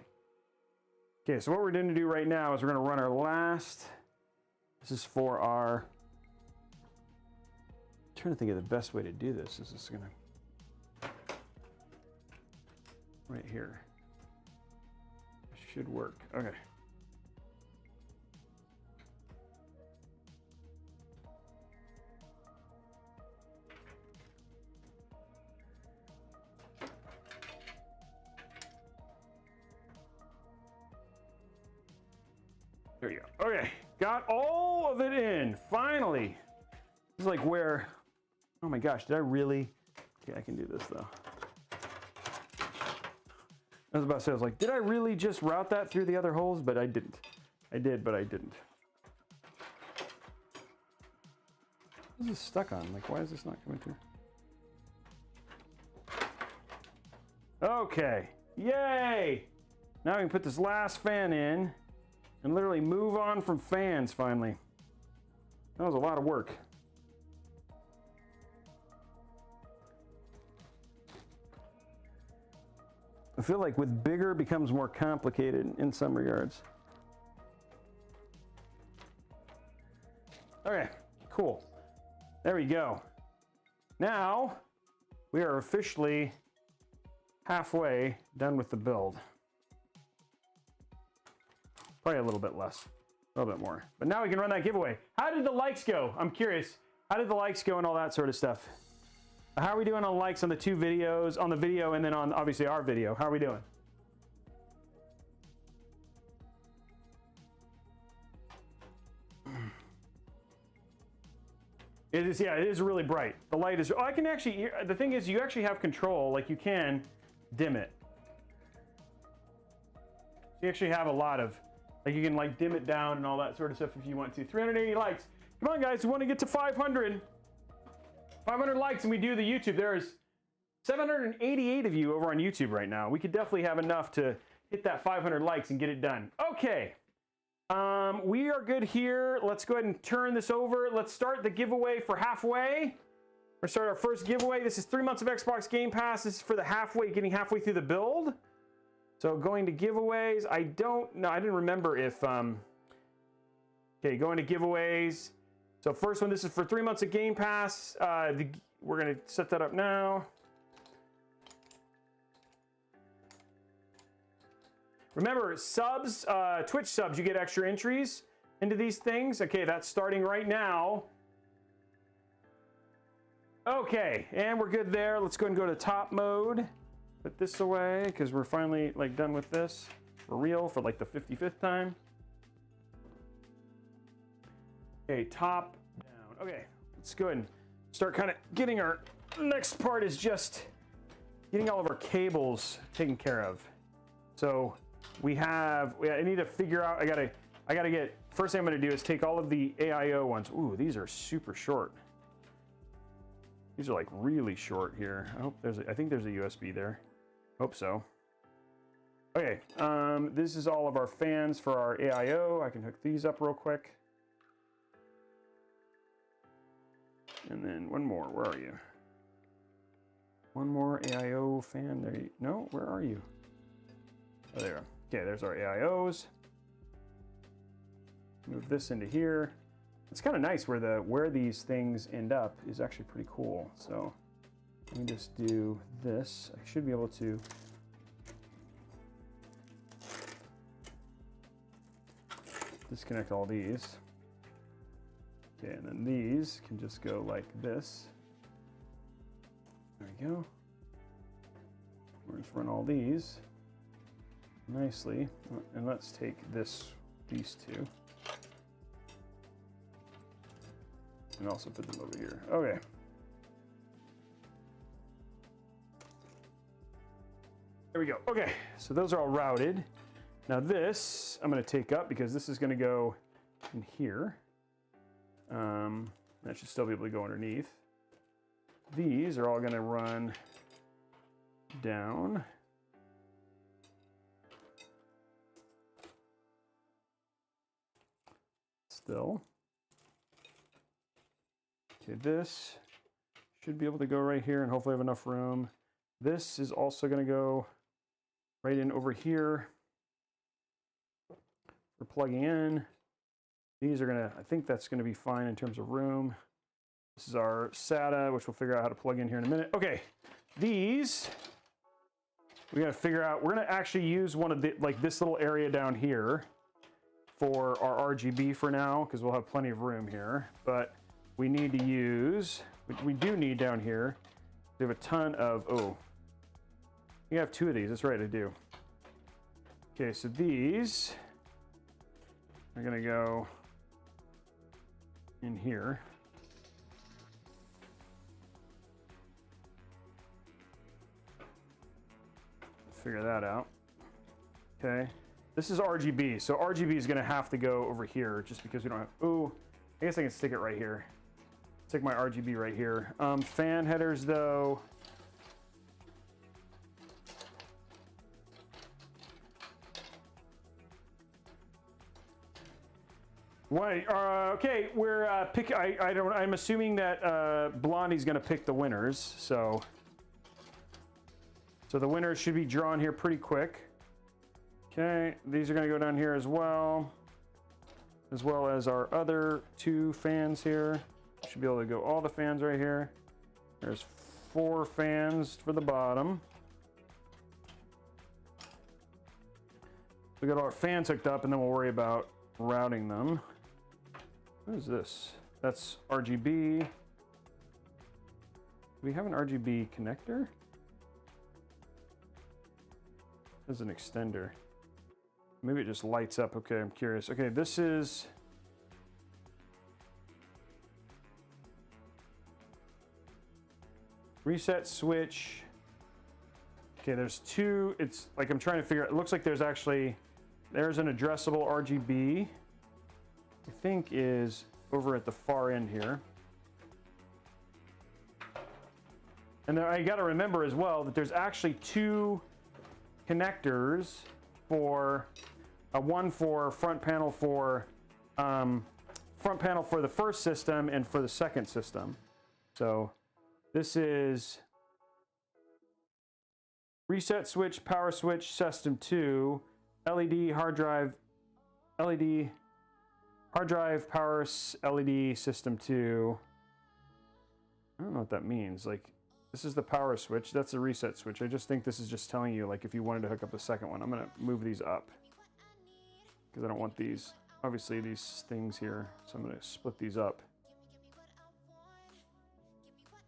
Okay, so what we're going to do right now is we're going to run our last. This is for our. I'm trying to think of the best way to do this. This is going to. Right here. Should work. Okay. There you go. Okay, got all of it in, finally. This is like where, oh my gosh, did I really? Okay, I can do this though. I was about to say, I was like, did I really just route that through the other holes? But I didn't. I did, but I didn't. What is this stuck on? Like, why is this not coming through? Okay, yay! Now we can put this last fan in and literally move on from fans finally. That was a lot of work. I feel like with bigger becomes more complicated in some regards. Okay, cool. There we go. Now we are officially halfway done with the build. Probably a little bit less, a little bit more. But now we can run that giveaway. How did the likes go? I'm curious. How did the likes go and all that sort of stuff? How are we doing on likes on the two videos, on the video and then on obviously our video? How are we doing? It is, yeah, it is really bright. The light is, oh, I can actually, the thing is you actually have control, like you can dim it. You actually have a lot of, like you can like dim it down and all that sort of stuff if you want to. 380 likes. Come on guys, we want to get to 500. 500 likes and we do the YouTube. There's 788 of you over on YouTube right now. We could definitely have enough to hit that 500 likes and get it done. Okay. We are good here. Let's go ahead and turn this over. Let's start the giveaway for halfway. We're start our first giveaway. This is 3 months of Xbox Game Pass. This is for the halfway, getting halfway through the build. So going to giveaways. I don't know. I didn't remember if, okay, going to giveaways. So first one, this is for 3 months of Game Pass. We're going to set that up now. Remember, subs, Twitch subs, you get extra entries into these things. Okay, that's starting right now. Okay, and we're good there. Let's go ahead and go to top mode. Put this away because we're finally like done with this for real for like the 55th time. Okay, top down. Okay, let's go ahead and start kind of getting our next part is just getting all of our cables taken care of. So I need to figure out, I gotta get, first thing I'm gonna do is take all of the AIO ones. Ooh, these are super short. These are like really short here. I think there's a USB there. Hope so. Okay, this is all of our fans for our AIO. I can hook these up real quick. And then one more, where are you? One more AIO fan, there you, no, where are you? Oh, there. Okay, there's our AIOs. Move this into here. It's kind of nice where these things end up is actually pretty cool. So let me just do this. I should be able to disconnect all these. Okay, and then these can just go like this. There we go. We're just run all these nicely, and let's take these two, and also put them over here. Okay. There we go. Okay, so those are all routed. Now this I'm going to take up because this is going to go in here. That should still be able to go underneath. These are all going to run down. Still. Okay, this should be able to go right here and hopefully have enough room. This is also going to go right in over here for plugging in. These are going to, I think that's going to be fine in terms of room. This is our SATA, which we'll figure out how to plug in here in a minute. Okay, these, we got to figure out, we're going to actually use one of the, like this little area down here for our RGB for now, because we'll have plenty of room here. But we need to use, we do need down here, we have a ton of, oh, you have two of these, that's right, I do. Okay, so these are gonna go in here. figure that out. Okay. This is RGB, so RGB is gonna have to go over here just because we don't have, ooh, I guess I can stick it right here. Stick my RGB right here. Fan headers though. Wait, okay, we're I'm assuming that Blondie's gonna pick the winners, so the winners should be drawn here pretty quick. Okay, these are gonna go down here as well as our other 2 fans here. Should be able to go all the fans right here. There's 4 fans for the bottom. We got all our fans hooked up, and then we'll worry about routing them. What is this? That's RGB. Do we have an RGB connector? There's an extender. Maybe it just lights up. Okay, I'm curious. Okay, this is reset switch. Okay, there's 2. It's like I'm trying to figure out. It looks like there's an addressable RGB. I think is over at the far end here. And then I got to remember as well that there's actually 2 connectors for one for front panel for the first system and for the second system. So this is reset switch, power switch, system 2, LED hard drive, power LED system 2. I don't know what that means. Like, this is the power switch. That's the reset switch. I just think this is just telling you, like, if you wanted to hook up the second one. I'm going to move these up because I don't want these, obviously, these things here. So I'm going to split these up.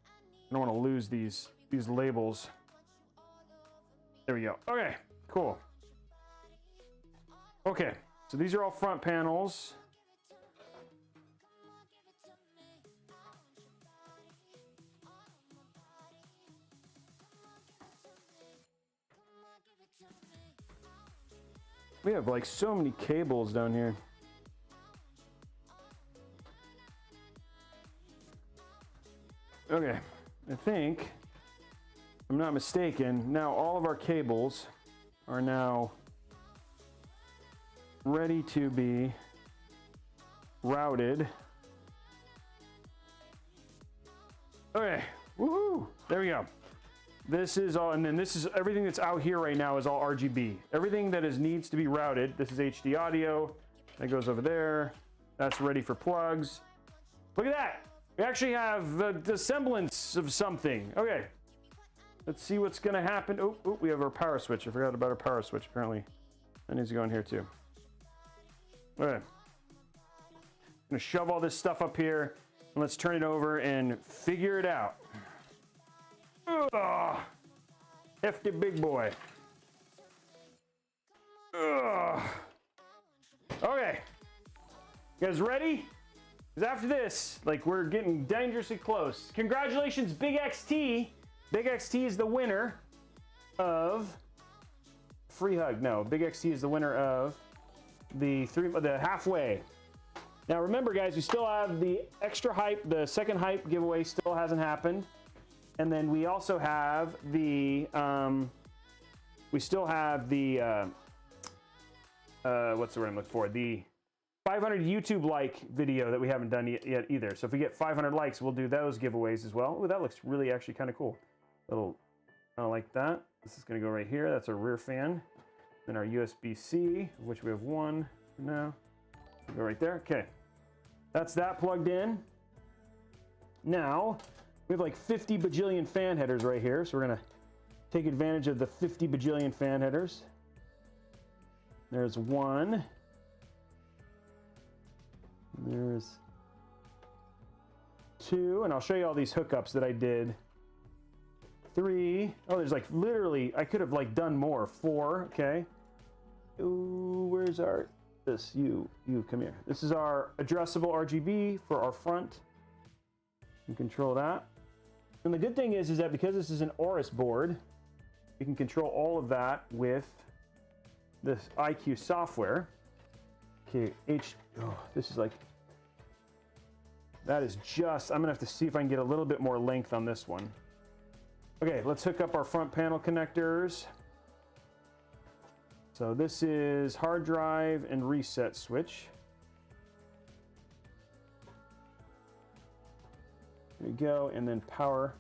I don't want to lose these labels. There we go. Okay, cool. Okay, so these are all front panels. We have like so many cables down here. Okay, I think, if I'm not mistaken, now all of our cables are now ready to be routed. Okay, woohoo! There we go. This is all, and then this is everything that's out here right now is all RGB. Everything that needs to be routed. This is HD audio. That goes over there. That's ready for plugs. Look at that. We actually have the semblance of something. Okay. Let's see what's going to happen. Oh, we have our power switch. I forgot about our power switch, apparently. That needs to go in here, too. Okay. I'm going to shove all this stuff up here, and let's turn it over and figure it out. Ugh. Hefty big boy. Ugh. Okay. You guys ready? Because after this, like, we're getting dangerously close. Congratulations, Big XT. Big XT is the winner of free hug. No, Big XT is the winner of the halfway. Now remember, guys, we still have the extra hype. The second hype giveaway still hasn't happened. And then we also have the, what's the word I'm looking for? The 500 YouTube like video that we haven't done yet either. So if we get 500 likes, we'll do those giveaways as well. Ooh, that looks really actually kind of cool. Little, I like that. This is going to go right here. That's our rear fan. Then our USB-C, of which we have one for now. Go right there. Okay. That's that plugged in. Now, we have like 50 bajillion fan headers right here, so we're gonna take advantage of the 50 bajillion fan headers. There's one. There's two, and I'll show you all these hookups that I did. 3. Oh, there's like literally, I could have like done more. 4, okay. Ooh, where's our, you come here. This is our addressable RGB for our front. You can control that. And the good thing is that because this is an Aorus board, You can control all of that with this IQ software. Okay, this is like, that is just, I'm gonna have to see if I can get a little bit more length on this one. Okay, let's hook up our front panel connectors. So this is hard drive and reset switch. There we go, and then power.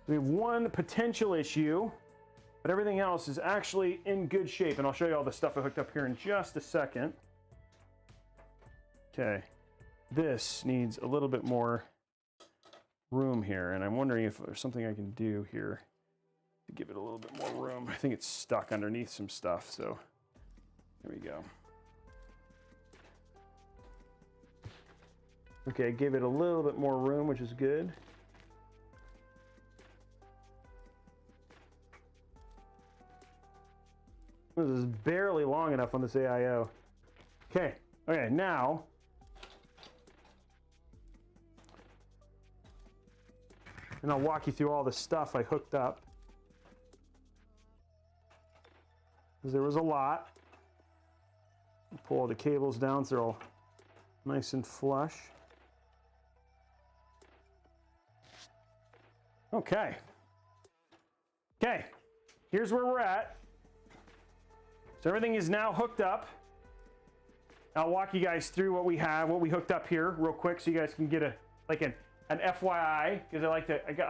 We have one potential issue, but everything else is actually in good shape, and I'll show you all the stuff I hooked up here in just a second. Okay, this needs a little bit more room here, and I'm wondering if there's something I can do here to give it a little bit more room. I think it's stuck underneath some stuff, so there we go. Okay, gave it a little bit more room, which is good. This is barely long enough on this AIO. Okay, now and I'll walk you through all the stuff I hooked up, because there was a lot. Pull all the cables down so they're all nice and flush. Okay, here's where we're at. So everything is now hooked up. I'll walk you guys through what we hooked up here real quick, so you guys can get an FYI, because I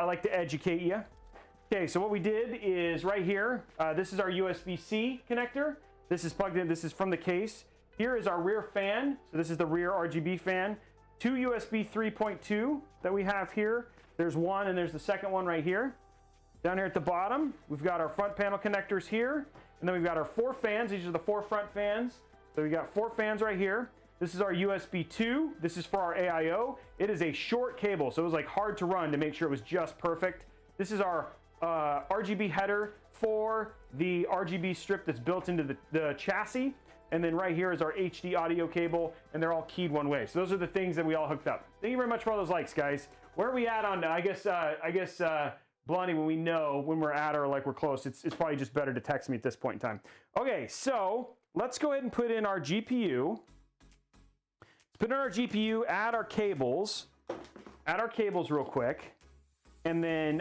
like to educate you. Okay, so what we did is right here, this is our USB-C connector. This is plugged in, this is from the case. Here is our rear fan. So this is the rear RGB fan. 2 USB 3.2 that we have here. There's one, and there's the second one right here. Down here at the bottom, we've got our front panel connectors here. And then we've got our 4 fans. These are the 4 front fans. So we got 4 fans right here. This is our USB 2. This is for our AIO. It is a short cable, so it was like hard to run to make sure it was just perfect. This is our RGB header for the RGB strip that's built into the chassis. And then right here is our HD audio cable, and they're all keyed one way. So those are the things that we all hooked up. Thank you very much for all those likes, guys. Where are we at on, I guess, Blondie, when we know when we're at or like we're close, it's probably just better to text me at this point in time. Okay, so let's go ahead and put in our GPU. Let's put in our GPU, add our cables real quick, and then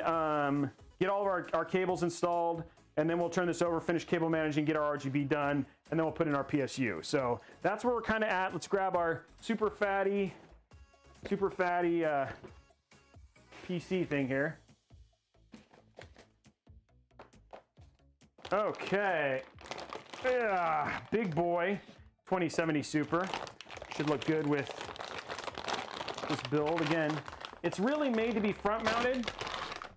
get all of our cables installed, and then we'll turn this over, finish cable managing, get our RGB done, and then we'll put in our PSU. So that's where we're kind of at. Let's grab our super fatty PC thing here. Okay, yeah, big boy 2070 Super. Should look good with this build. Again, it's really made to be front mounted.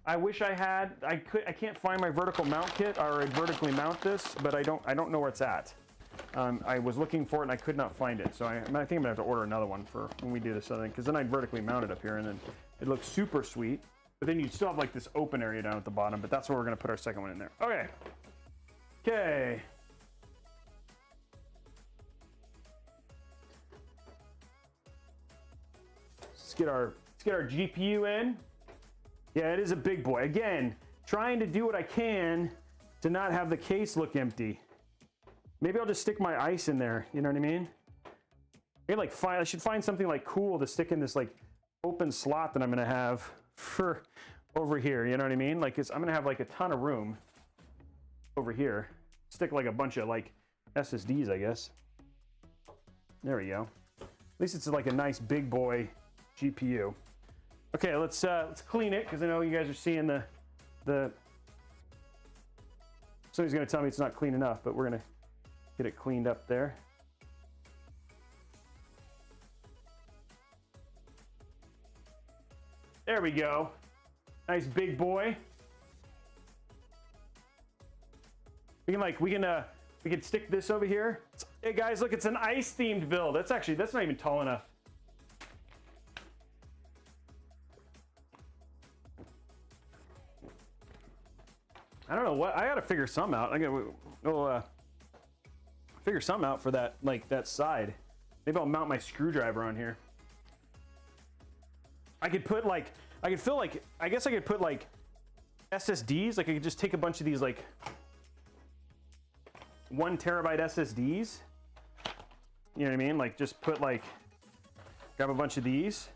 I wish I had, I can't find my vertical mount kit, or I'd vertically mount this, but I don't know where it's at. I was looking for it and I could not find it, so I think I'm gonna have to order another one for when we do this other thing, because then I'd vertically mount it up here and then it looks super sweet. But then you'd still have like this open area down at the bottom, but that's where we're gonna put our second one in there. Okay. Let's get our GPU in. Yeah, it is a big boy. Again, trying to do what I can to not have the case look empty. Maybe I'll just stick my ice in there, you know what I mean? Maybe I should find something like cool to stick in this like open slot that I'm gonna have for over here, you know what I mean? Like I'm gonna have like a ton of room over here. Stick like a bunch of like SSDs, I guess. There we go. At least it's like a nice big boy GPU. Okay, let's clean it, because I know you guys are seeing the somebody's gonna tell me it's not clean enough, but we're gonna get it cleaned up there. There we go. Nice big boy. We can stick this over here. Hey guys, look, it's an ice themed build. That's not even tall enough. I don't know what, I gotta figure something out. We'll figure something out for that, like that side. Maybe I'll mount my screwdriver on here. I guess I could put like SSDs. Like I could just take a bunch of these like 1 terabyte SSDs. You know what I mean? Like just put like, grab a bunch of these,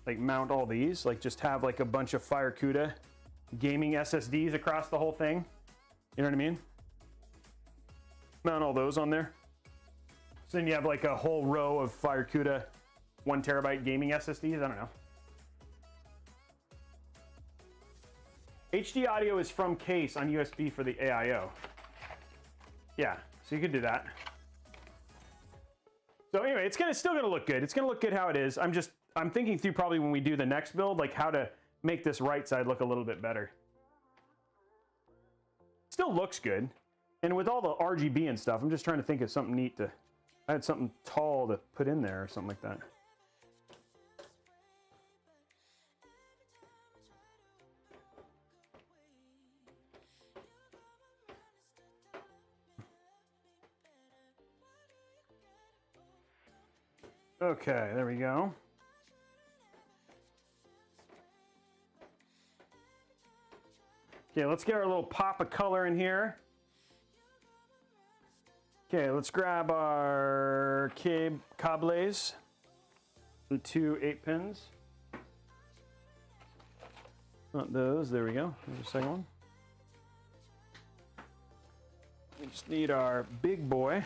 like mount all these, like just have like a bunch of FireCuda gaming SSDs across the whole thing. You know what I mean? Mount all those on there. So then you have like a whole row of FireCuda 1 terabyte gaming SSDs. I don't know. HD audio is from case on USB for the AIO. Yeah, so you could do that. So anyway, it's still gonna look good. It's gonna look good how it is. I'm thinking through probably when we do the next build, like how to make this right side look a little bit better. Still looks good. And with all the RGB and stuff, I'm just trying to think of something neat to, I had something tall to put in there or something like that. Okay, there we go. Okay, let's get our little pop of color in here. Okay, let's grab our cables, the 2 8-pins. Not those, there we go. There's the second one. We just need our big boy.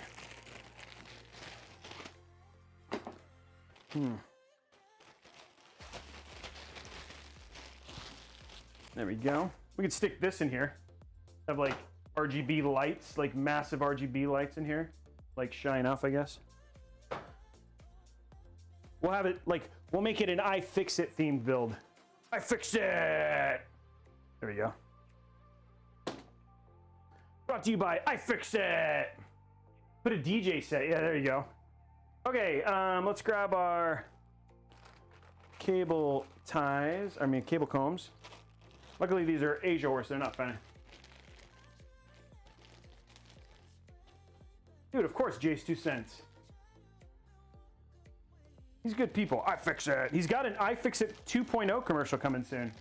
There we go. We could stick this in here. Have like RGB lights, like massive RGB lights in here. Like shine off, I guess. We'll have it like, we'll make it an iFixit themed build. iFixit! There we go. Brought to you by iFixit! Put a DJ set, yeah, there you go. Okay, let's grab our cable ties, cable combs. Luckily these are Asia horse, they're not funny. Dude, of course Jace 2 cents. He's good people. iFixit. He's got an iFixit 2.0 commercial coming soon.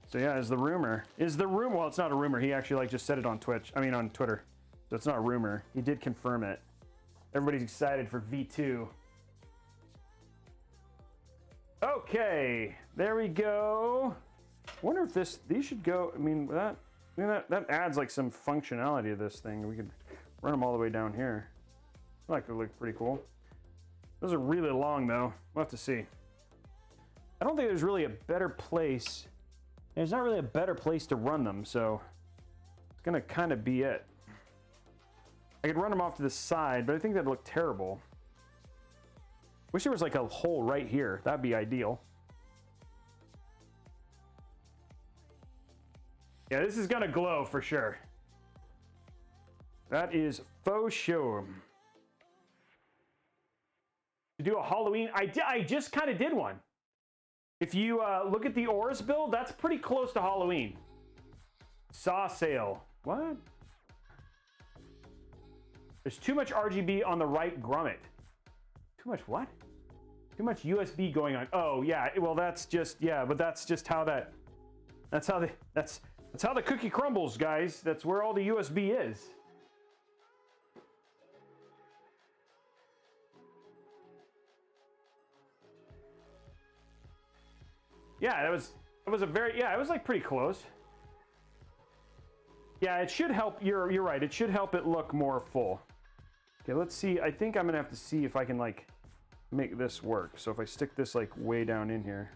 So yeah, is the rumor. Well, it's not a rumor. He actually like just said it on on Twitter. So it's not a rumor. He did confirm it. Everybody's excited for V2. Okay, there we go. Wonder if these should go. That adds like some functionality to this thing. We could run them all the way down here. That could look pretty cool. Those are really long though. We'll have to see. I don't think there's really a better place. There's not really a better place to run them, so it's gonna kind of be it. I could run them off to the side, but I think that'd look terrible. Wish there was like a hole right here. That'd be ideal. Yeah, this is gonna glow for sure. That is faux sure. To do a Halloween, I just kind of did one. If you look at the Oris build, that's pretty close to Halloween. Saw sale. What? There's too much RGB on the right grommet. Too much what? Too much USB going on. Oh yeah, well that's just, yeah, but that's just how that's how the cookie crumbles, guys. That's where all the USB is. Yeah, it was like pretty close. Yeah, it should help. You're right. It should help it look more full. Okay, let's see. I think I'm gonna have to see if I can like make this work. So if I stick this like way down in here.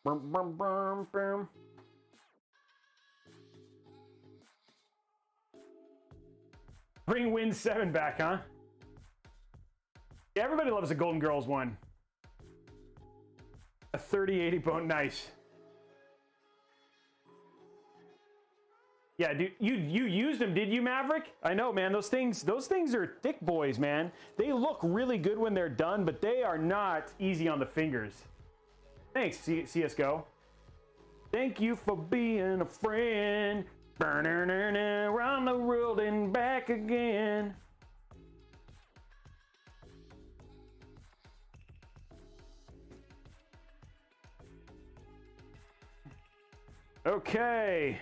Boom, boom, boom, boom. Bring Win 7 back, huh? Yeah, everybody loves a Golden Girls one. A 3080 bone, nice. Yeah, dude, you used them, did you, Maverick? I know, man. Those things are thick boys, man. They look really good when they're done, but they are not easy on the fingers. Thanks, CSGO. Thank you for being a friend. Around the world and back again. Okay.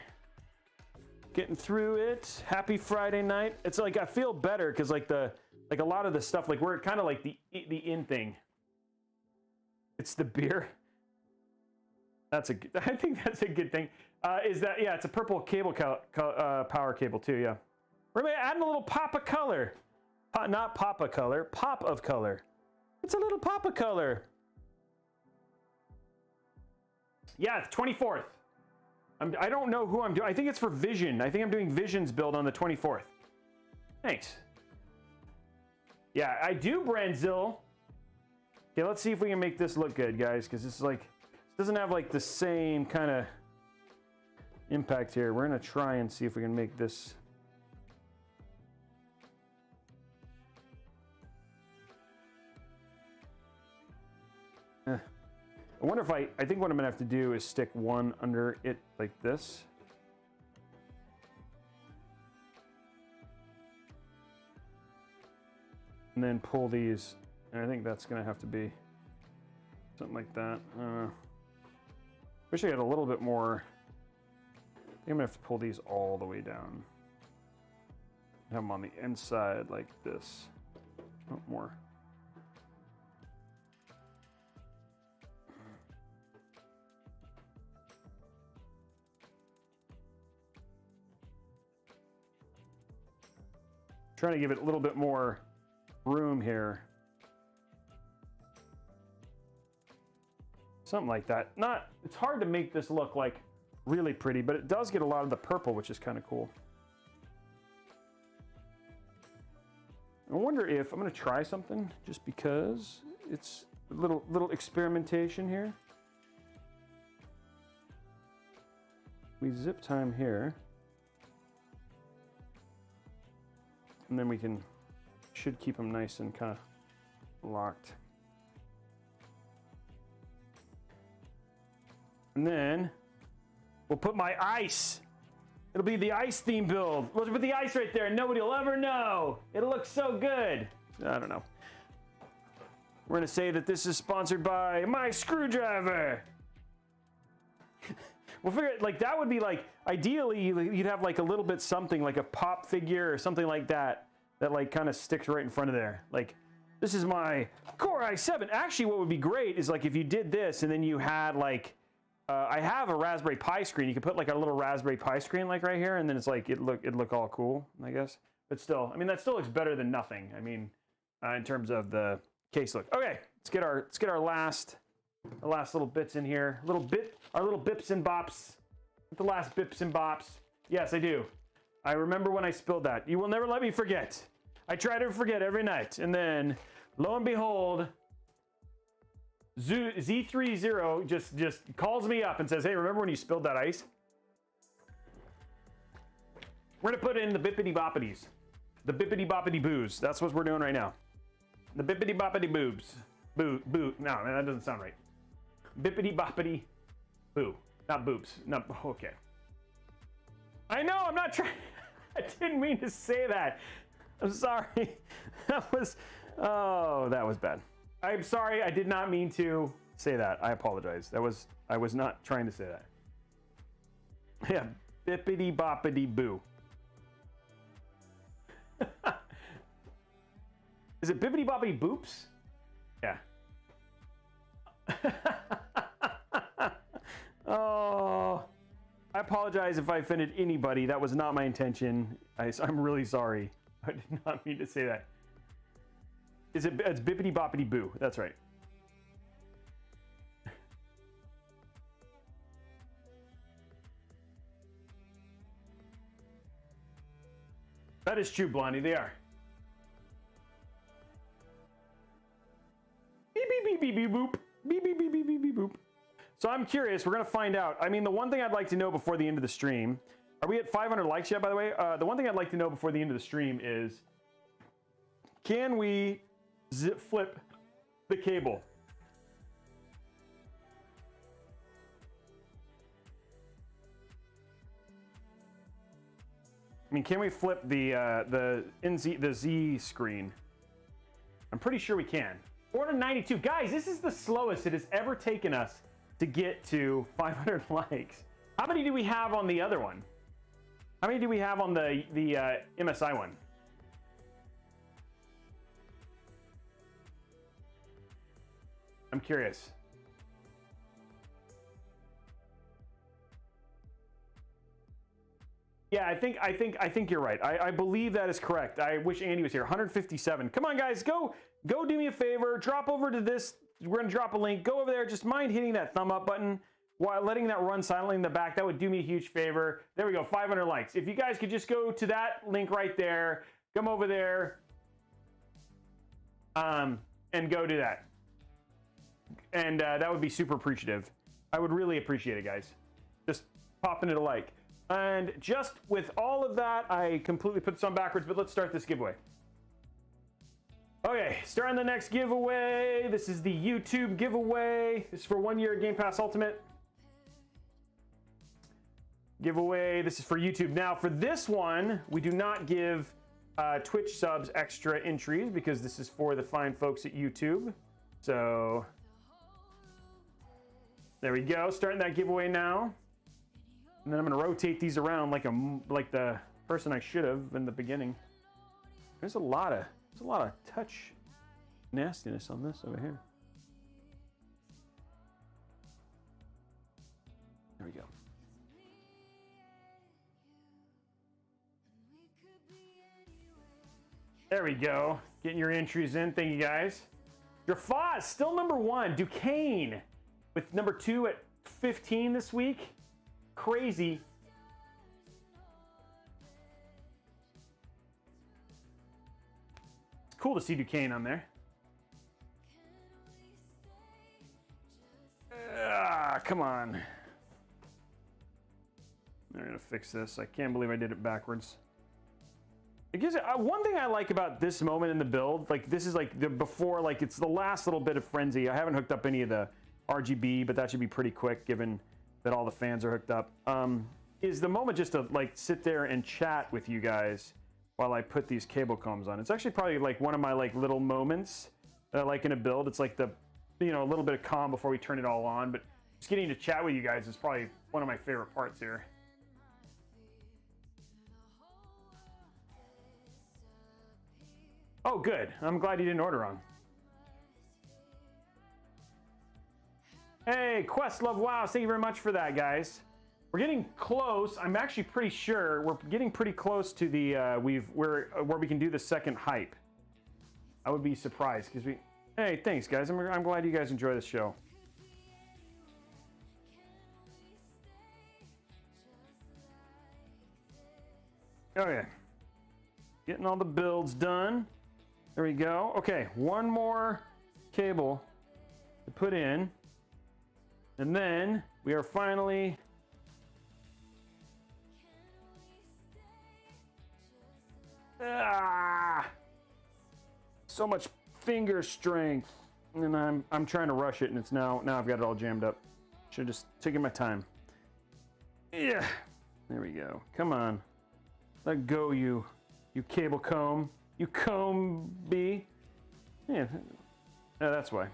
Getting through it. Happy Friday night. It's like I feel better because like a lot of the stuff, like we're kind of like the in thing. It's the beer. That's a good, I think that's a good thing. Is that, yeah, it's a purple cable power cable too, yeah. We're adding a little pop of color. Not pop of color, pop of color. It's a little pop of color. Yeah, it's 24th. I don't know who I'm doing. I think it's for Vision. I think I'm doing Vision's build on the 24th. Thanks. Yeah, I do, Branzil. Okay, let's see if we can make this look good, guys, because this is like, it doesn't have like the same kind of impact here. We're gonna try and see if we can make this. I wonder if I think what I'm gonna have to do is stick one under it like this. And then pull these, and I think that's gonna have to be something like that. Wish I had a little bit more. I think I'm gonna have to pull these all the way down. Have them on the inside like this. Oh, more. Trying to give it a little bit more room here. Something like that. It's hard to make this look like really pretty, but it does get a lot of the purple, which is kind of cool. I wonder if I'm going to try something just because it's a little experimentation here. We zip time here. And then we should keep them nice and kind of locked. And then we'll put my ice. It'll be the ice theme build. We'll put the ice right there and nobody will ever know. It'll look so good. I don't know. We're gonna say that this is sponsored by my screwdriver. We'll figure it, like that would be like, ideally you'd have like a little bit something like a pop figure or something like that like kind of sticks right in front of there. Like, this is my Core i7. Actually, what would be great is like if you did this and then you had like, I have a Raspberry Pi screen. You could put like a little Raspberry Pi screen like right here, and then it's like, it'd look all cool, I guess. But still, I mean, that still looks better than nothing. I mean, in terms of the case look. Okay, let's get our last little bits in here. Our little bips and bops. The last bips and bops. Yes, I do. I remember when I spilled that. You will never let me forget. I try to forget every night, and then lo and behold, Z30 just calls me up and says, "Hey, remember when you spilled that ice?" We're gonna put in the bippity boppities, the bippity boppity boos. That's what we're doing right now. The bippity boppity boobs. Boo. No, that doesn't sound right. Bippity boppity boo. Not boobs. No, okay. I know, I'm not trying. I didn't mean to say that. I'm sorry. That was bad. I'm sorry, I did not mean to say that. I apologize. I was not trying to say that. Yeah, bippity boppity boo. Is it bippity boppity boops? Yeah. Oh, I apologize if I offended anybody. That was not my intention. I'm really sorry. I did not mean to say that. It's bippity boppity boo. That's right. That is true, Blondie. They are. Beep, beep, beep, beep, beep, boop. Beep, beep, beep, beep, beep, beep, boop. So I'm curious. We're going to find out. I mean, the one thing I'd like to know before the end of the stream, are we at 500 likes yet, by the way? The one thing I'd like to know before the end of the stream is, can we flip the cable? I mean, can we flip the Z screen? I'm pretty sure we can. 492. Guys, this is the slowest it has ever taken us to get to 500 likes. How many do we have on the other one? How many do we have on the MSI one? I'm curious. Yeah, I think you're right. I believe that is correct. I wish Andy was here. 157. Come on, guys, go do me a favor. Drop over to this. We're gonna drop a link. Go over there. Just mind hitting that thumb up button while letting that run silently in the back. That would do me a huge favor. There we go. 500 likes. If you guys could just go to that link right there, come over there, and go do that. And that would be super appreciative. I would really appreciate it, guys. Just popping it a like. And just with all of that, I completely put this on backwards, but let's start this giveaway. Okay, starting the next giveaway. This is the YouTube giveaway. This is for 1 year Game Pass Ultimate. Giveaway, this is for YouTube. Now, for this one, we do not give Twitch subs extra entries because this is for the fine folks at YouTube. So, there we go, starting that giveaway now. And then I'm gonna rotate these around like the person I should have in the beginning. There's a lot of touch nastiness on this over here. There we go. There we go. Getting your entries in. Thank you guys. Your Foz still #1. Duquesne with #2 at 15 this week. Crazy. It's cool to see Duquesne on there. Come on. They're gonna fix this. I can't believe I did it backwards. It gives it, one thing I like about this moment in the build, like this is like the before, like it's the last little bit of frenzy. I haven't hooked up any of the RGB, but that should be pretty quick given that all the fans are hooked up. Is the moment just to like sit there and chat with you guys while I put these cable combs on. It's actually probably like one of my like little moments that I like in a build. It's like the, you know, a little bit of calm before we turn it all on, but just getting to chat with you guys is probably one of my favorite parts here. Oh, good. I'm glad you didn't order wrong. Hey, Questlove, wow, thank you very much for that, guys. We're getting close. I'm actually pretty sure we're getting pretty close to the where we can do the second hype. I would be surprised because we. Hey, thanks, guys. I'm glad you guys enjoy this show. Okay, getting all the builds done. There we go. Okay, one more cable to put in. And then we are finally so much finger strength. And I'm trying to rush it and it's now I've got it all jammed up. Should have just taken my time. Yeah. There we go. Come on. Let go, you cable comb. You comb bee. Yeah, that's why.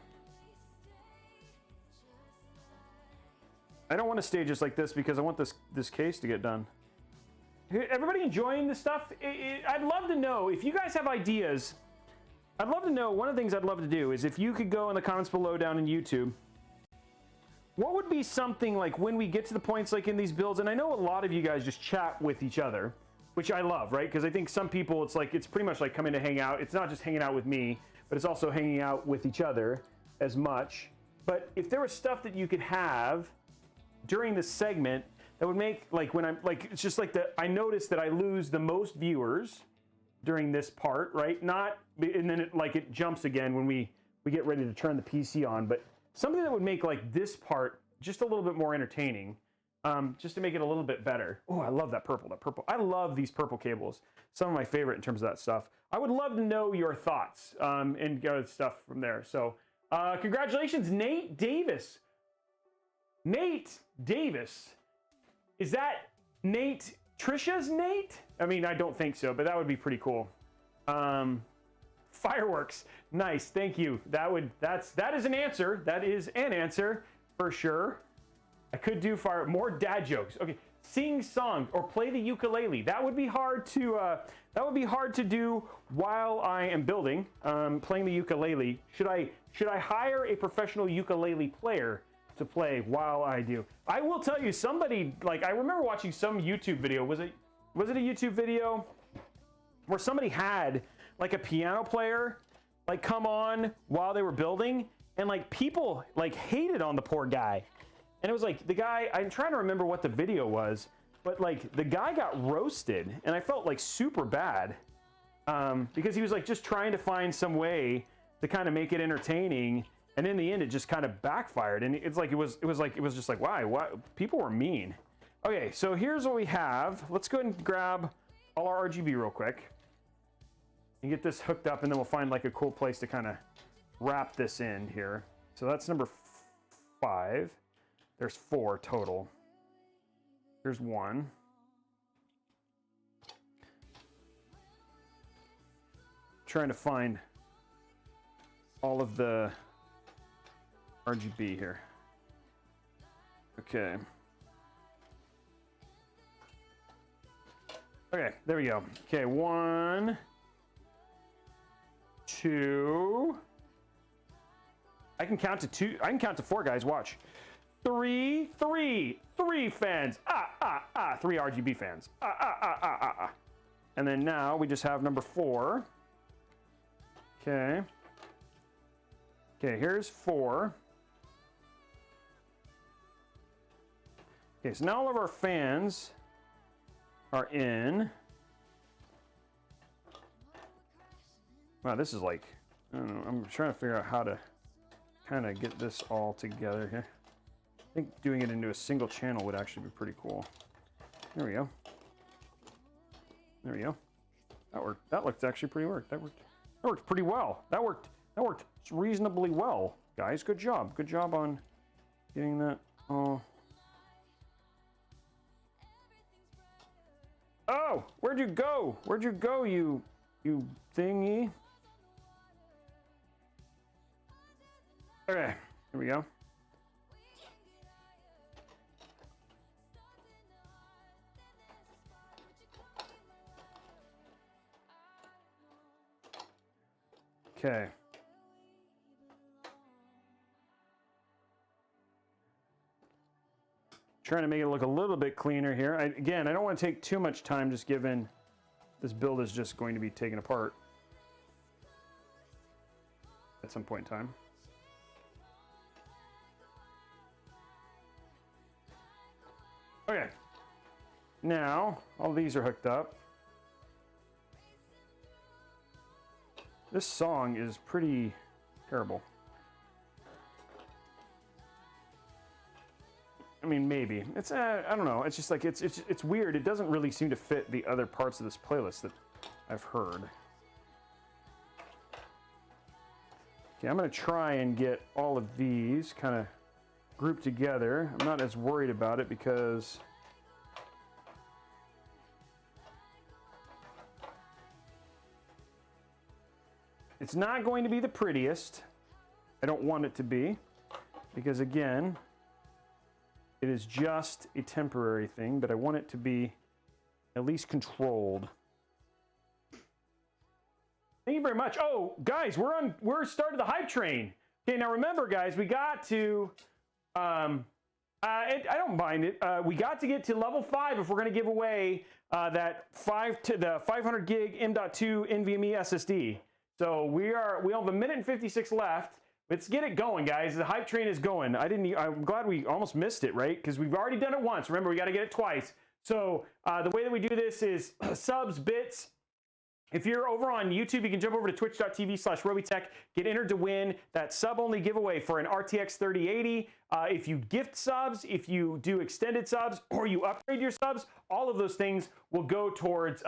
I don't want to stage this like this because I want this case to get done. Everybody enjoying this stuff? I'd love to know if you guys have ideas. I'd love to know. One of the things I'd love to do is if you could go in the comments below down in YouTube. What would be something like when we get to the points like in these builds, and I know a lot of you guys just chat with each other, which I love, right? Because I think some people, it's pretty much like coming to hang out. It's not just hanging out with me, but it's also hanging out with each other as much. But if there was stuff that you could have during this segment that would make, like when I'm, like, it's just like I notice that I lose the most viewers during this part, right? Not, and then it jumps again when we get ready to turn the PC on, but something that would make like this part just a little bit more entertaining. Just to make it a little bit better. Oh, I love that purple, I love these purple cables. Some of my favorite in terms of that stuff. I would love to know your thoughts and go stuff from there. So congratulations, Nate Davis. Nate Davis. Is that Nate Trisha's Nate? I mean, I don't think so, but that would be pretty cool. Fireworks. Nice. Thank you. That is an answer. That is an answer for sure. I could do more dad jokes. Okay. Sing songs or play the ukulele. That would be hard to do while I am building, playing the ukulele. Should I hire a professional ukulele player to play while I do? I will tell you, somebody, like, I remember watching some YouTube video. Was it a YouTube video where somebody had like a piano player like come on while they were building, and like people like hated on the poor guy. And it was like the guy, I'm trying to remember what the video was, but like the guy got roasted, and I felt like super bad because he was like just trying to find some way to kind of make it entertaining, and in the end it just kind of backfired. And it's like it was just like, why people were mean. Okay, so here's what we have. Let's go ahead and grab all our RGB real quick and get this hooked up, and then we'll find like a cool place to kind of wrap this in here. So that's number 5. There's 4 total. Here's 1. Trying to find all of the RGB here. Okay. Okay, there we go. Okay, 1, 2. I can count to 2. I can count to 4, guys. Watch. 3 fans. 3 RGB fans. And then now we just have number 4. Okay. Okay, here's 4. Okay, so now all of our fans are in. Wow, this is like, I don't know, I'm trying to figure out how to kind of get this all together here. I think doing it into a single channel would actually be pretty cool. There we go. There we go. That worked. That looked actually pretty worked. That worked pretty well. That worked reasonably well, guys. Good job. Good job on getting that all. Oh, where'd you go? Where'd you go, you thingy? Okay, here we go. Okay. Trying to make it look a little bit cleaner here. Again, I don't want to take too much time, just given this build is just going to be taken apart at some point in time. Okay. Now, all these are hooked up. This song is pretty terrible. I mean, maybe. It's, I don't know. It's just like, it's weird. It doesn't really seem to fit the other parts of this playlist that I've heard. Okay, I'm going to try and get all of these kind of grouped together. I'm not as worried about it because it's not going to be the prettiest. I don't want it to be, because again, it is just a temporary thing, but I want it to be at least controlled. Thank you very much. Oh, guys, we're started the hype train. Okay, now remember, guys, we got to, I don't mind it. We got to get to level 5 if we're going to give away the 500 gig M.2 NVMe SSD. So we have 1 minute and 56 left. Let's get it going, guys. The hype train is going. I'm glad we almost missed it, right? Because we've already done it once. Remember, we got to get it twice. So the way that we do this is subs, bits. If you're over on YouTube, you can jump over to twitch.tv/Robeytech, get entered to win that sub-only giveaway for an RTX 3080. If you gift subs, if you do extended subs, or you upgrade your subs, all of those things will go towards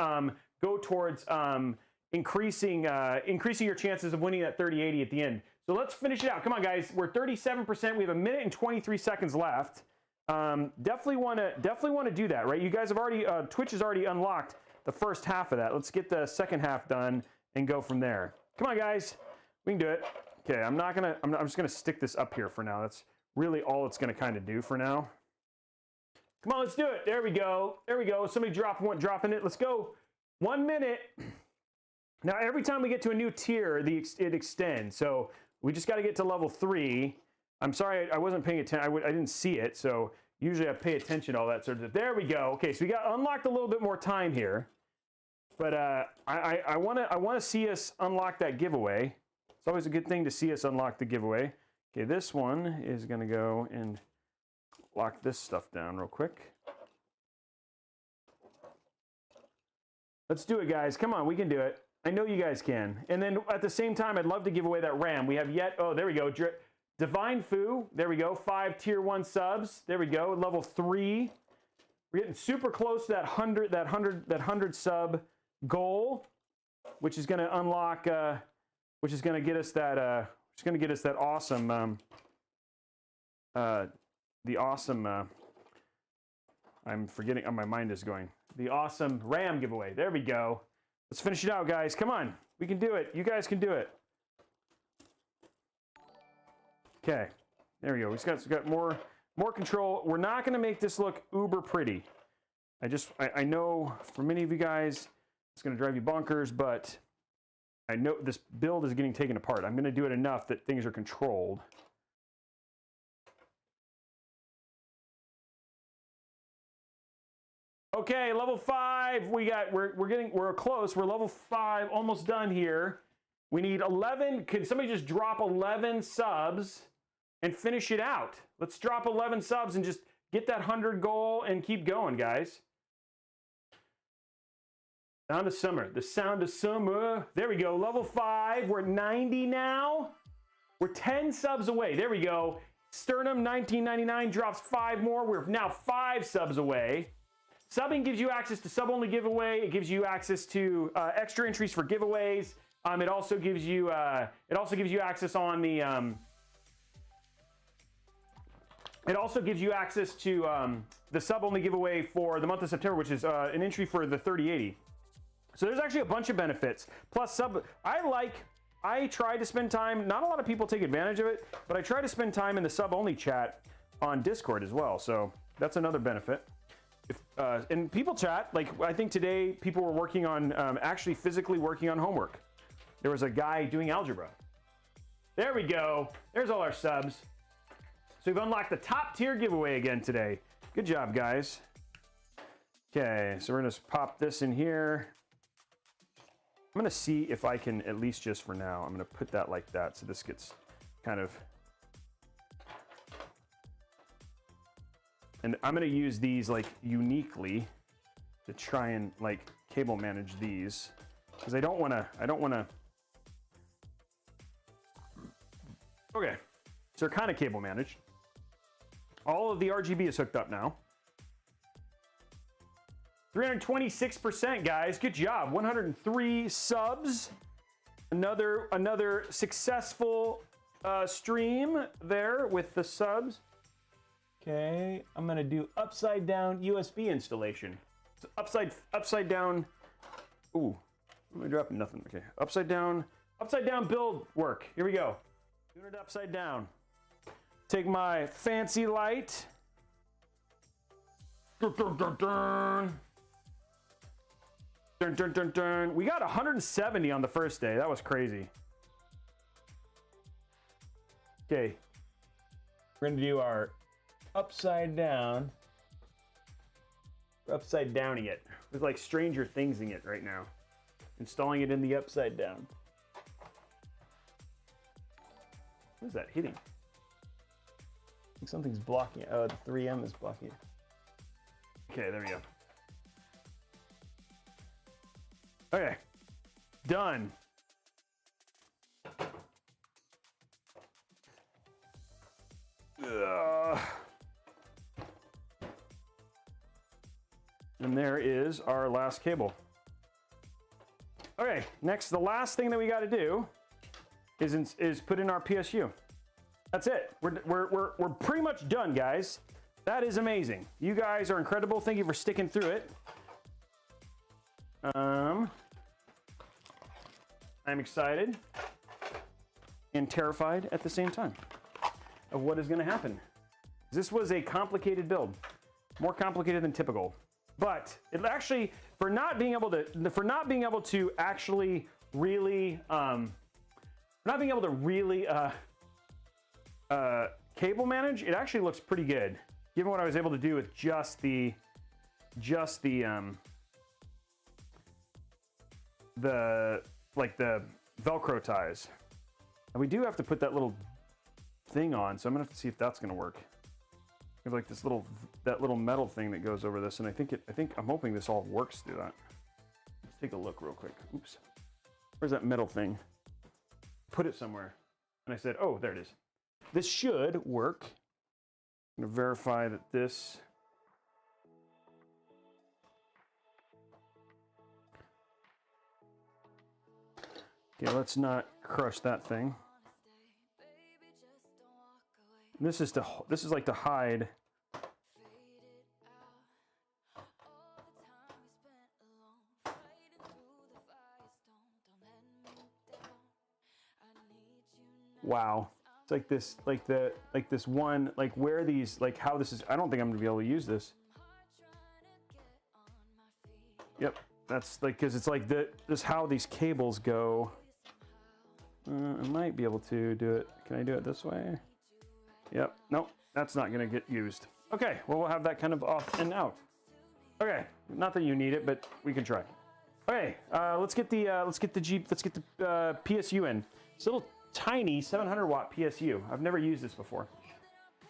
increasing your chances of winning that 3080 at the end. So let's finish it out. Come on, guys. We're 37%. We have 1 minute and 23 seconds left. definitely want to do that, right? You guys have already, Twitch has already unlocked the first half of that. Let's get the second half done and go from there. Come on, guys. We can do it. Okay, I'm just gonna stick this up here for now. That's really all it's gonna kind of do for now. Come on, let's do it. There we go. There we go. Somebody dropping it. Let's go. 1 minute. Now, every time we get to a new tier, it extends. So we just got to get to level 3. I'm sorry, I wasn't paying attention. I didn't see it. So usually I pay attention to all that sort of stuff. There we go. Okay, so we got unlocked a little bit more time here. But I want to see us unlock that giveaway. It's always a good thing to see us unlock the giveaway. Okay, this one is going to go and lock this stuff down real quick. Let's do it, guys. Come on, we can do it. I know you guys can. And then at the same time, I'd love to give away that RAM. We have oh, there we go. Divine Foo, there we go. 5 tier 1 subs. There we go. Level 3. We're getting super close to that 100 sub goal, which is going to unlock, which is going to get us that, awesome, I'm forgetting, my mind is going. The awesome RAM giveaway. There we go. Let's finish it out, guys. Come on. We can do it. You guys can do it. Okay. There we go. We've got more control. We're not going to make this look uber pretty. I know for many of you guys, it's going to drive you bonkers, but I know this build is getting taken apart. I'm going to do it enough that things are controlled. Okay, level 5. We're close. We're level 5, almost done here. We need 11. Could somebody just drop 11 subs and finish it out? Let's drop 11 subs and just get that 100 goal and keep going, guys. Sound of summer. The sound of summer. There we go. Level 5. We're at 90 now. We're 10 subs away. There we go. Sternum 1999 drops 5 more. We're now 5 subs away. Subbing gives you access to sub-only giveaway. It gives you access to extra entries for giveaways. It also gives you access on the. It also gives you access to the sub-only giveaway for the month of September, which is an entry for the 3080. So there's actually a bunch of benefits. Plus sub. I try to spend time. Not a lot of people take advantage of it, but I try to spend time in the sub-only chat on Discord as well. So that's another benefit. And people chat, like I think today people were working on, actually physically working on homework. There was a guy doing algebra. There we go. There's all our subs. So we've unlocked the top tier giveaway again today. Good job, guys. Okay, so we're gonna pop this in here. I'm gonna see if I can, at least just for now, I'm gonna put that like that so this gets kind of. And I'm going to use these like uniquely to try and like cable manage these because I don't want to. Okay, so they're kind of cable managed. All of the RGB is hooked up now. 326%, guys. Good job. 103 subs. Another successful stream there with the subs. Okay, I'm gonna do upside down USB installation. So upside down. Ooh, I'm dropping nothing. Okay, upside down build work. Here we go. Doing it upside down. Take my fancy light. Dun, dun, dun, dun. Dun, dun, dun, dun. We got 170 on the first day. That was crazy. Okay, we're gonna do our upside down. We're upside downing it. It's like Stranger Thingsing it right now. Installing it in the upside down. What is that hitting? I think something's blocking it. Oh, the 3M is blocking it. Okay, there we go. Okay, done. And there is our last cable. Okay, next, the last thing that we got to do is put in our PSU. That's it. We're pretty much done, guys. That is amazing. You guys are incredible. Thank you for sticking through it. I'm excited and terrified at the same time of what is going to happen. This was a complicated build, more complicated than typical. But it actually, for not being able to actually really, cable manage, it actually looks pretty good, given what I was able to do with just the Velcro ties. And we do have to put that little thing on, so I'm gonna have to see if that's gonna work. We have like this that little metal thing that goes over this, and I'm hoping this all works through that. Let's take a look real quick. Oops. Where's that metal thing? Put it somewhere. And I said, oh, there it is. This should work. I'm gonna verify that this. Okay, let's not crush that thing. And this is like to hide. Wow. It's like this, like this one, like where these, like how this is, I don't think I'm gonna be able to use this. Yep, that's like, cause it's like this how these cables go. I might be able to do it. Can I do it this way? Yep, nope, that's not gonna get used. Okay, well, we'll have that kind of off and out. Okay, not that you need it, but we can try. Okay, let's get the PSU in. It's a little tiny 700 watt PSU. I've never used this before.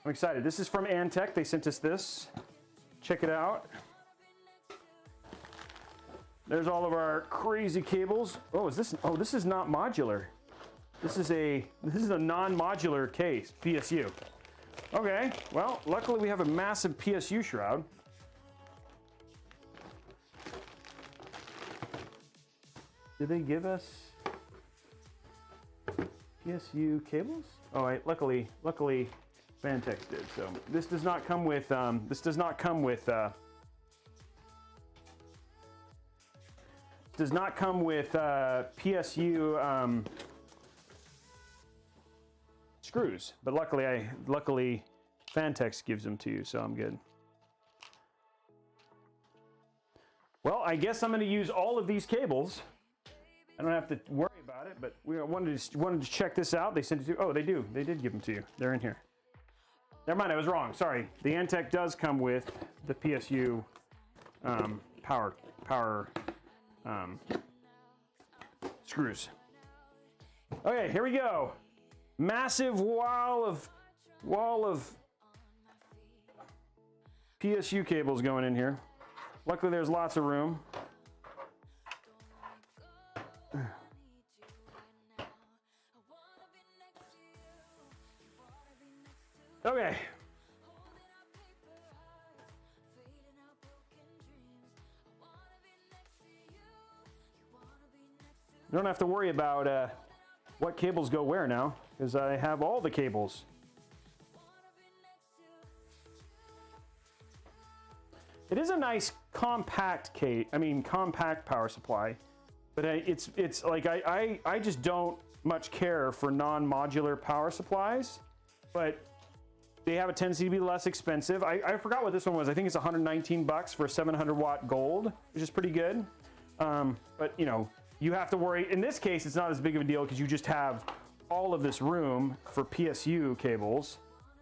I'm excited. This is from Phanteks. They sent us this. Check it out. There's all of our crazy cables. Oh, this is not modular. This is a non-modular case, PSU. Okay, well, luckily we have a massive PSU shroud. Did they give us PSU cables? Oh, luckily Phanteks did. So this does not come with PSU screws, but luckily Phanteks gives them to you, so I'm good. Well, I guess I'm going to use all of these cables. I don't have to worry about it, but we wanted to check this out. They sent it to. Oh, they do. They did give them to you. They're in here. Never mind. I was wrong. Sorry. The Phanteks does come with the PSU power screws. Okay, here we go. Massive wall of PSU cables going in here. Luckily, there's lots of room. Okay. You don't have to worry about what cables go where now, because I have all the cables. It is a nice compact power supply, but it's like I just don't much care for non-modular power supplies, but they have a tendency to be less expensive. I forgot what this one was. I think it's 119 bucks for 700 watt gold, which is pretty good. But you know, you have to worry. In this case, it's not as big of a deal because you just have all of this room for PSU cables.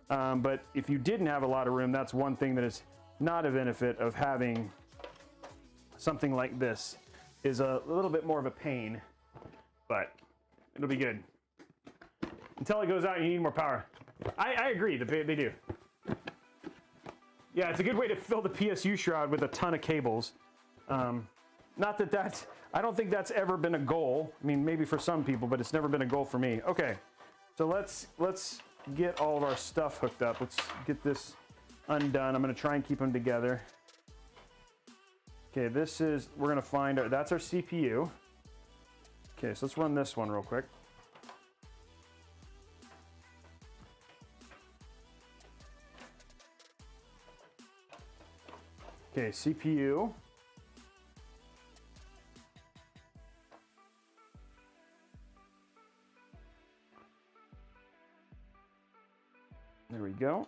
But if you didn't have a lot of room, that's one thing that is not a benefit of having something like this, is a little bit more of a pain, but it'll be good. Until it goes out, you need more power. I agree, they do. Yeah, it's a good way to fill the PSU shroud with a ton of cables. Not that that's, I don't think that's ever been a goal. I mean, maybe for some people, but it's never been a goal for me. Okay, so let's get all of our stuff hooked up. Let's get this undone. I'm gonna try and keep them together. Okay, we're gonna find that's our CPU. Okay, so let's run this one real quick. Okay, CPU. There we go.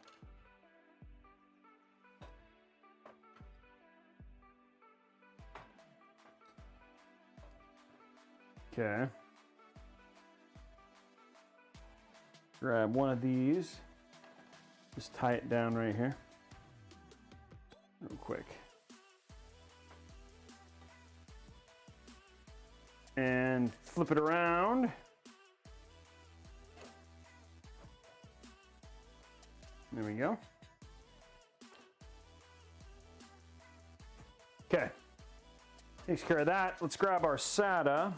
Okay. Grab one of these. Just tie it down right here. Real quick. And flip it around. There we go. Okay. Takes care of that. Let's grab our SATA.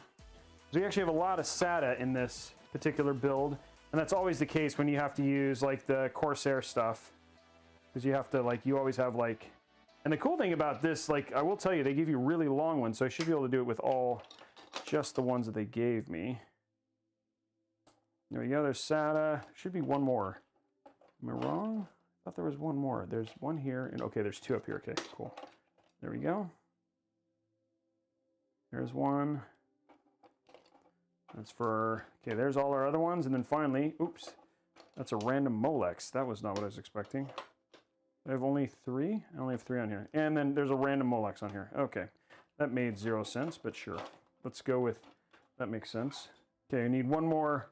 We actually have a lot of SATA in this particular build, and that's always the case when you have to use like the Corsair stuff, because you have to like, you always have like, and the cool thing about this, like I will tell you, they give you really long ones, so I should be able to do it with all just the ones that they gave me. There we go, there's SATA. Should be one more. Am I wrong? I thought there was one more. There's one here, and okay, there's two up here. Okay, cool. There we go. There's one. That's for, okay, there's all our other ones. And then finally, oops, that's a random Molex. That was not what I was expecting. I have only three? I only have three on here. And then there's a random Molex on here. Okay, that made 0 sense, but sure. Let's go with, that makes sense. Okay, I need one more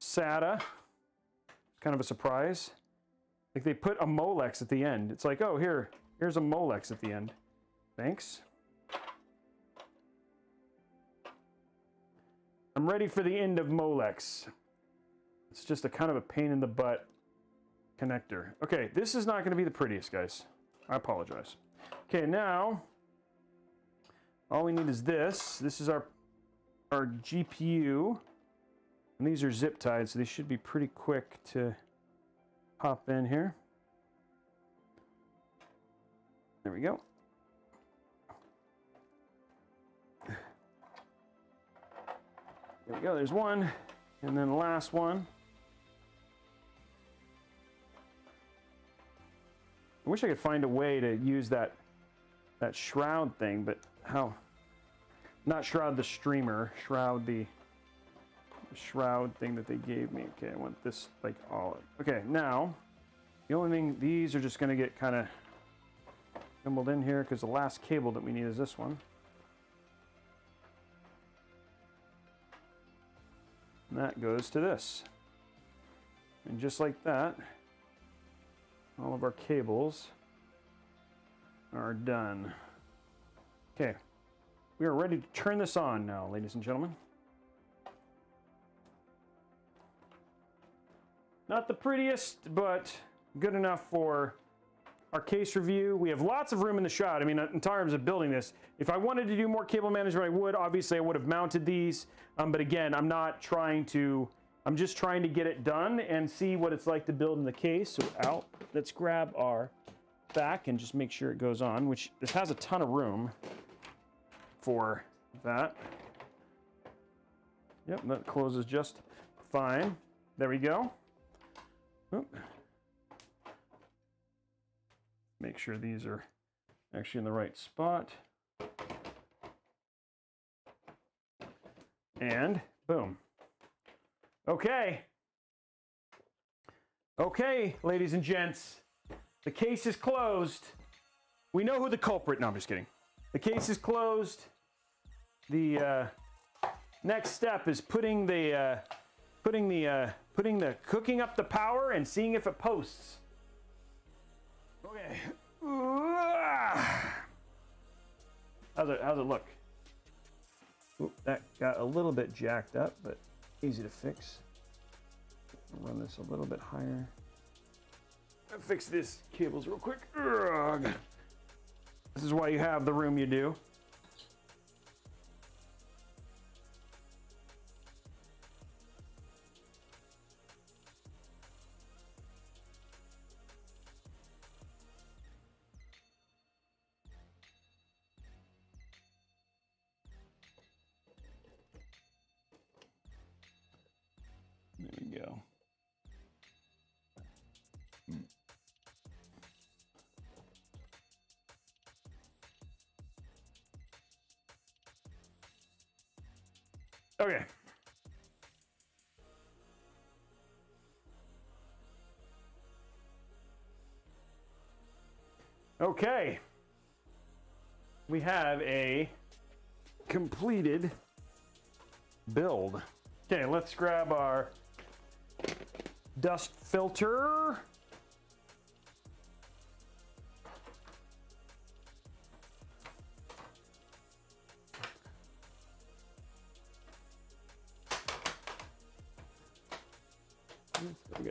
SATA. It's kind of a surprise. Like they put a Molex at the end. It's like, oh, here's a Molex at the end. Thanks. I'm ready for the end of Molex. It's just a kind of a pain in the butt connector. Okay, this is not going to be the prettiest, guys. I apologize. Okay, now all we need is this. This is our GPU. And these are zip tied, so they should be pretty quick to pop in here. There we go. There we go, there's one. And then the last one. I wish I could find a way to use that shroud thing, but how? Not shroud the streamer, shroud the shroud thing that they gave me. Okay, I want this like all. Okay, now the only thing, these are just going to get kind of jumbled in here because the last cable that we need is this one. And that goes to this. And just like that, all of our cables are done. Okay, we are ready to turn this on now, ladies and gentlemen. Not the prettiest, but good enough for our case review. We have lots of room in the shot. I mean, in terms of building this, if I wanted to do more cable management, I would. Obviously, I would have mounted these. But again, I'm not trying to, I'm just trying to get it done and see what it's like to build in the case. So let's grab our back and just make sure it goes on, which this has a ton of room for that. Yep, that closes just fine. There we go. Oop. Make sure these are actually in the right spot. And boom. Okay. Okay, ladies and gents. The case is closed. We know who the culprit. No, I'm just kidding. The case is closed. The next step is putting cooking up the power and seeing if it posts. Okay. How's it look? Oop, that got a little bit jacked up, but easy to fix. I'll run this a little bit higher. I'll fix this cables real quick. Ugh. This is why you have the room you do. There we go. Okay. Okay. We have a completed build. Okay, let's grab our dust filter.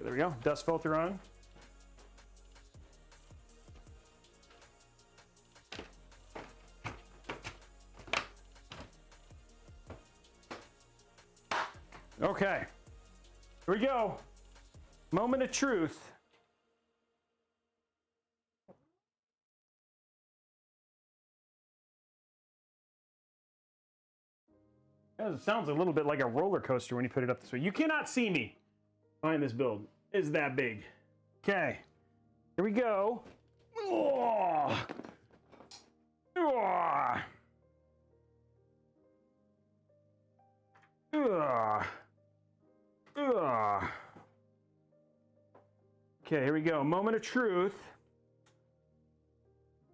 There we go, dust filter on. Okay, here we go. Moment of truth. It sounds a little bit like a roller coaster when you put it up this way. You cannot see me behind this build. It's that big. Okay, here we go. Oh. Oh. Oh. Ugh. Okay, here we go. Moment of truth.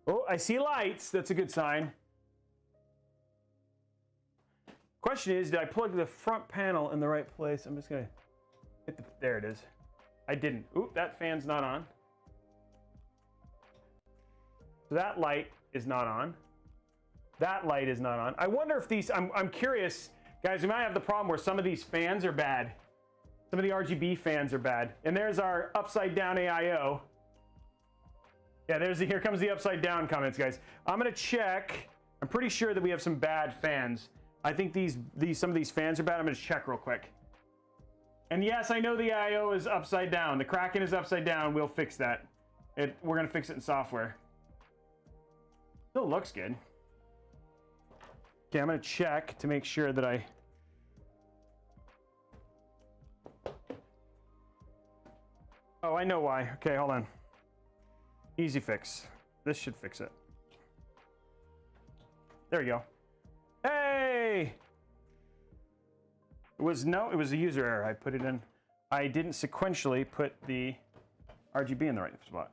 Oh, I see lights. That's a good sign. Question is, did I plug the front panel in the right place? I'm just gonna hit the, there it is. I didn't. Oop, that fan's not on. So that light is not on. That light is not on. I wonder if these, I'm curious, guys, we might have the problem where some of these fans are bad. Some of the RGB fans are bad. And there's our upside down AIO. Yeah, there's the, here comes the upside down comments, guys. I'm gonna check. I'm pretty sure that we have some bad fans. I think some of these fans are bad. I'm gonna check real quick. And yes, I know the AIO is upside down. The Kraken is upside down. We'll fix that. We're gonna fix it in software. Still looks good. Okay, I'm gonna check to make sure that I. Oh, I know why. Okay, hold on. Easy fix. This should fix it. There we go. Hey! It was a user error. I put it in. I didn't sequentially put the RGB in the right spot.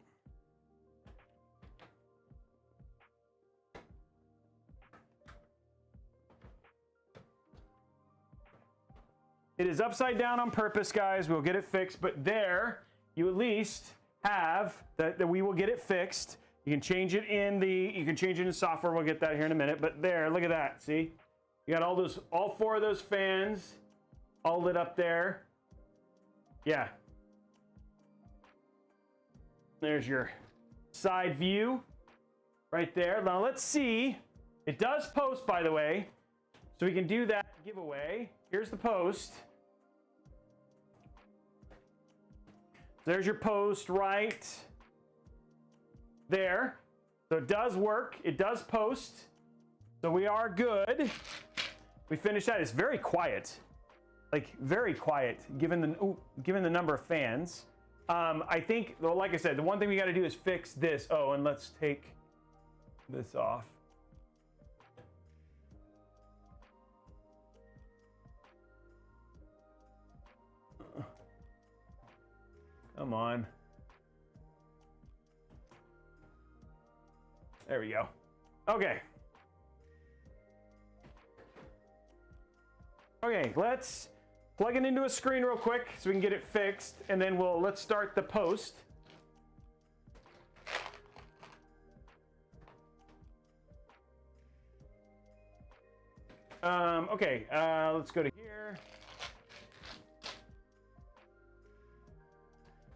It is upside down on purpose, guys. We'll get it fixed, but there you at least have that we will get it fixed. You can change it in software. We'll get that here in a minute, but there, look at that. See? You got all four of those fans all lit up there. Yeah. There's your side view right there. Now let's see. It does post, by the way, so we can do that giveaway. Here's the post. There's your post right there. So it does work. It does post. So we are good. We finished that. It's very quiet. Like very quiet given the number of fans. I think, well, like I said, the one thing we got to do is fix this. Oh, and let's take this off. Come on. There we go. Okay. Okay, let's plug it into a screen real quick so we can get it fixed, and then let's start the post. Okay, let's go to here.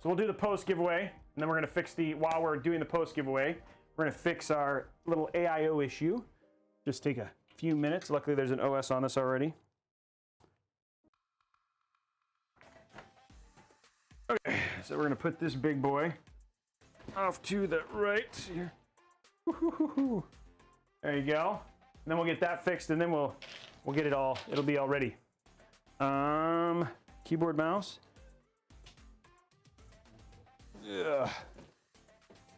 So we'll do the post giveaway, and then we're gonna fix while we're doing the post giveaway, we're gonna fix our little AIO issue. Just take a few minutes. Luckily there's an OS on this already. Okay, so we're gonna put this big boy off to the right here. There you go. And then we'll get that fixed, and then we'll get it all, it'll be all ready. Keyboard, mouse. Ugh.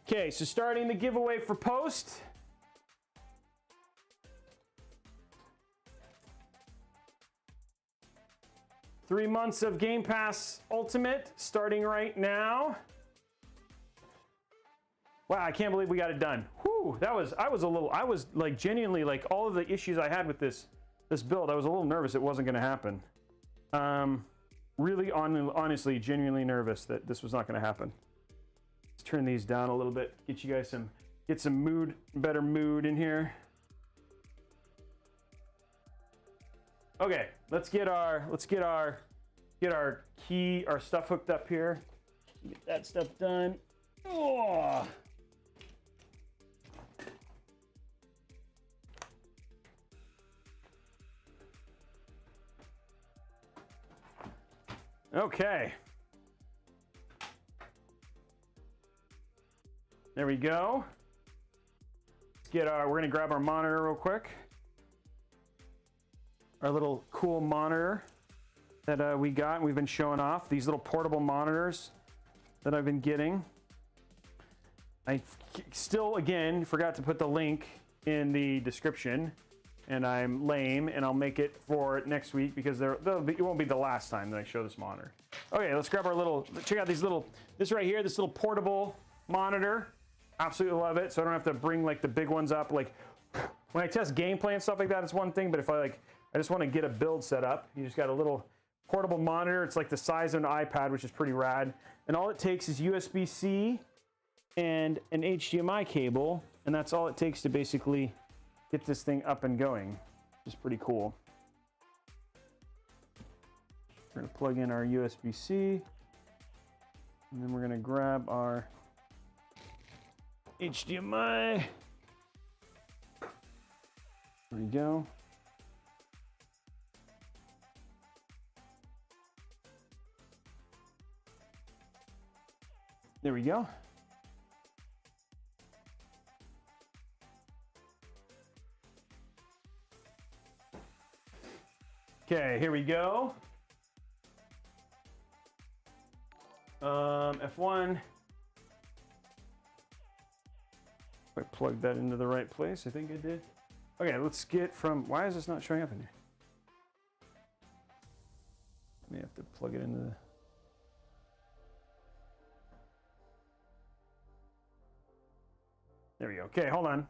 Okay, so starting the giveaway for post. 3 months of Game Pass Ultimate starting right now. Wow, I can't believe we got it done. Whew, I was like genuinely, like all of the issues I had with this build, I was a little nervous it wasn't gonna happen. Really honestly, genuinely nervous that this was not gonna happen. Let's turn these down a little bit, get you guys get some better mood in here. Okay, let's get our stuff hooked up here. Get that stuff done. Oh. Okay. There we go. We're gonna grab our monitor real quick. Our little cool monitor that we got and we've been showing off. These little portable monitors that I've been getting. I still, again, forgot to put the link in the description, and I'm lame, and I'll make it for next week because it won't be the last time that I show this monitor. Okay, let's grab check out this right here, this little portable monitor. Absolutely love it, so I don't have to bring like the big ones up. Like when I test gameplay and stuff like that, it's one thing, but if I just want to get a build set up, you just got a little portable monitor. It's like the size of an iPad, which is pretty rad. And all it takes is USB-C and an HDMI cable, and that's all it takes to basically get this thing up and going, which is pretty cool. We're gonna plug in our USB-C, and then we're gonna grab our HDMI. There we go. There we go. Okay, here we go. F1. I plugged that into the right place. I think I did. Okay, let's get from. Why is this not showing up in here? I may have to plug it into the. There we go. Okay, hold on.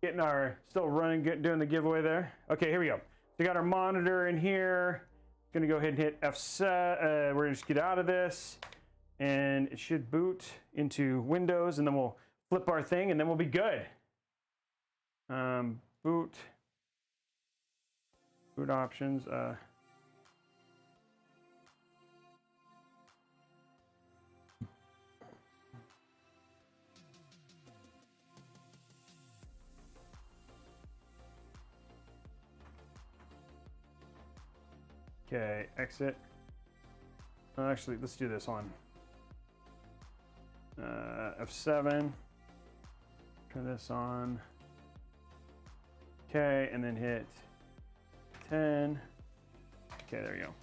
Getting still running, doing the giveaway there. Okay, here we go. We got our monitor in here. Gonna go ahead and hit F7. We're gonna just get out of this, and it should boot into Windows, and then we'll flip our thing, and then we'll be good. Boot options. Okay, exit. Actually, let's do this one. F7. Turn this on. Okay, and then hit 10. Okay, there we go.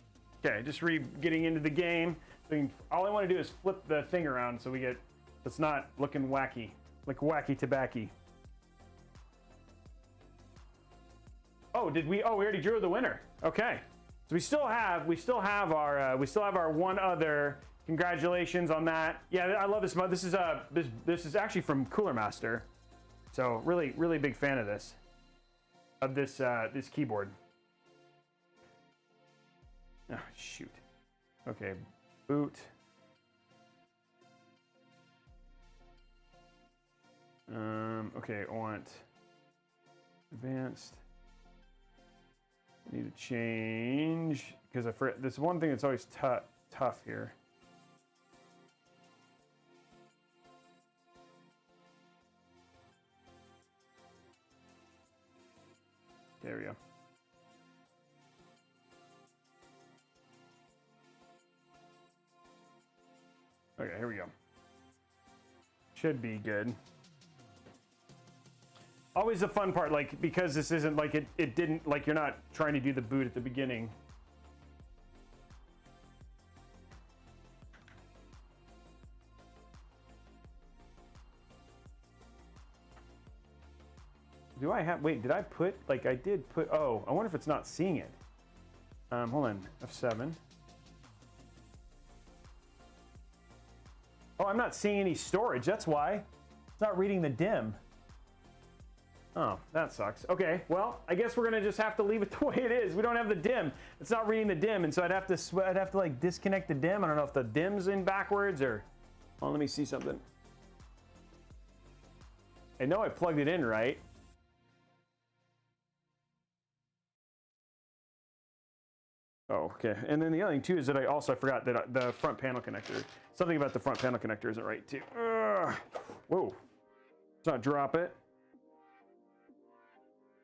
Okay, just getting into the game. So all I want to do is flip the thing around so it's not looking wacky, like wacky tobacco. Oh, we already drew the winner. Okay. So we still have our one other. Congratulations on that. Yeah, I love this mod. This is actually from Cooler Master. So really big fan of this keyboard. Oh, shoot. Okay, boot. Okay, I want advanced. Need to change because there's one thing that's always tough here. There we go. Okay, here we go. Should be good. Always the fun part, like, because this isn't like it didn't, like, you're not trying to do the boot at the beginning. Wait, did I put, like, I did put, oh, I wonder if it's not seeing it. Hold on, F7. Oh, I'm not seeing any storage. That's why. It's not reading the DIMM. Oh, that sucks. Okay, well, I guess we're gonna just have to leave it the way it is. We don't have the DIMM. It's not reading the DIMM, and so I'd have to like disconnect the DIMM. I don't know if the DIMM's in backwards or. Well, let me see something. I know I plugged it in right. Oh, okay. And then the other thing too is that I forgot that the front panel connector. Something about the front panel connector isn't right too. Ugh. Whoa. Let's not drop it.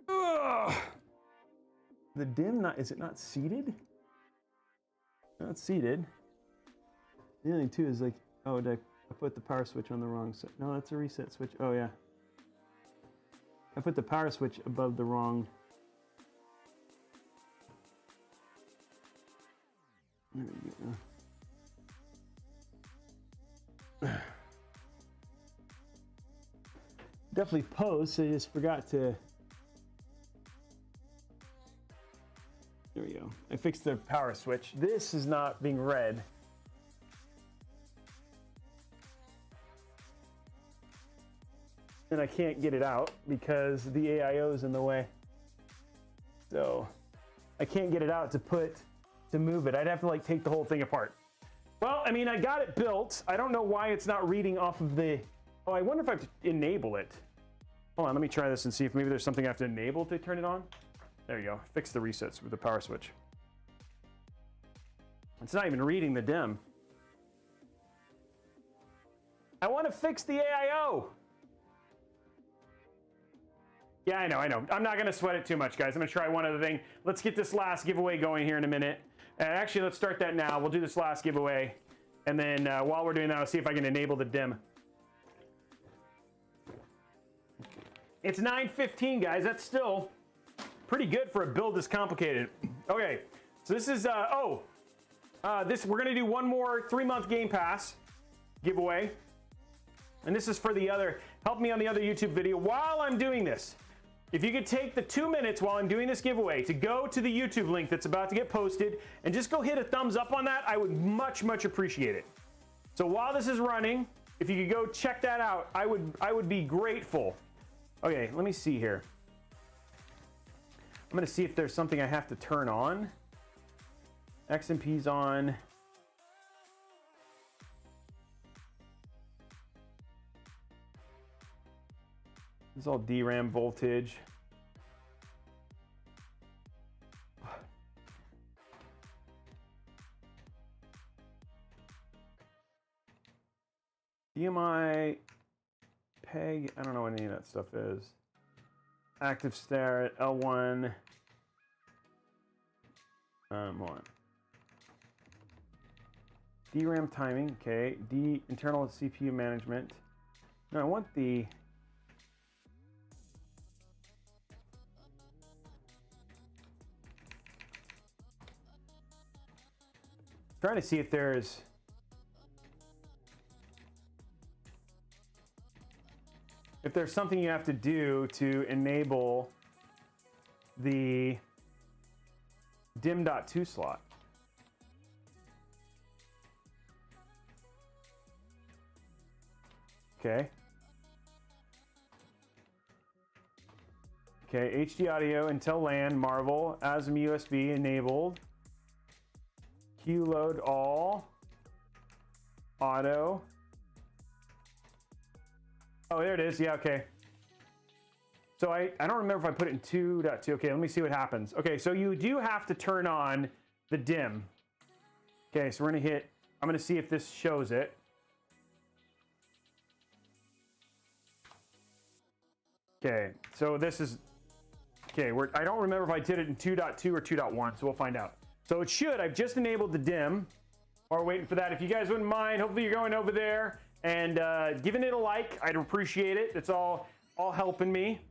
Ugh. The DIMM is it not seated? Not seated. The other thing too is like, oh, did I put the power switch on the wrong side? No, that's a reset switch. Oh yeah. I put the power switch above the wrong. There we go. Definitely post, I just forgot to. There we go. I fixed the power switch. This is not being read. And I can't get it out because the AIO is in the way. So I can't get it out to move it. I'd have to like take the whole thing apart. Well, I mean, I got it built. I don't know why it's not reading off of the, oh, I wonder if I have to enable it. Hold on, let me try this and see if maybe there's something I have to enable to turn it on. There you go, fix the resets with the power switch. It's not even reading the DIMM. I want to fix the AIO. Yeah, I know. I'm not gonna sweat it too much, guys. I'm gonna try one other thing. Let's get this last giveaway going here in a minute. Actually, let's start that now. We'll do this last giveaway. And then while we're doing that, I'll see if I can enable the DIMM. It's 9:15, guys. That's still pretty good for a build this complicated. Okay, so this is, we're gonna do one more 3-month Game Pass giveaway. And this is for the other, help me on the other YouTube video while I'm doing this. If you could take the 2 minutes while I'm doing this giveaway to go to the YouTube link that's about to get posted and just go hit a thumbs up on that, I would much appreciate it. So while this is running, if you could go check that out, I would be grateful. Okay, let me see here. I'm gonna see if there's something I have to turn on. XMP's on. This is all DRAM voltage. DMI, PEG, I don't know what any of that stuff is. Active stare, L1. Hold on. DRAM timing, okay. Internal CPU management. No, I want the. Trying to see if there's. If there's something you have to do to enable the DIMM.2 slot. Okay. Okay, HD audio, Intel LAN, Marvel, ASM USB enabled. Q load all. Auto. Oh, there it is. Yeah, okay. So I don't remember if I put it in 2.2. Okay, let me see what happens. Okay, so you do have to turn on the DIMM. Okay, so we're gonna hit, I'm gonna see if this shows it. Okay, so this is, okay, I don't remember if I did it in 2.2 or 2.1, so we'll find out. So it should, I've just enabled the DIMM, while we're waiting for that. If you guys wouldn't mind, hopefully you're going over there and giving it a like. I'd appreciate it. It's all helping me.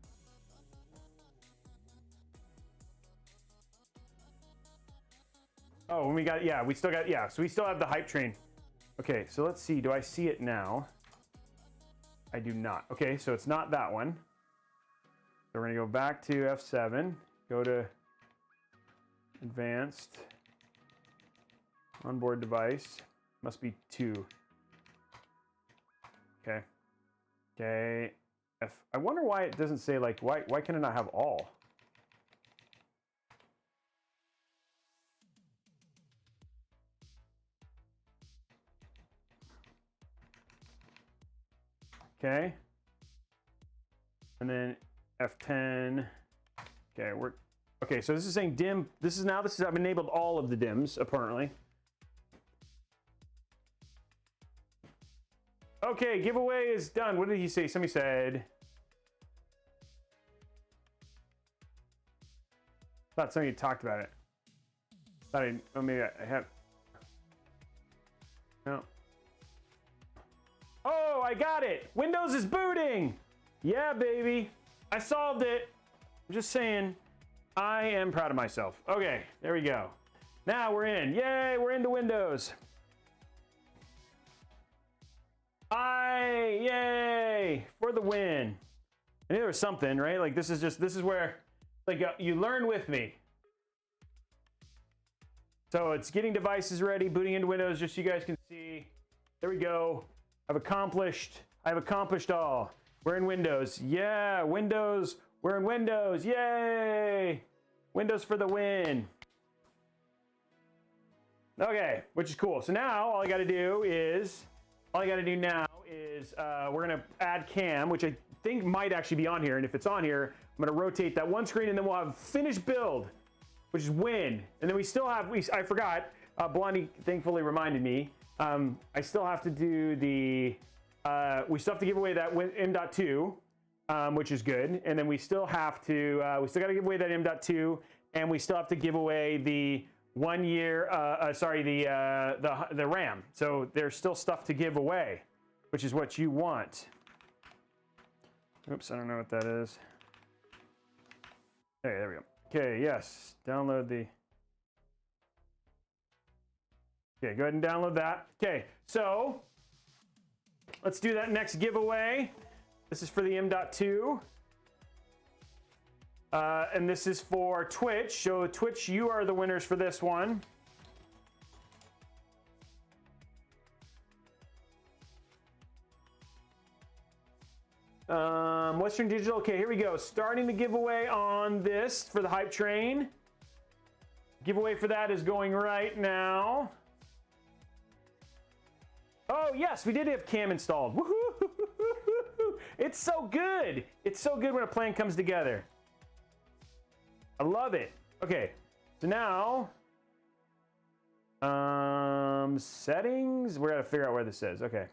Oh, and we got, yeah, we still got, yeah, so we still have the hype train. Okay, so let's see, do I see it now? I do not. Okay, so it's not that one. So we're gonna go back to F7, go to advanced, onboard device, must be 2. Okay. Okay. I wonder why it doesn't say, like, why can it not have all? Okay. And then F10. Okay, okay, so this is saying dim. I've enabled all of the dims, apparently. Okay, giveaway is done. What did he say? Somebody said. Thought somebody talked about it. Oh, maybe I have. No. Oh, I got it. Windows is booting. Yeah, baby. I solved it. I'm just saying, I am proud of myself. Okay, there we go. Now we're in. Yay, we're into Windows. Yay, for the win. I knew there was something, right? Like this is where, like, you learn with me. So it's getting devices ready, booting into Windows, just so you guys can see. There we go. I've accomplished all. We're in Windows. Yeah, Windows. We're in Windows. Yay! Windows for the win. Okay, which is cool. So now all I got to do now is we're going to add cam, which I think might actually be on here. And if it's on here, I'm going to rotate that one screen, and then we'll have finished build, which is win. And then we still have, I forgot, Blondie thankfully reminded me, I still have to do the, we still have to give away that M.2, which is good. And then we still have to, we still got to give away that M.2, and we still have to give away the 1 year, the RAM. So there's still stuff to give away, which is what you want. Oops, I don't know what that is. Okay, there we go. Okay, yes, download the. Okay, go ahead and download that. Okay, so let's do that next giveaway. This is for the M.2. And this is for Twitch. So Twitch, you are the winners for this one. Western Digital. Okay, here we go. Starting the giveaway on this for the hype train. Giveaway for that is going right now. Oh yes, we did have cam installed. Woohoo! It's so good. It's so good when a plan comes together. I love it. Okay, so now, settings. We're gonna figure out where this is. Okay.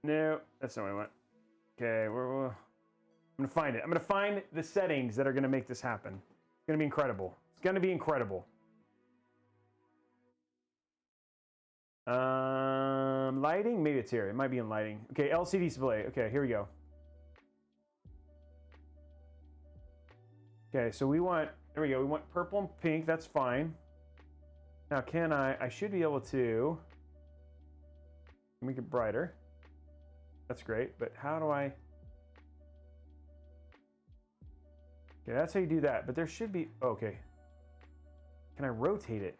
No, that's not what I want. Okay, I'm gonna find it. I'm gonna find the settings that are gonna make this happen. It's gonna be incredible. It's gonna be incredible. Lighting. Maybe it's here. It might be in lighting. Okay, LCD display. Okay, here we go. Okay, so we want, there we go, we want purple and pink, that's fine. Now can I should be able to make it brighter. That's great, but how do I? Okay, that's how you do that, but there should be, okay. Can I rotate it?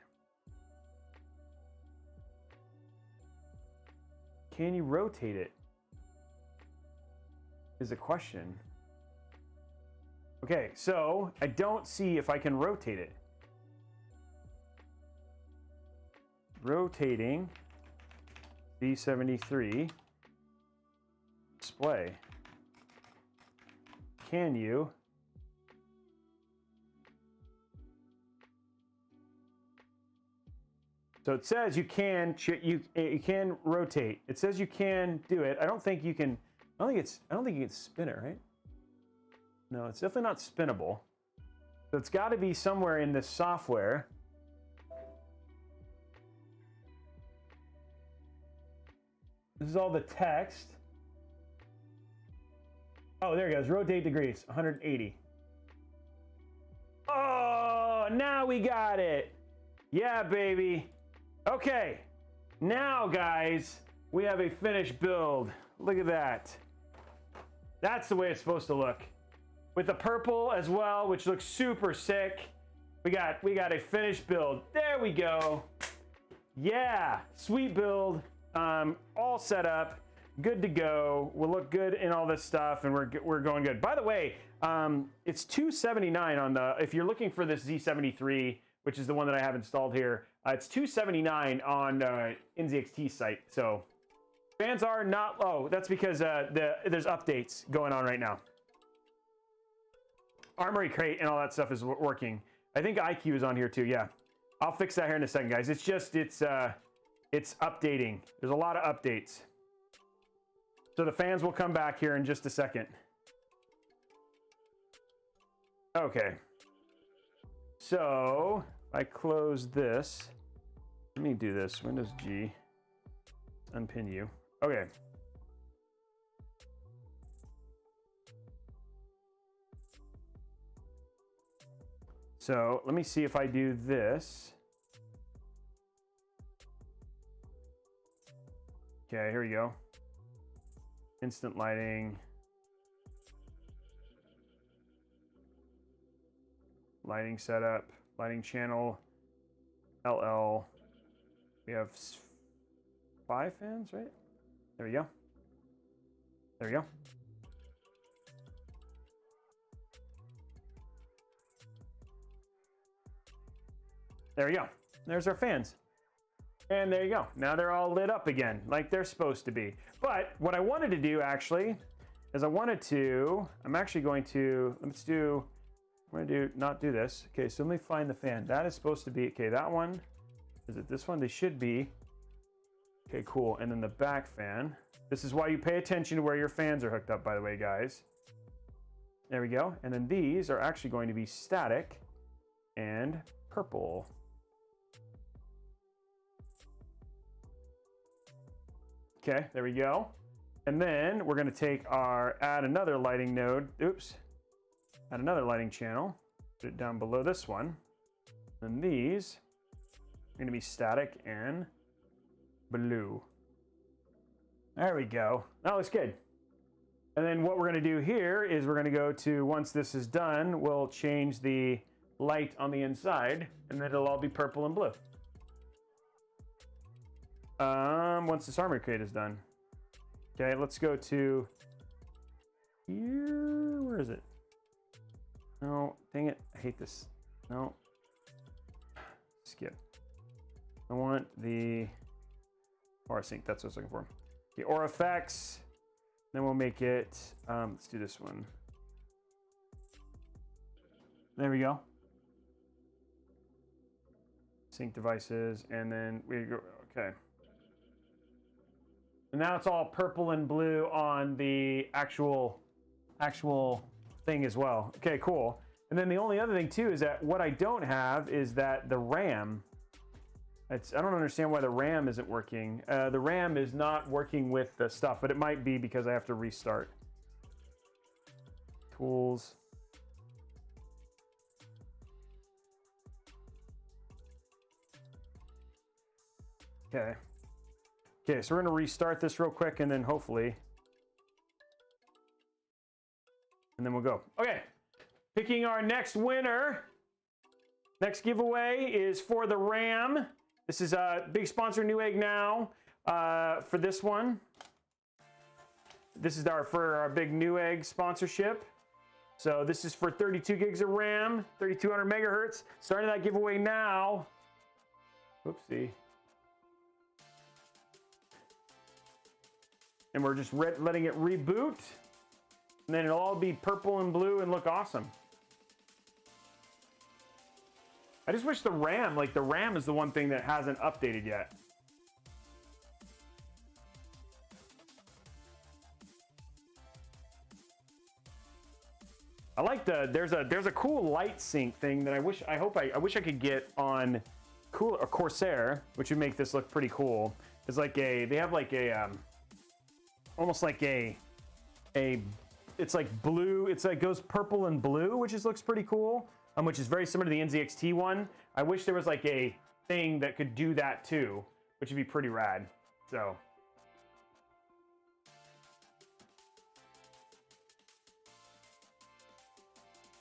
Can you rotate it? Is the question. Okay, so I don't see if I can rotate it. Rotating C73 display. Can you? So it says you can rotate. It says you can do it. I don't think you can. I don't think you can spin it, right? No, it's definitely not spinnable. So it's got to be somewhere in this software. This is all the text. Oh, there it goes. Rotate degrees, 180. Oh, now we got it. Yeah, baby. Okay. Now, guys, we have a finished build. Look at that. That's the way it's supposed to look. With the purple as well, which looks super sick. We got a finished build. There we go. Yeah, sweet build. all set up, good to go. We'll look good in all this stuff, and we're going good. By the way, it's $279 on the, if you're looking for this Z73, which is the one that I have installed here, it's $279 on NZXT site. So fans are not low. That's because there's updates going on right now. Armory Crate and all that stuff is working. I think IQ is on here too. Yeah, I'll fix that here in a second, guys. It's just it's updating. There's a lot of updates. So the fans will come back here in just a second. Okay. So I close this. Let me do this. Windows G. Unpin you. Okay. So let me see if I do this. Okay, here we go. Instant lighting. Lighting setup. Lighting channel. LL. We have 5 fans, right? There we go. There we go. There we go. There's our fans. And there you go. Now they're all lit up again, like they're supposed to be. But what I wanted to do actually is I'm actually going to, I'm going to not do this. Okay, so let me find the fan. That is supposed to be, okay, that one. Is it this one? They should be. Okay, cool. And then the back fan. This is why you pay attention to where your fans are hooked up, by the way, guys. There we go. And then these are actually going to be static and purple. Okay, there we go. And then we're going to add another lighting node. Oops. Add another lighting channel. Put it down below this one. And these are going to be static and blue. There we go. That looks good. And then what we're going to do here is we're going to go to, once this is done, we'll change the light on the inside, and then it'll all be purple and blue. Once this armor crate is done. Okay, let's go to here. Where is it? No, dang it. I hate this. No. Skip. I want the Aura Sync. That's what I was looking for. Okay, Aura Effects. Then we'll make it, let's do this one. There we go. Sync devices, and then we go, okay. And now it's all purple and blue on the actual thing as well. Okay, cool. And then the only other thing too is that what I don't have is that the RAM, I don't understand why the RAM isn't working. The RAM is not working with the stuff, but it might be because I have to restart. Tools. Okay. Okay, so we're going to restart this real quick and then hopefully. And then we'll go. Okay. Picking our next winner. Next giveaway is for the RAM. This is a big sponsor, Newegg now, for this one. This is for our big Newegg sponsorship. So this is for 32 gigs of RAM, 3200 megahertz. Starting that giveaway now. Whoopsie. And we're just letting it reboot. And then it'll all be purple and blue and look awesome. I just wish the RAM is the one thing that hasn't updated yet. I like there's a cool light sync thing that I wish I could get on Corsair, which would make this look pretty cool. It's like they have like a almost like it's like blue, it's like goes purple and blue, which looks pretty cool. Which is very similar to the NZXT one. I wish there was like a thing that could do that too, which would be pretty rad. So.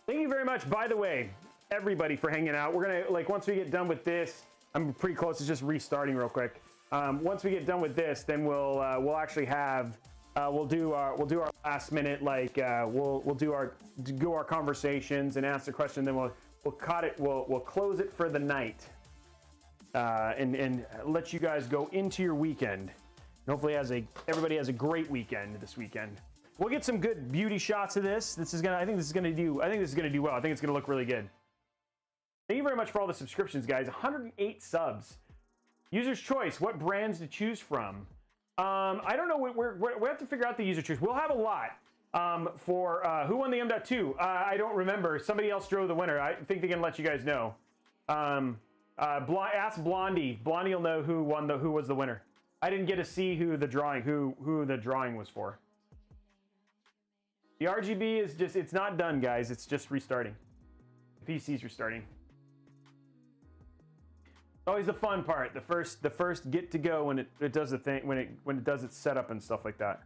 Thank you very much, by the way, everybody, for hanging out. We're gonna, once we get done with this, I'm pretty close to just restarting real quick. Once we get done with this, then we'll actually have we'll do our last minute, like we'll do our conversations and answer questions. Then we'll cut it. We'll close it for the night, and let you guys go into your weekend. And hopefully, everybody has a great weekend this weekend. We'll get some good beauty shots of this. I think this is gonna do well. I think it's gonna look really good. Thank you very much for all the subscriptions, guys. 108 subs. User's choice. What brands to choose from? I don't know. We have to figure out the user choice. We'll have a lot. For who won the M.2? I don't remember. Somebody else drove the winner. I think they can let you guys know. Ask Blondie. Blondie will know who was the winner. I didn't get to see who the drawing was for. The RGB is just, it's not done, guys. It's just restarting. The PC's restarting. Always the fun part. The first get to go when it does the thing, when it does its setup and stuff like that.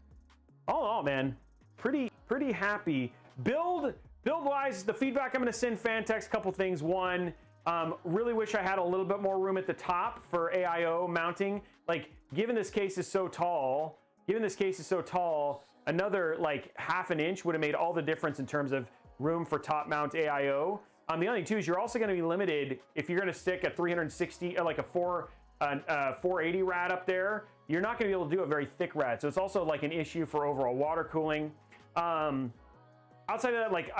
All in all, man, pretty happy. Build wise, the feedback I'm gonna send Phanteks, couple things. One, really wish I had a little bit more room at the top for AIO mounting. Like, given this case is so tall, another like half an inch would have made all the difference in terms of room for top mount AIO. The other thing too is you're also going to be limited if you're going to stick a 360 or like a 480 rad up there. You're not going to be able to do a very thick rad, so it's also like an issue for overall water cooling. Outside of that, like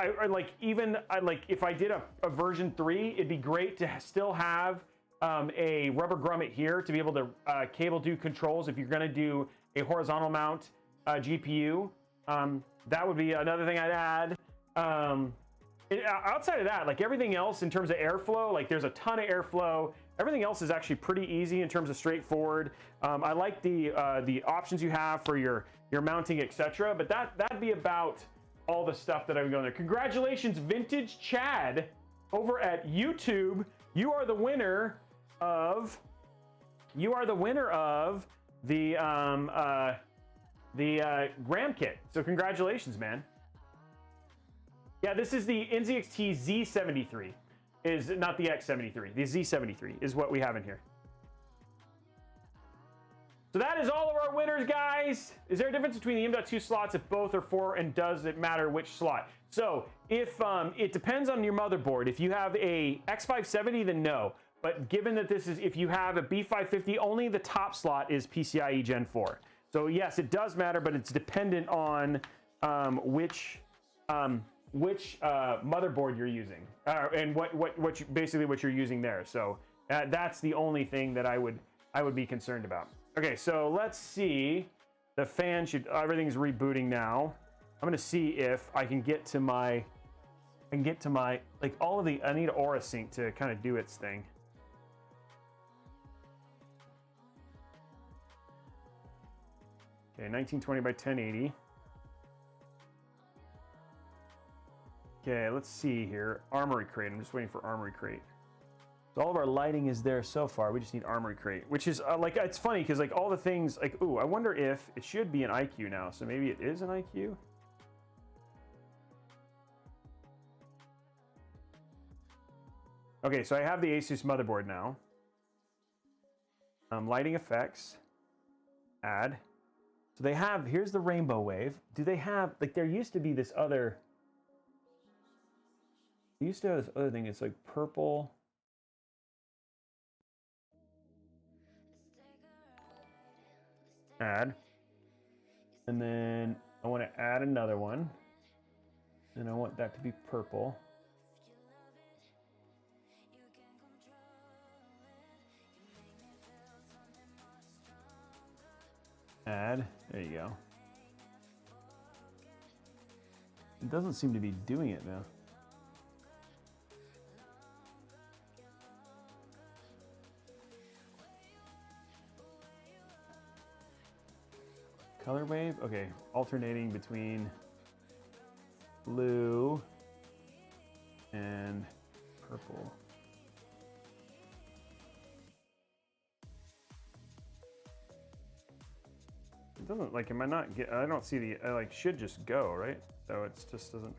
if I did a version 3, it'd be great to still have a rubber grommet here to be able to cable do controls if you're going to do a horizontal mount GPU. That would be another thing I'd add. Outside of that, like everything else in terms of airflow, like there's a ton of airflow. Everything else is actually pretty easy in terms of straightforward. I like the options you have for your mounting, etc. But that'd be about all the stuff that I'm going there. Congratulations, Vintage Chad, over at YouTube. You are the winner of the Gram kit. So congratulations, man. Yeah, this is the NZXT Z73, is not the X73. The Z73 is what we have in here. So that is all of our winners, guys. Is there a difference between the M.2 slots if both are 4, and does it matter which slot? So if it depends on your motherboard. If you have a X570, then no. But given that this is, if you have a B550, only the top slot is PCIe Gen 4. So yes, it does matter, but it's dependent on which motherboard you're using and basically what you're using there. So that's the only thing that I would be concerned about. Okay, so let's see. The fan everything's rebooting now. I'm gonna see if I can get to my like all of the, I need Aura Sync to kind of do its thing. Okay, 1920 by 1080. Okay, let's see here. Armory Crate. I'm just waiting for Armory Crate. So all of our lighting is there so far. We just need Armory Crate, which is like, it's funny because like all the things, like, ooh, I wonder if it should be an IQ now. So maybe it is an IQ. Okay, so I have the Asus motherboard now. Lighting effects. Add. So they have, here's the rainbow wave. Do they have, like, there used to be this other, used to have this other thing. It's like purple. Add. And then I want to add another one. And I want that to be purple. Add. There you go. It doesn't seem to be doing it now. Color wave? Okay, alternating between blue and purple. It doesn't, like, am I not get, I don't see the, I like should just go, right? So it just doesn't.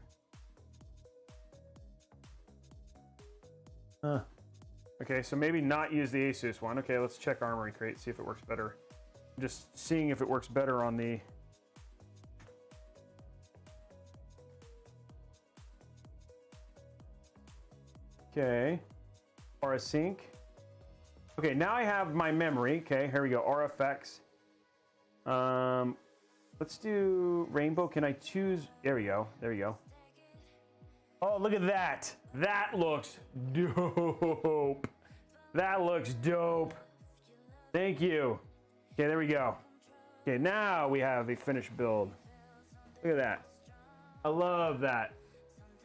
Huh. Okay, so maybe not use the Asus one. Okay, let's check Armory Crate, see if it works better. I'm just seeing if it works better on the... Okay, Aura Sync. Okay, now I have my memory. Okay, here we go, Aura Effects. Let's do Rainbow. Can I choose? There we go, there we go. Oh, look at that. That looks dope. That looks dope. Thank you. Okay, there we go. Okay, now we have a finished build. Look at that. I love that.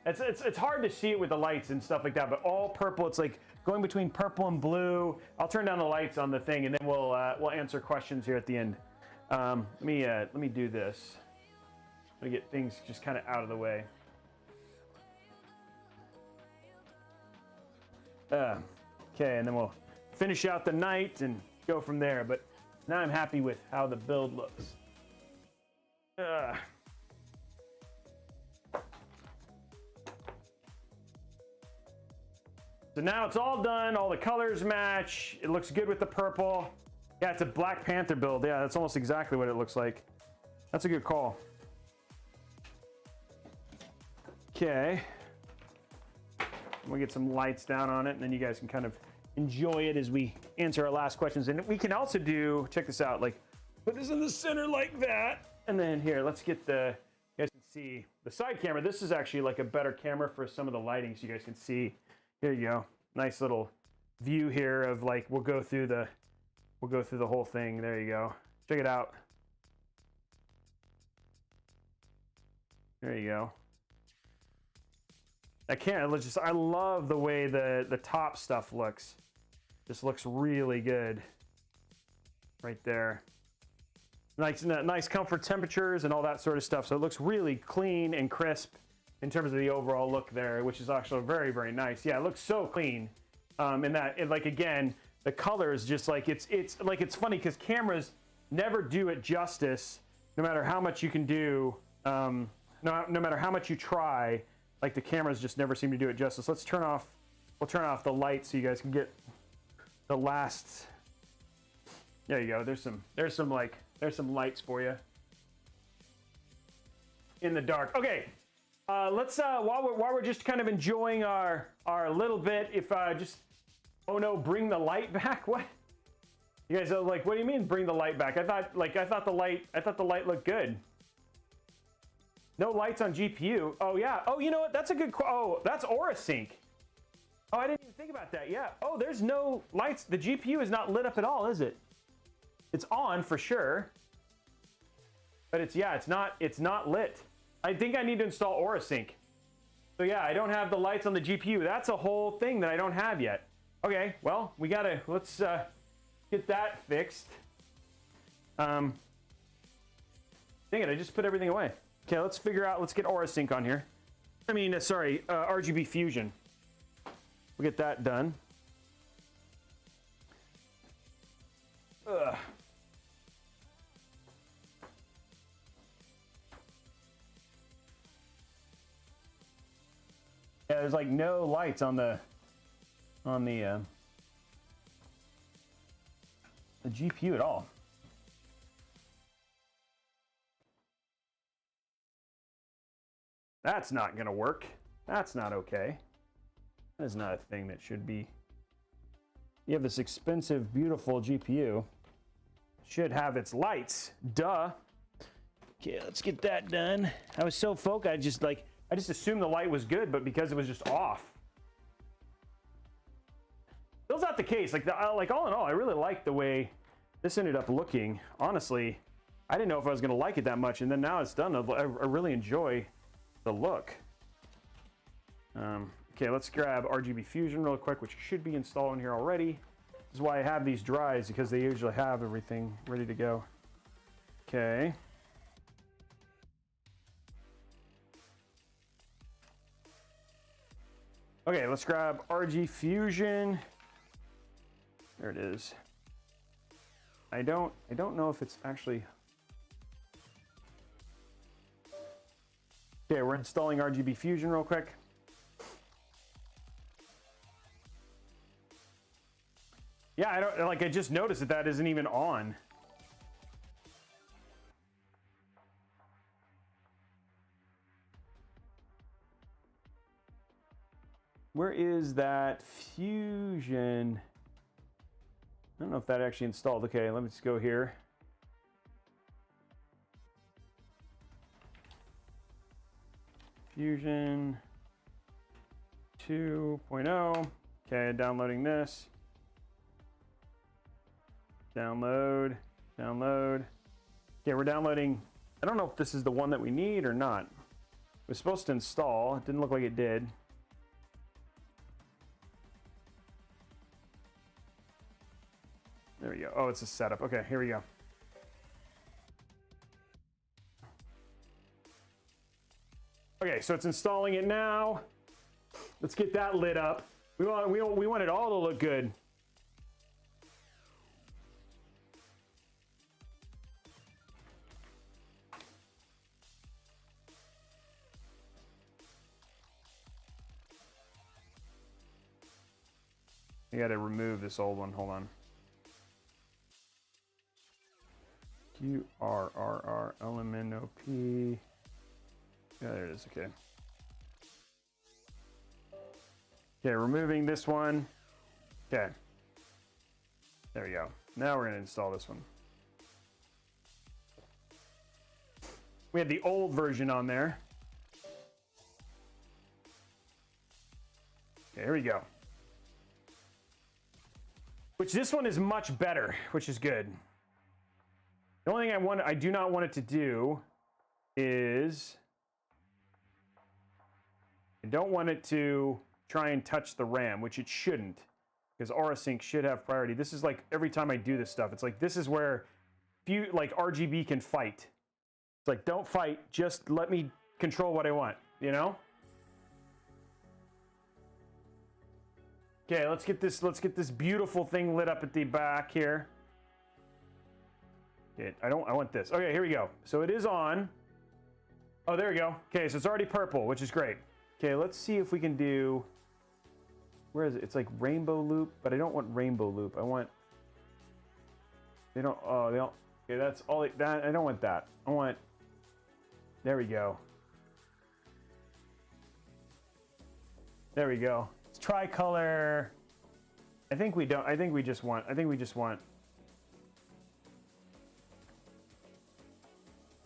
It's hard to see it with the lights and stuff like that, but all purple. It's like going between purple and blue. I'll turn down the lights on the thing, and then we'll answer questions here at the end. Let me do this. Let me get things just kind of out of the way. Okay, and then we'll finish out the night and go from there. But now I'm happy with how the build looks. So now it's all done. All the colors match. It looks good with the purple. Yeah, it's a Black Panther build. Yeah, that's almost exactly what it looks like. That's a good call. Okay. We'll get some lights down on it, and then you guys can kind of enjoy it as we answer our last questions. And we can also do, check this out, like put this in the center like that. And then here, let's get the, you guys can see the side camera. This is actually like a better camera for some of the lighting, so you guys can see. Here you go. Nice little view here of like, we'll go through the whole thing. There you go. Check it out. There you go. I love the way the top stuff looks. Just looks really good right there. Nice comfort temperatures and all that sort of stuff. So it looks really clean and crisp in terms of the overall look there, which is actually very, very nice. Yeah, it looks so clean. Like again, the colors just like it's funny because cameras never do it justice, no matter how much you can do, no matter how much you try. Like the cameras just never seem to do it justice. We'll turn off the lights so you guys can get the last. There you go. There's some lights for you in the dark. Okay, let's while we're just kind of enjoying our little bit. If just oh no, bring the light back. What? You guys are like, what do you mean bring the light back? I thought the light looked good. No lights on GPU. Oh yeah. Oh, you know what? That's a good. Oh, that's Aura Sync. Oh, I didn't even think about that. Yeah. Oh, there's no lights. The GPU is not lit up at all, is it? It's on for sure. But it's not lit. I think I need to install Aura Sync. So yeah, I don't have the lights on the GPU. That's a whole thing that I don't have yet. Okay. Well, let's get that fixed. Dang it! I just put everything away. Okay, let's get Aura Sync on here. RGB Fusion. We'll get that done. Ugh. Yeah, there's like no lights on the GPU at all. That's not going to work. That's not okay. That is not a thing that should be. You have this expensive, beautiful GPU. Should have its lights. Duh. Okay, let's get that done. I was so focused. I just assumed the light was good, but because it was just off. That's not the case. Like all in all, I really like the way this ended up looking. Honestly, I didn't know if I was going to like it that much, and then now it's done. I really enjoy the look. Okay, let's grab RGB Fusion real quick, which should be installed in here already. This is why I have these drives, because they usually have everything ready to go. Okay. Okay, let's grab RG Fusion. There it is. I don't know if it's actually. Okay, we're installing RGB Fusion real quick. Yeah, I don't, like, I just noticed that that isn't even on. Where is that Fusion? I don't know if that actually installed. Okay, let me just go here. Fusion 2.0. Okay, downloading this. Download, download. Okay, we're downloading. I don't know if this is the one that we need or not. It was supposed to install. It didn't look like it did. There we go. Oh, it's a setup. Okay, here we go. Okay, so it's installing it now. Let's get that lit up. We want it all to look good. I gotta remove this old one. Hold on. QRRR LMNOP. Yeah, there it is. Okay. Okay, removing this one. Okay. There we go. Now we're going to install this one. We had the old version on there. Okay, here we go. Which this one is much better, which is good. The only thing I do not want it to do is I don't want it to try and touch the RAM, which it shouldn't, because AuraSync should have priority. This is like every time I do this stuff, it's like this is where like RGB can fight. It's like, don't fight, just let me control what I want, you know? Okay, let's get this beautiful thing lit up at the back here. Okay, I want this. Okay, here we go. So it is on. Oh, there we go. Okay, so it's already purple, which is great. Okay, let's see if we can do, where is it? It's like rainbow loop, but I don't want rainbow loop. I want, they don't, okay, that's all, I don't want that. I want, there we go. There we go. It's tricolor. I think we just want,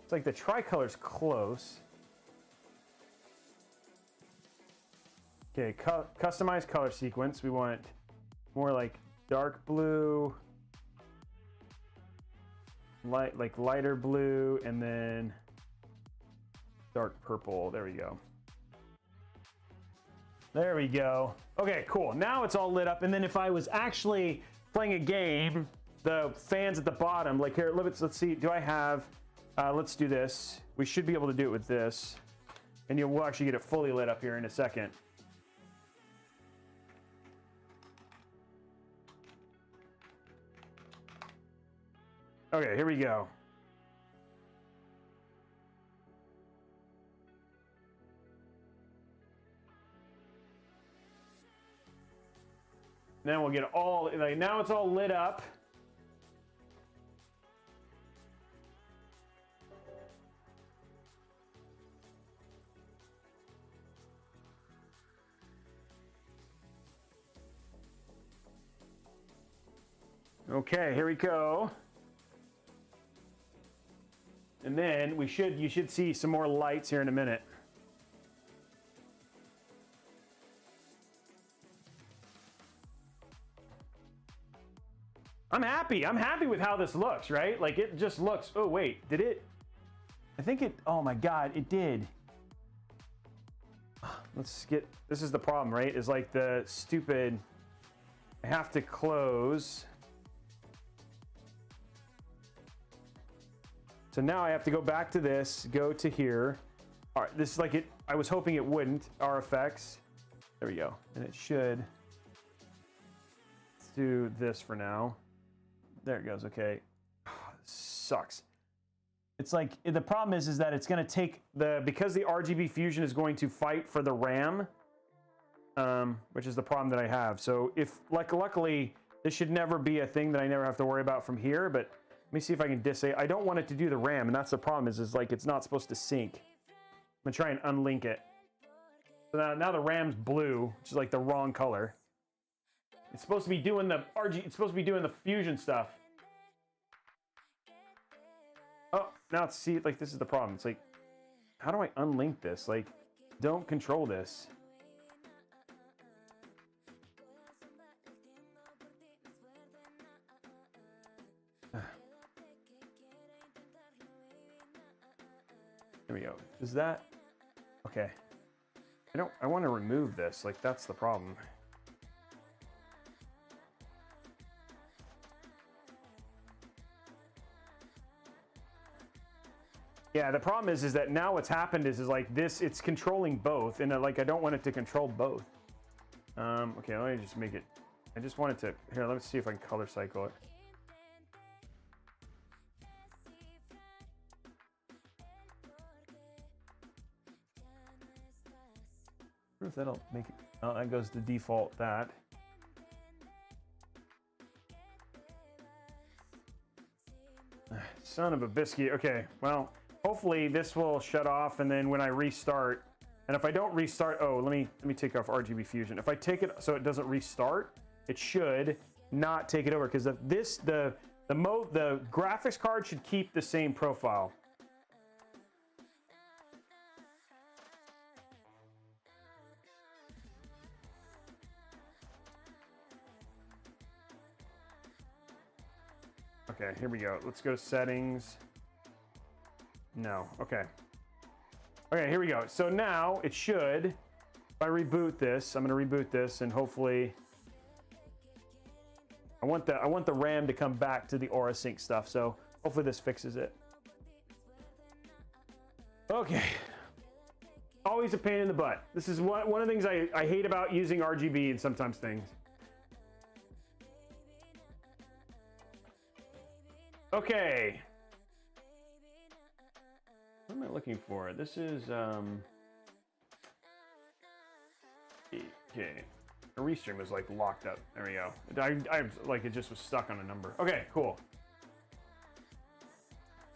it's like the tricolor's close. Okay, customize color sequence. We want more like dark blue, like lighter blue, and then dark purple. There we go. There we go. Okay, cool. Now it's all lit up. And then if I was actually playing a game, the fans at the bottom, like here, let's see. Do I have? Let's do this. We should be able to do it with this, and we'll actually get it fully lit up here in a second. Okay, here we go. Then we'll get all, like, now it's all lit up. Okay, here we go. And then you should see some more lights here in a minute. I'm happy. I'm happy with how this looks, right? Like it just looks, oh wait, did it? I think it, oh my God, it did. Let's get, this is the problem, right? Is like the stupid, I have to close. So now I have to go back to this, go to here. All right, this is like it, I was hoping it wouldn't, RFX. There we go, and it should. Let's do this for now. There it goes, okay. Sucks. It's like, the problem is that it's gonna take because the RGB Fusion is going to fight for the RAM, which is the problem that I have. So if, like, luckily, This should never be a thing that I never have to worry about from here, but let me see if I can disable. I don't want it to do the RAM, and that's the problem, is like it's not supposed to sync. I'm gonna try and unlink it. So now the RAM's blue, which is like the wrong color. It's supposed to be doing the it's supposed to be doing the fusion stuff. Oh, now it's, see, like this is the problem. It's like, how do I unlink this? Like, don't control this. There we go. Is that okay? I want to remove this. Like, that's the problem. Yeah, the problem is that now what's happened is like this, it's controlling both, and like I don't want it to control both. Okay, let me just make it, I just want it to, here, let's see if I can color cycle it. I wonder if that'll make it, oh, that goes to default that. Son of a biscuit. Okay, well, hopefully this will shut off, and then when I restart, and if I don't restart, oh, let me take off RGB Fusion. If I take it so it doesn't restart, it should not take it over, because the graphics card should keep the same profile. Okay, here we go. Let's go to settings. No, okay. Okay, here we go. So now it should, if I reboot this, I'm gonna reboot this, and hopefully I want the RAM to come back to the Aura Sync stuff, so hopefully this fixes it. Okay. Always a pain in the butt. This is one of the things I hate about using RGB and sometimes things. Okay. What am I looking for? This is, okay. A restream was like locked up. There we go. I like it just was stuck on a number. Okay, cool.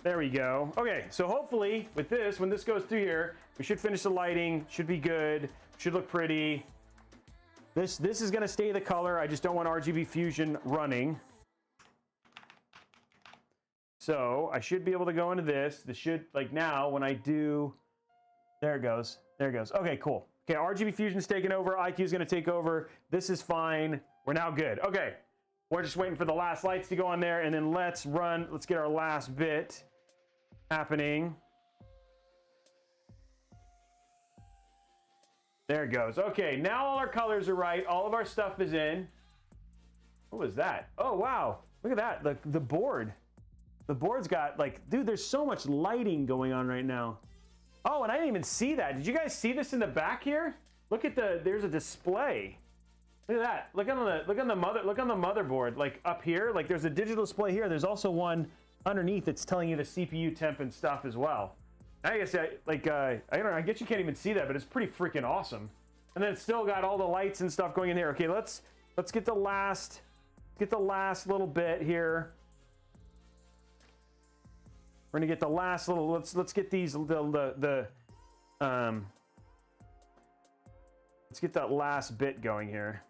There we go. Okay, so hopefully with this, when this goes through here, we should finish the lighting, should be good, should look pretty. This is gonna stay the color. I just don't want RGB Fusion running. So I should be able to go into this. This should, like now, when I do, there it goes. There it goes. Okay, cool. Okay, RGB Fusion's taken over. IQ is going to take over. This is fine. We're now good. Okay, we're just waiting for the last lights to go on there, and then let's run. Let's get our last bit happening. There it goes. Okay, now all our colors are right. All of our stuff is in. What was that? Oh, wow. Look at that. The board. The board's got, like, dude, there's so much lighting going on right now. Oh, and I didn't even see that. Did you guys see this in the back here? Look at there's a display. Look at that. Look on the motherboard, like up here. Like there's a digital display here. There's also one underneath that's telling you the CPU temp and stuff as well. I guess I don't know, I guess you can't even see that, but it's pretty freaking awesome. And then it's still got all the lights and stuff going in there. Okay, let's get the last little bit here. We're gonna get the last little, let's get these, let's get that last bit going here.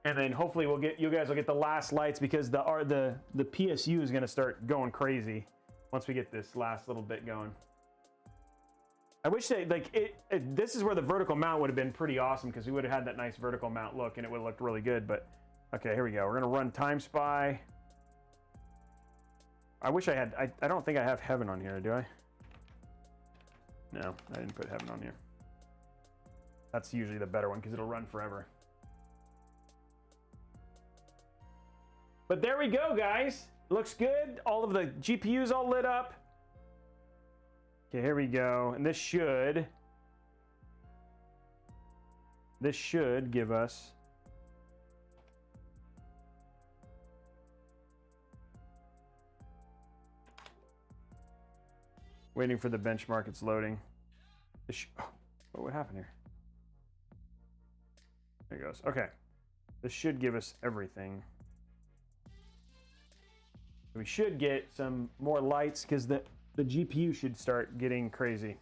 And then hopefully you guys will get the last lights, because the PSU is gonna start going crazy once we get this last little bit going. I wish they, like, this is where the vertical mount would have been pretty awesome, because we would have had that nice vertical mount look and it would have looked really good, but okay, here we go. We're gonna run Time Spy. I wish I had, I don't think I have Heaven on here, do I? No, I didn't put Heaven on here. That's usually the better one, because it'll run forever. But there we go, guys. Looks good. All of the GPUs all lit up. Okay, here we go. And this should give us waiting for the benchmark. It's loading. Oh, what happened here? There it goes. Okay. This should give us everything. We should get some more lights because the GPU should start getting crazy.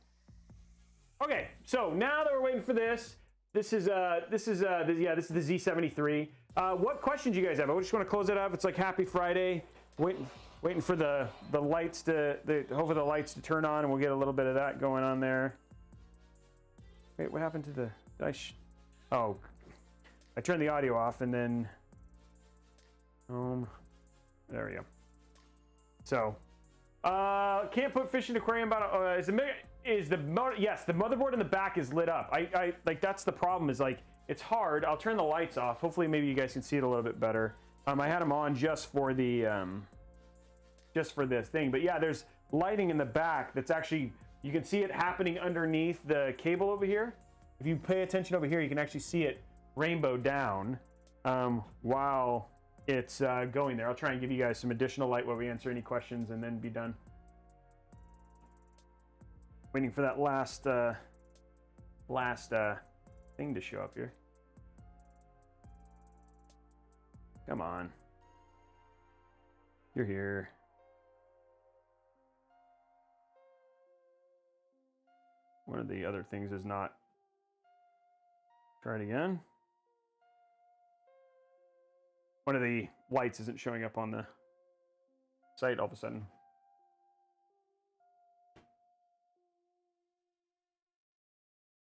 Okay, so now that we're waiting for this, this is the Z73. What questions you guys have? I just want to close it up. It's like Happy Friday. Waiting for the lights hopefully the lights to turn on, and we'll get a little bit of that going on there. Wait, what happened to the? Oh, I turned the audio off, and then there we go. So can't put fish in aquarium. Yes, the motherboard in the back is lit up. I like, that's the problem, is like it's hard. I'll turn the lights off. Hopefully maybe you guys can see it a little bit better. I had them on just for the just for this thing, but yeah, there's lighting in the back that's actually, you can see it happening underneath the cable over here. If you pay attention over here, you can actually see it rainbow down while it's going there. I'll try and give you guys some additional light while we answer any questions and then be done. Waiting for that last thing to show up here. Come on. You're here. One of the other things is not. Try it again. One of the lights isn't showing up on the site all of a sudden.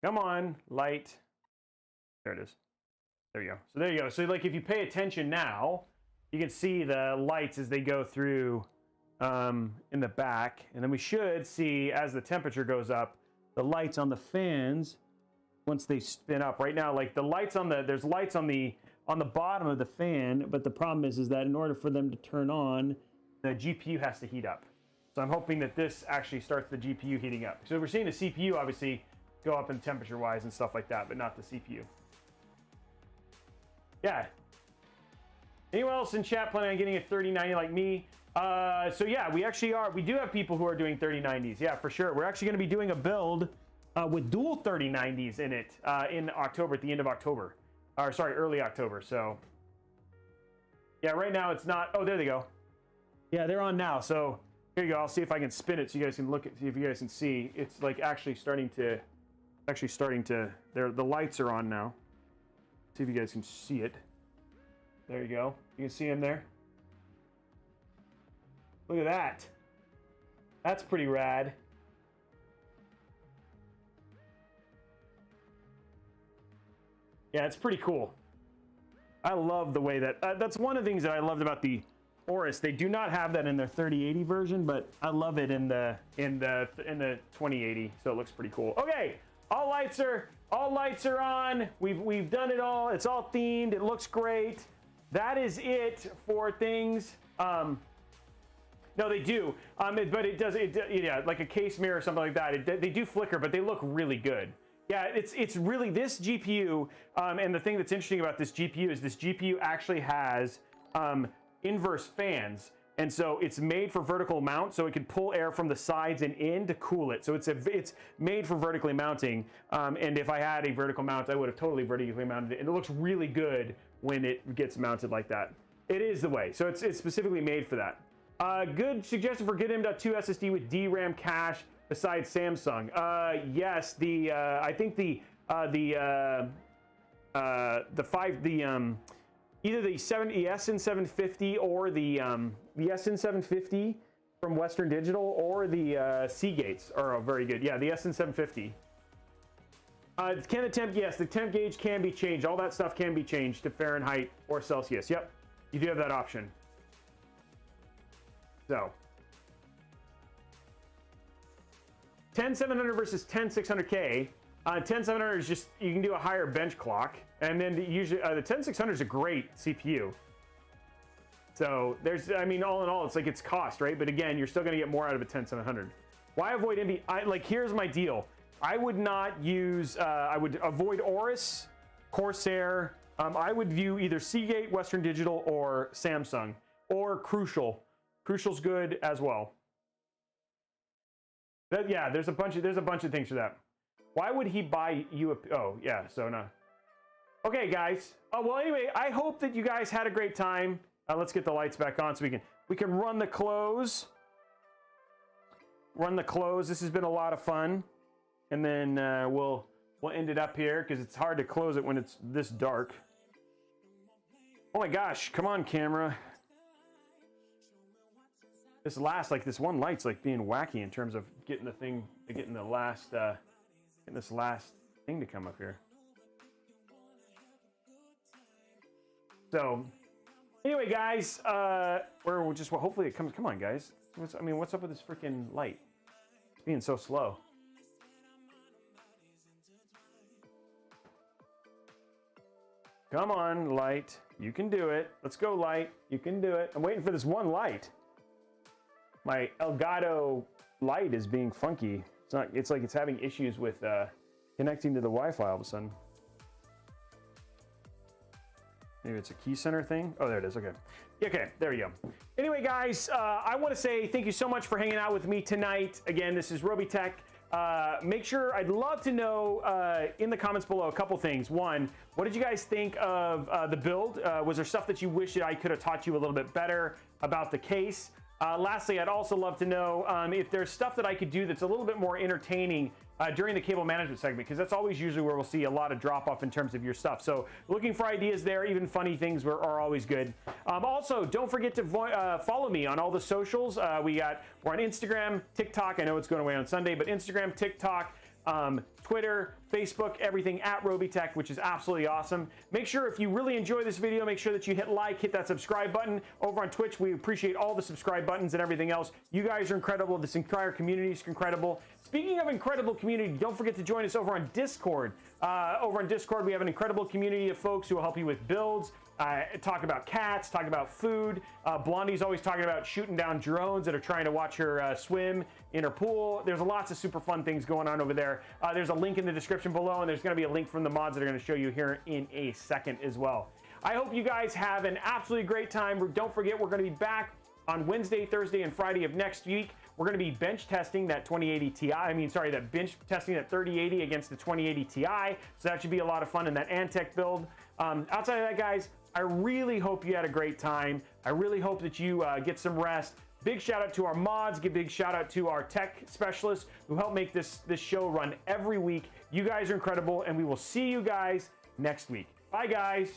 Come on, light. There it is. There you go. So there you go. So like, if you pay attention now, you can see the lights as they go through in the back. And then we should see, as the temperature goes up, the lights on the fans once they spin up. Right now, like the lights on the, there's lights on the bottom of the fan, but the problem is that in order for them to turn on, the GPU has to heat up. So I'm hoping that this actually starts the GPU heating up. So we're seeing the CPU obviously go up in temperature wise and stuff like that, but not the CPU. Yeah. Anyone else in chat planning on getting a 3090 like me? So yeah, we actually are. We do have people who are doing 3090s. Yeah, for sure. We're actually going to be doing a build with dual 3090s in it in October, at the end of October. Or sorry, early October. So yeah, right now it's not. Oh, there they go. Yeah, they're on now. So here you go. I'll see if I can spin it so you guys can look at, see if you guys can see. It's like actually starting to. The lights are on now. See if you guys can see it. There you go. You can see them there. Look at that. That's pretty rad. Yeah, it's pretty cool. I love the way that that's one of the things that I loved about the Aorus. They do not have that in their 3080 version, but I love it in the 2080. So it looks pretty cool. Okay, all lights are on. We've done it all. It's all themed. It looks great. That is it for things. No, they do. But it does. Yeah, like a case mirror or something like that. They do flicker, but they look really good. Yeah, it's really this GPU. And the thing that's interesting about this GPU is this GPU actually has inverse fans. And so it's made for vertical mount, so it can pull air from the sides and in to cool it. So it's made for vertically mounting. And if I had a vertical mount, I would have totally vertically mounted it. And it looks really good when it gets mounted like that. It is the way. So it's specifically made for that. Good suggestion for good M.2 SSD with DRAM cache besides Samsung. Yes, I think either the SN750 or the SN750 from Western Digital or the Seagates are very good. Yeah, the SN750. Can the temp? Yes, the temp gauge can be changed. All that stuff can be changed to Fahrenheit or Celsius. Yep, you do have that option. So 10700 versus 10600K. 10700 is just, you can do a higher bench clock, and then usually the 10600 is a great CPU. So there's, I mean, all in all, it's like it's cost, right? But again, you're still going to get more out of a 10700. Why avoid NV? Like, here's my deal. I would not use. I would avoid Aorus, Corsair. I would view either Seagate, Western Digital, or Samsung, or Crucial. Crucial's good as well. Yeah, there's a bunch of things for that. Why would he buy you a? Oh yeah, so no. Okay, guys. Well, anyway, I hope that you guys had a great time. Let's get the lights back on so we can run the close. Run the close. This has been a lot of fun, and then we'll end it up here because it's hard to close it when it's this dark. Oh my gosh! Come on, camera. This one light's like being wacky in terms of getting the last thing to come up here. So, anyway, guys, we're just hopefully it comes. Come on, guys. What's up with this freaking light? It's being so slow. Come on, light. You can do it. Let's go, light. You can do it. I'm waiting for this one light. My Elgato light is being funky. It's like it's having issues with connecting to the Wi-Fi all of a sudden. Maybe it's a key center thing. Oh, there it is. Okay. Okay, there we go. Anyway, guys, I want to say thank you so much for hanging out with me tonight. Again, this is Robeytech. Make sure, I'd love to know in the comments below a couple things. One, what did you guys think of the build? Was there stuff that you wish that I could have taught you a little bit better about the case? Lastly, I'd also love to know if there's stuff that I could do that's a little bit more entertaining during the cable management segment, because that's always usually where we'll see a lot of drop off in terms of your stuff. So looking for ideas there, even funny things are always good. Also, don't forget to follow me on all the socials. We're on Instagram, TikTok. I know it's going away on Sunday, but Instagram, TikTok, Twitter, Facebook, everything at Robeytech, which is absolutely awesome. Make sure if you really enjoy this video, make sure that you hit like, hit that subscribe button. Over on Twitch, we appreciate all the subscribe buttons and everything else. You guys are incredible. This entire community is incredible. Speaking of incredible community, don't forget to join us over on Discord. Over on Discord, we have an incredible community of folks who will help you with builds, talk about cats, talk about food. Blondie's always talking about shooting down drones that are trying to watch her swim in her pool. There's lots of super fun things going on over there. There's a link in the description below, and there's going to be a link from the mods that are going to show you here in a second as well. I hope you guys have an absolutely great time. Don't forget, we're going to be back on Wednesday, Thursday, and Friday of next week. We're going to be bench testing that 2080 Ti. That bench testing that 3080 against the 2080 Ti. So that should be a lot of fun in that Antec build. Outside of that, guys, I really hope you had a great time. I really hope that you get some rest. Big shout out to our mods. Give big shout out to our tech specialists who help make this show run every week. You guys are incredible, and we will see you guys next week. Bye, guys.